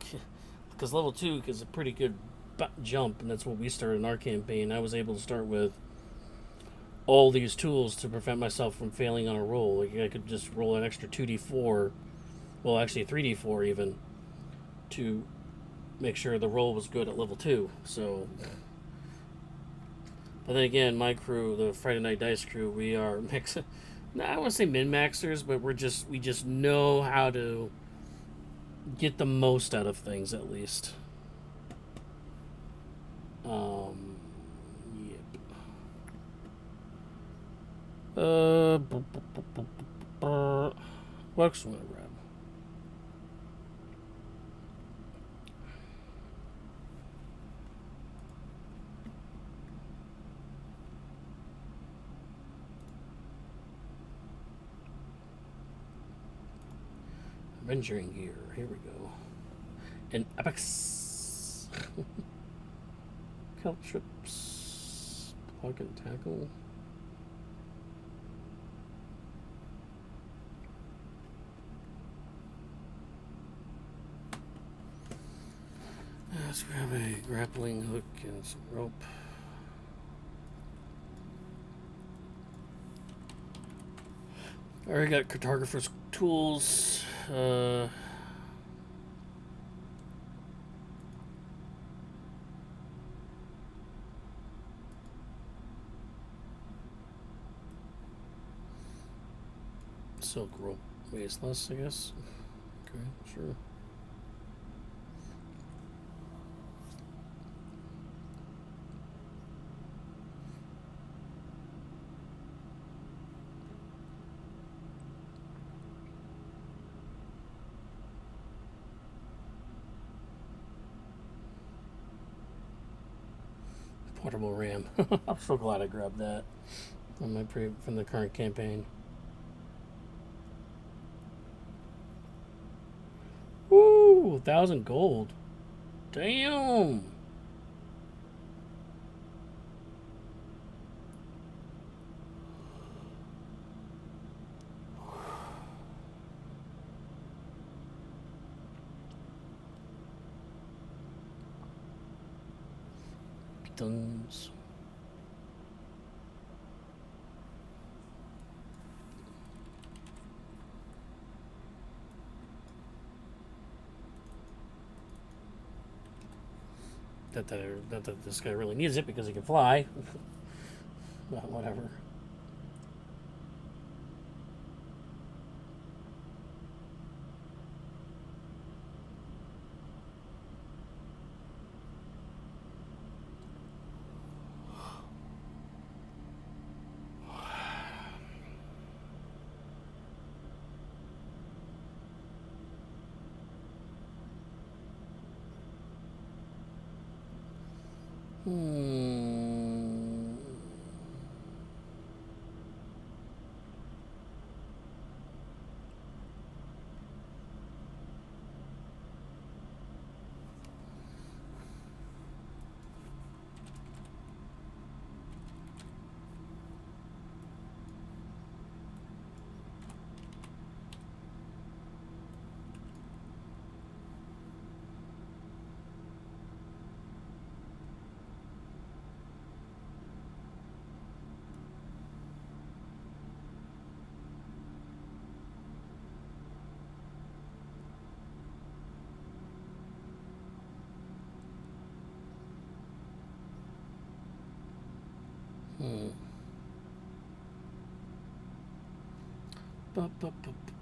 because level 2 is a pretty good jump, and that's what we started in our campaign. I was able to start with all these tools to prevent myself from failing on a roll. Like I could just roll an extra 2d4, well, actually 3d4 even, to make sure the roll was good at level 2. So, but then again, my crew, the Friday Night Dice crew, we are mix. I don't want to say min maxers, but we just know how to get the most out of things at least. Yep. What else want to grab? Adventuring gear. Here we go. An apex. Caltrips. Plug and tackle. Let's grab a grappling hook and some rope. I already got cartographer's tools. Silk rope weighs less, I guess. Okay, sure. Portable ram. I'm so glad I grabbed that on my from the current campaign. Woo! 1,000 gold. Damn. Pitons. That this guy really needs it because he can fly. But whatever. Hmm. Hmm. Ba, ba, ba, ba.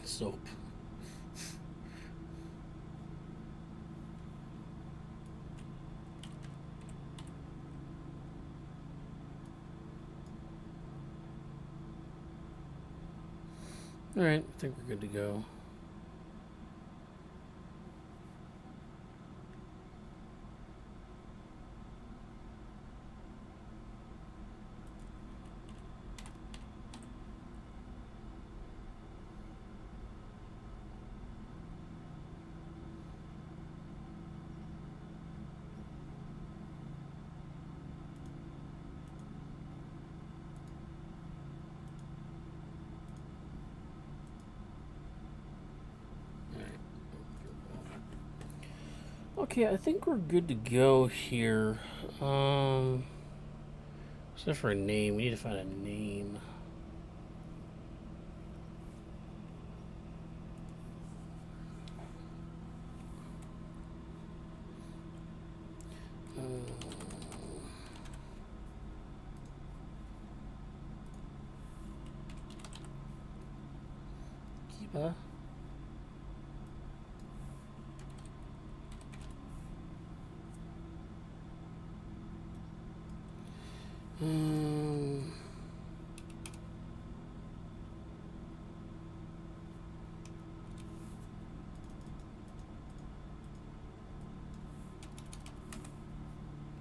Soap. Alright, I think we're good to go. Okay, I think we're good to go here. Except for a name. We need to find a name. Kiba? What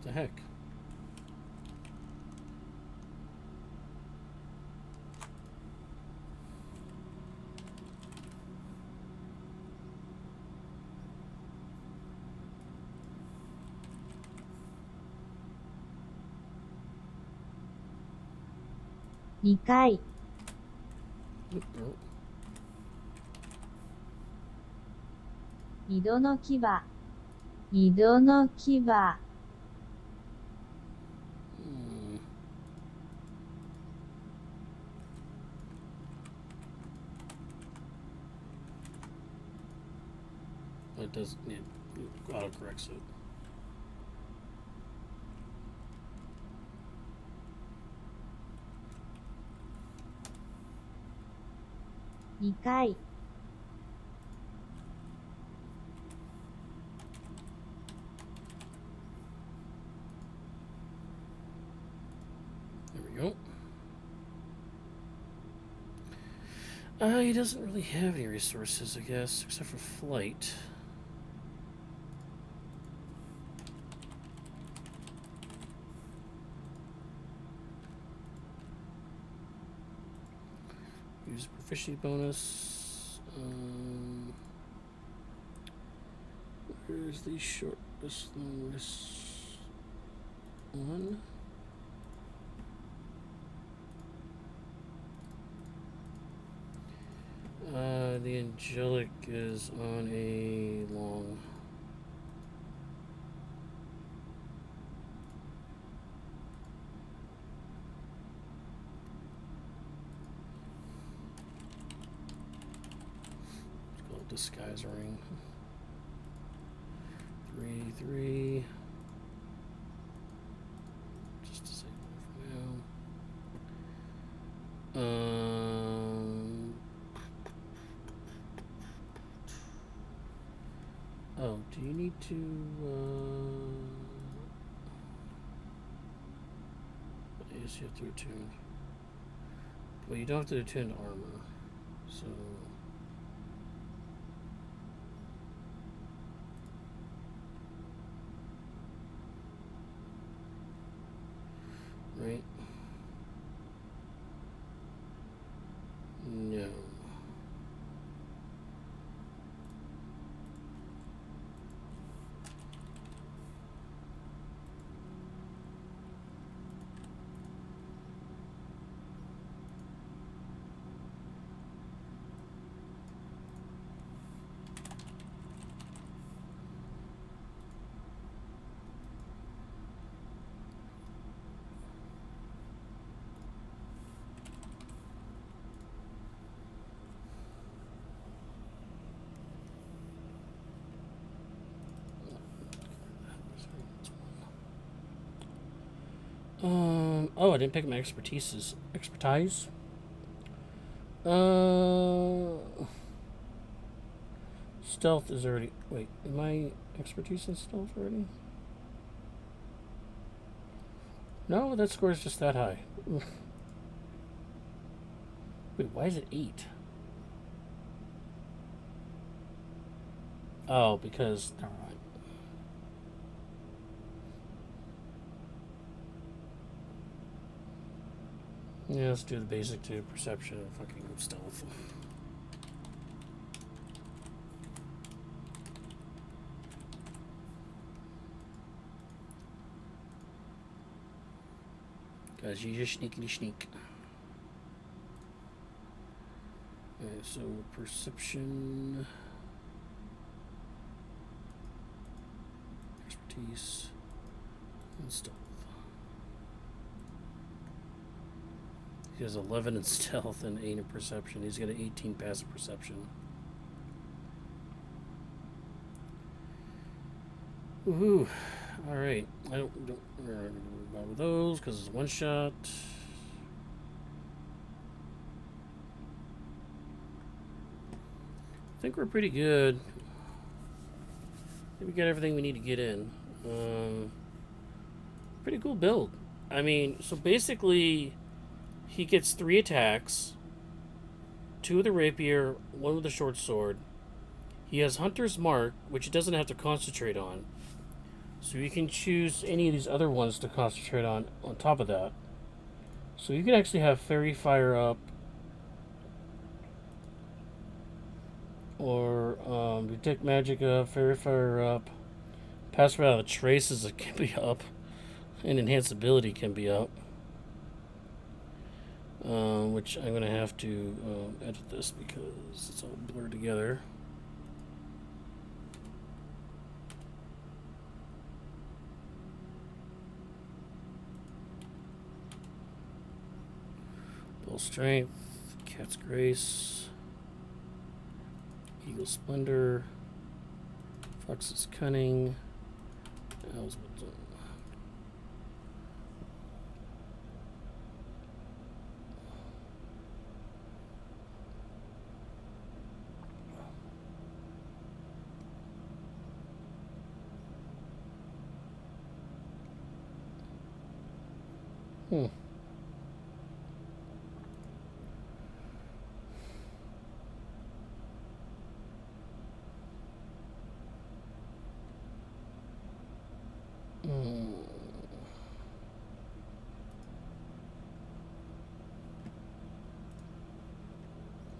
the heck?2回 井戸の牙井戸の牙 It does. It autocorrects it. 2回 There we go. He doesn't really have any resources, I guess, except for flight. Use proficiency bonus. Where's the shortest, longest one? The angelic is on a long. Let's call it disguise ring. 3. Just to save it for now. Oh, do you need to, yes, you have to attune. Well, you don't have to attune to armor, so... Right? Oh, I didn't pick my expertise. Expertise? Stealth is already... Wait, am I expertise in stealth already? No, that score is just that high. Oof. Wait, why is it 8? Oh, because... Never mind. Yeah, let's do the basic to perception and fucking stealth. Guys, you just sneakity sneak. Alright, so perception, expertise, and stealth. He has 11 in stealth and 8 in perception. He's got an 18 passive perception. Woohoo! Alright, I don't bother with those because it's one shot. I think we're pretty good. I think we got everything we need to get in. Pretty cool build. I mean, so basically, he gets 3 attacks, 2 with a rapier, 1 with a short sword. He has Hunter's Mark, which he doesn't have to concentrate on. So you can choose any of these other ones to concentrate on top of that. So you can actually have Fairy Fire up, or Detect Magic up, Fairy Fire up, Pass Without a Traces it can be up, and Enhanceability can be up. Which I'm going to have to edit this because it's all blurred together. Bull Strength, Cat's Grace, Eagle Splendor, Fox's Cunning, Owl's Wisdom.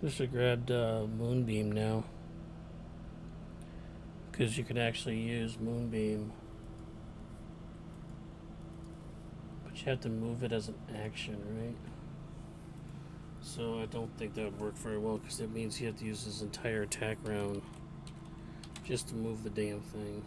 I should have grabbed Moonbeam now, because you can actually use Moonbeam, but you have to move it as an action, right? So I don't think that would work very well, because it means you have to use his entire attack round just to move the damn thing.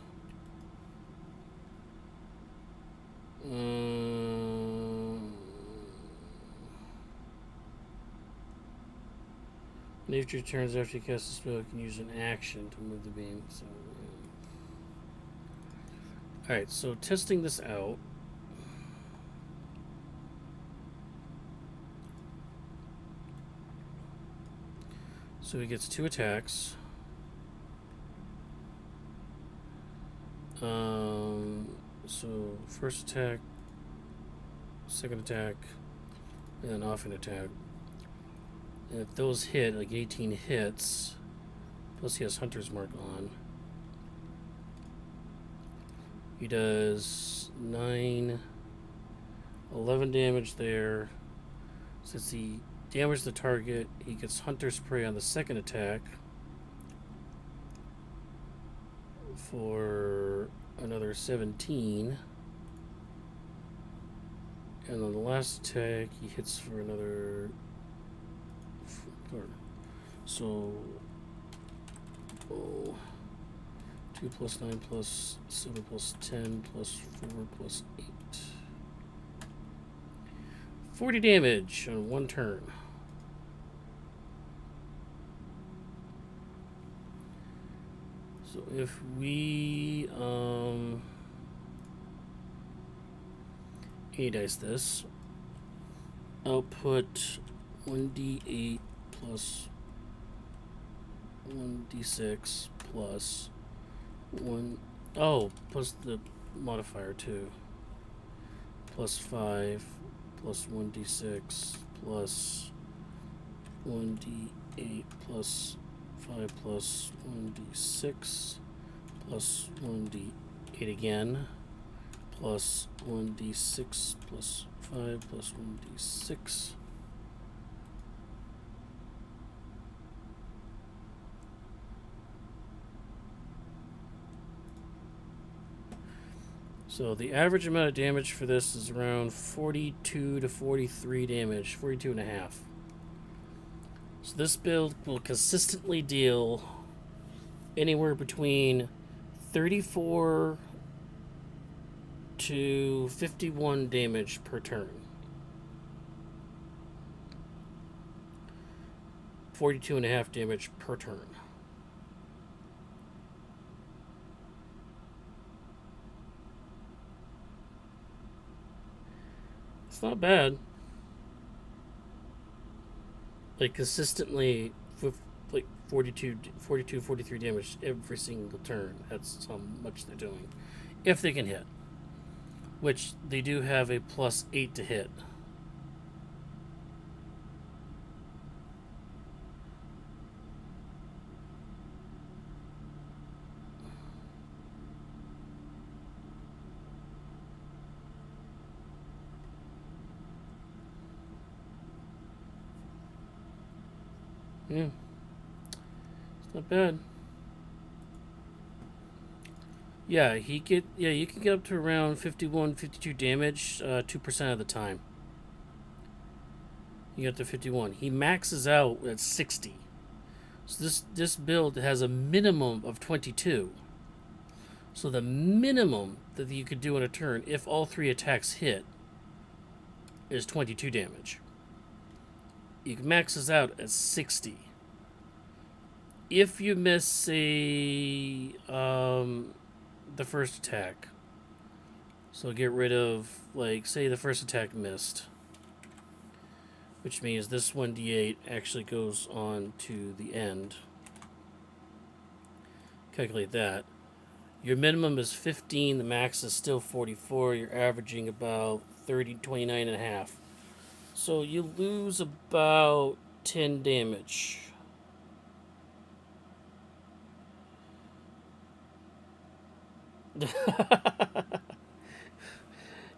And if your turns after you cast a spell, you can use an action to move the beam. So, alright, so testing this out. So he gets 2 attacks. So first attack, second attack, and then offhand attack. And if those hit, like 18 hits, plus he has Hunter's Mark on, he does 9, 11 damage there. Since he damaged the target, he gets Hunter's Prey on the second attack for another 17. And on the last attack, he hits for another 4. So, 2 plus 9 plus 7 plus 10 plus 4 plus 8. 40 damage on 1 turn. So if we dice this, output 1d8 plus 1d6 plus 1. Oh, plus the modifier 2. Plus 5 plus 1d6 plus 1d8 plus 5 plus 1d6 plus 1d8 again plus 1d6 plus 5 plus 1d6. So the average amount of damage for this is around 42 to 43 damage, 42 and a half. So this build will consistently deal anywhere between 34 to 51 damage per turn. 42 and a half damage per turn. It's not bad. Like consistently with like 42, 43 damage every single turn. That's how much they're doing. If they can hit. Which they do have a plus 8 to hit. Yeah. It's not bad. Yeah, you can get up to around 51, 52 damage 2% of the time. You get to 51. He maxes out at 60. So this build has a minimum of 22. So the minimum that you could do in a turn, if all 3 attacks hit, is 22 damage. He maxes out at 60. If you miss, say, the first attack, so get rid of, like, say the first attack missed, which means this 1d8 actually goes on to the end. Calculate that. Your minimum is 15, the max is still 44, you're averaging about 29 and a half. So you lose about 10 damage.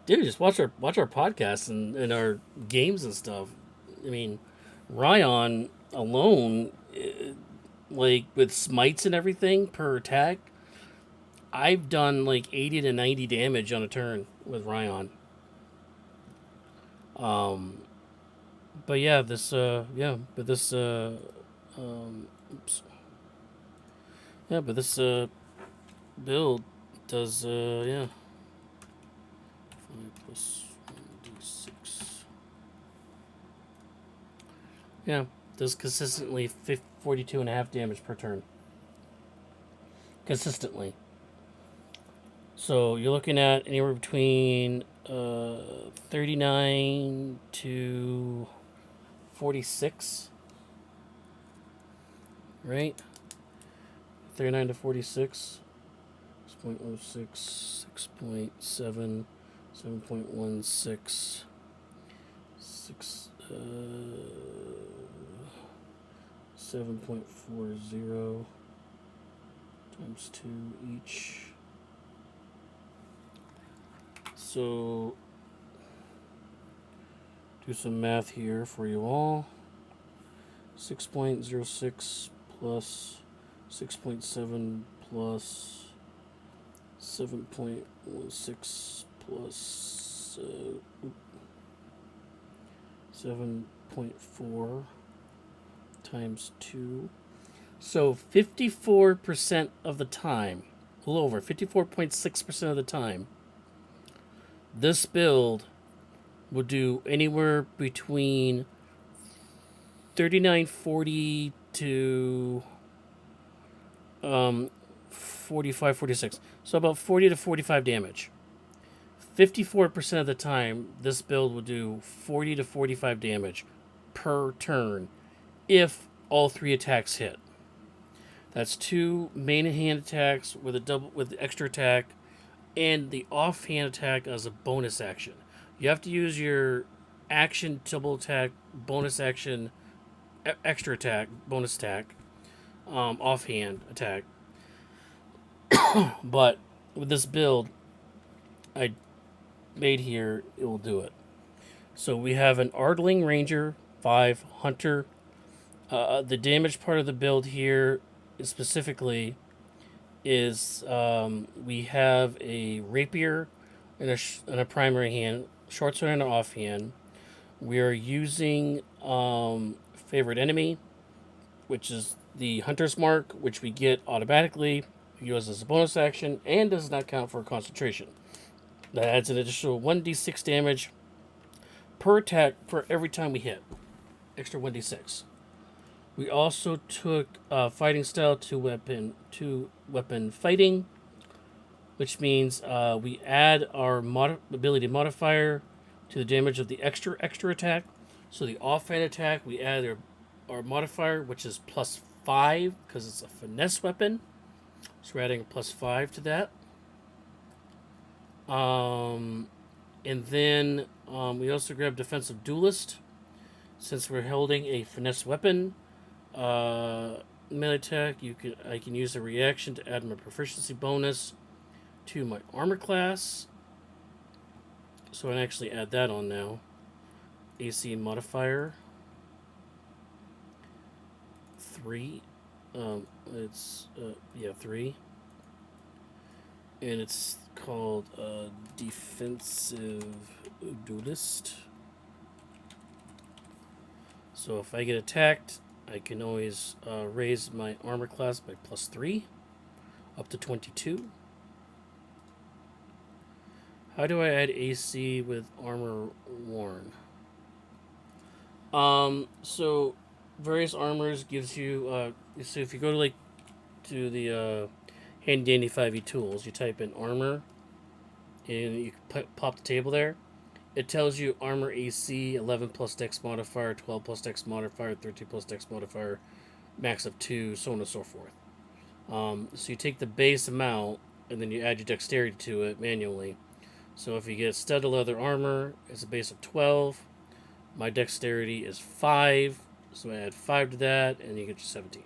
Dude, just watch our podcasts and our games and stuff. I mean, Ryan alone, like with smites and everything per attack, I've done like 80 to 90 damage on a turn with Ryan. But yeah, this oops. Yeah, but this build does 5 plus 1d6. Yeah, does consistently 42 and a half damage per turn. Consistently. So you're looking at anywhere between 39 to 46, right? 39 to 46. 6.06, 6.7, 7.16, 7.40 times 2 each. So, do some math here for you all. 6.06 plus 6.7 plus 7.16 plus 7.4 times 2. So 54% of the time, a little over 54.6% of the time, this build will do anywhere between 3940 to 45, 46. So about 40 to 45 damage. 54% of the time, this build will do 40 to 45 damage per turn if all 3 attacks hit. That's 2 main hand attacks with a double with the extra attack, and the offhand attack as a bonus action. You have to use your action double attack, bonus action, extra attack, bonus attack, offhand attack. But with this build I made here, it will do it. So we have an Ardling Ranger, 5 Hunter. The damage part of the build here is specifically is we have a rapier and a primary hand, short sword and an offhand. We are using favorite enemy, which is the Hunter's Mark, which we get automatically, use as a bonus action, and does not count for concentration. That adds an additional 1d6 damage per attack for every time we hit. Extra 1d6. We also took fighting style to weapon fighting, which means we add our ability modifier to the damage of the extra attack. So the offhand attack, we add our modifier, which is +5 because it's a finesse weapon. So we're adding a +5 to that. And then we also grab defensive duelist, since we're holding a finesse weapon. Melee attack, I can use a reaction to add my proficiency bonus to my armor class. So I can actually add that on now. AC modifier 3. It's 3, and it's called defensive duelist. So if I get attacked, I can always raise my armor class by +3, up to 22. How do I add AC with armor worn? So various armors gives you. So if you go to the handy dandy 5e tools, you type in armor, and you pop the table there. It tells you armor AC 11 plus dex modifier, 12 plus dex modifier, 13 plus dex modifier, max of 2, so on and so forth. So you take the base amount and then you add your dexterity to it manually. So if you get studded leather armor, it's a base of 12. My dexterity is 5, so I add 5 to that, and you get your 17.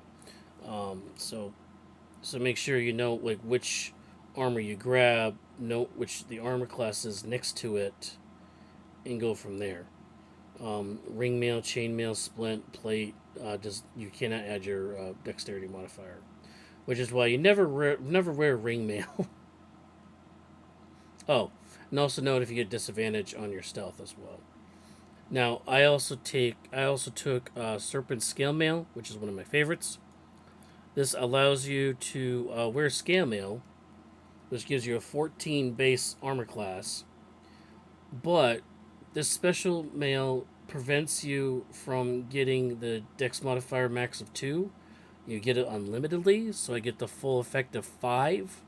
So make sure you know which armor you grab, note which the armor class is next to it, and go from there. Ring mail, chain mail, splint, plate, you cannot add your dexterity modifier, which is why you never wear ring mail. Oh, and also note if you get disadvantage on your stealth as well. Now I also took serpent scale mail, which is one of my favorites. This allows you to wear scale mail, which gives you a 14 base armor class, but this special mail prevents you from getting the dex modifier max of 2. You get it unlimitedly, so I get the full effect of 5.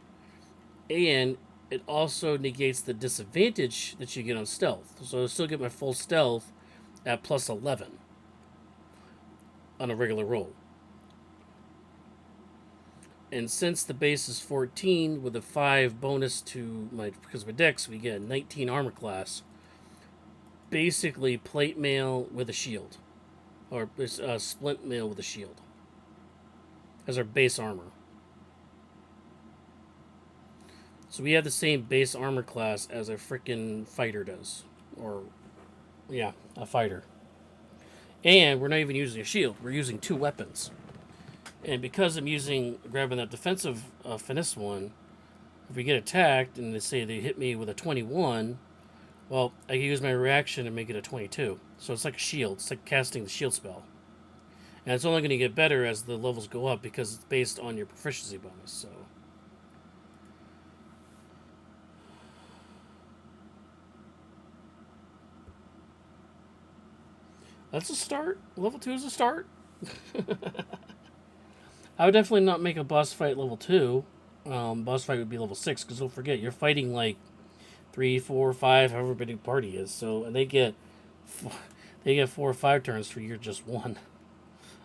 And it also negates the disadvantage that you get on stealth. So I still get my full stealth at +11 on a regular roll. And since the base is 14 with a 5 bonus because of my dex, we get a 19 armor class. Basically plate mail with a shield, or splint mail with a shield as our base armor. So we have the same base armor class as a freaking fighter does, a fighter. And we're not even using a shield; we're using 2 weapons. And because I'm grabbing that defensive finesse one, if we get attacked and they hit me with a 21. Well, I can use my reaction and make it a 22. So it's like a shield. It's like casting the shield spell. And it's only going to get better as the levels go up because it's based on your proficiency bonus. So that's a start. Level 2 is a start. I would definitely not make a boss fight level 2. Boss fight would be level 6 because don't forget, you're fighting like 3, 4, 5, however big the party is. So and they get 4 or 5 turns for your just one,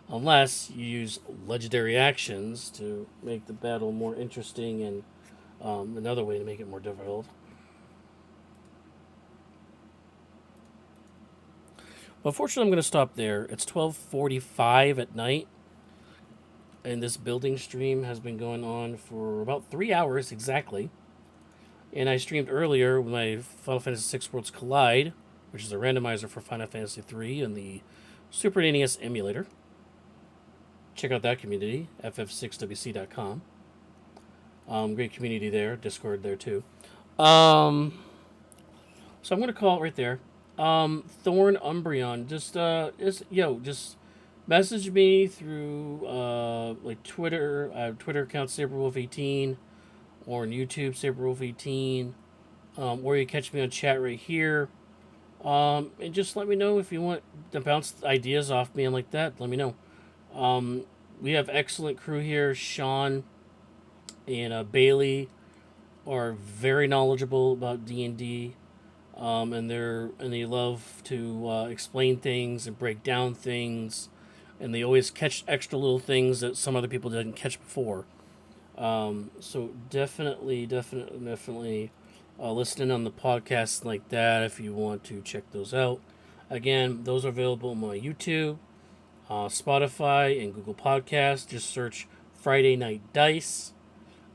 unless you use legendary actions to make the battle more interesting and another way to make it more difficult. But unfortunately, I'm going to stop there. It's 12:45 at night, and this building stream has been going on for about 3 hours exactly. And I streamed earlier with my Final Fantasy VI Worlds Collide, which is a randomizer for Final Fantasy III and the Super NES emulator. Check out that community, ff6wc.com. Great community there, Discord there too. So I'm gonna call it right there. Thorn Umbreon, just message me through like Twitter. I have Twitter account SaberWolf18 or on YouTube SaberWolf18, or you catch me on chat right here. And just let me know if you want to bounce ideas off me and like that. Let me know. We have excellent crew here. Sean and Bailey are very knowledgeable about D&D, and they love to explain things and break down things, and they always catch extra little things that some other people didn't catch before. So definitely listening on the podcast like that if you want to check those out. Again, those are available on my YouTube, Spotify, and Google Podcasts. Just search Friday Night Dice,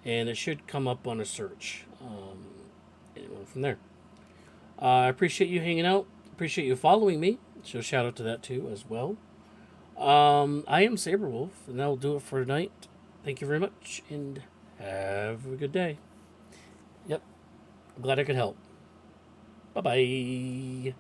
and it should come up on a search. And from there. I appreciate you hanging out. Appreciate you following me. So shout out to that too as well. I am Saberwolf, and that'll do it for tonight. Thank you very much, and have a good day. Yep. I'm glad I could help. Bye-bye.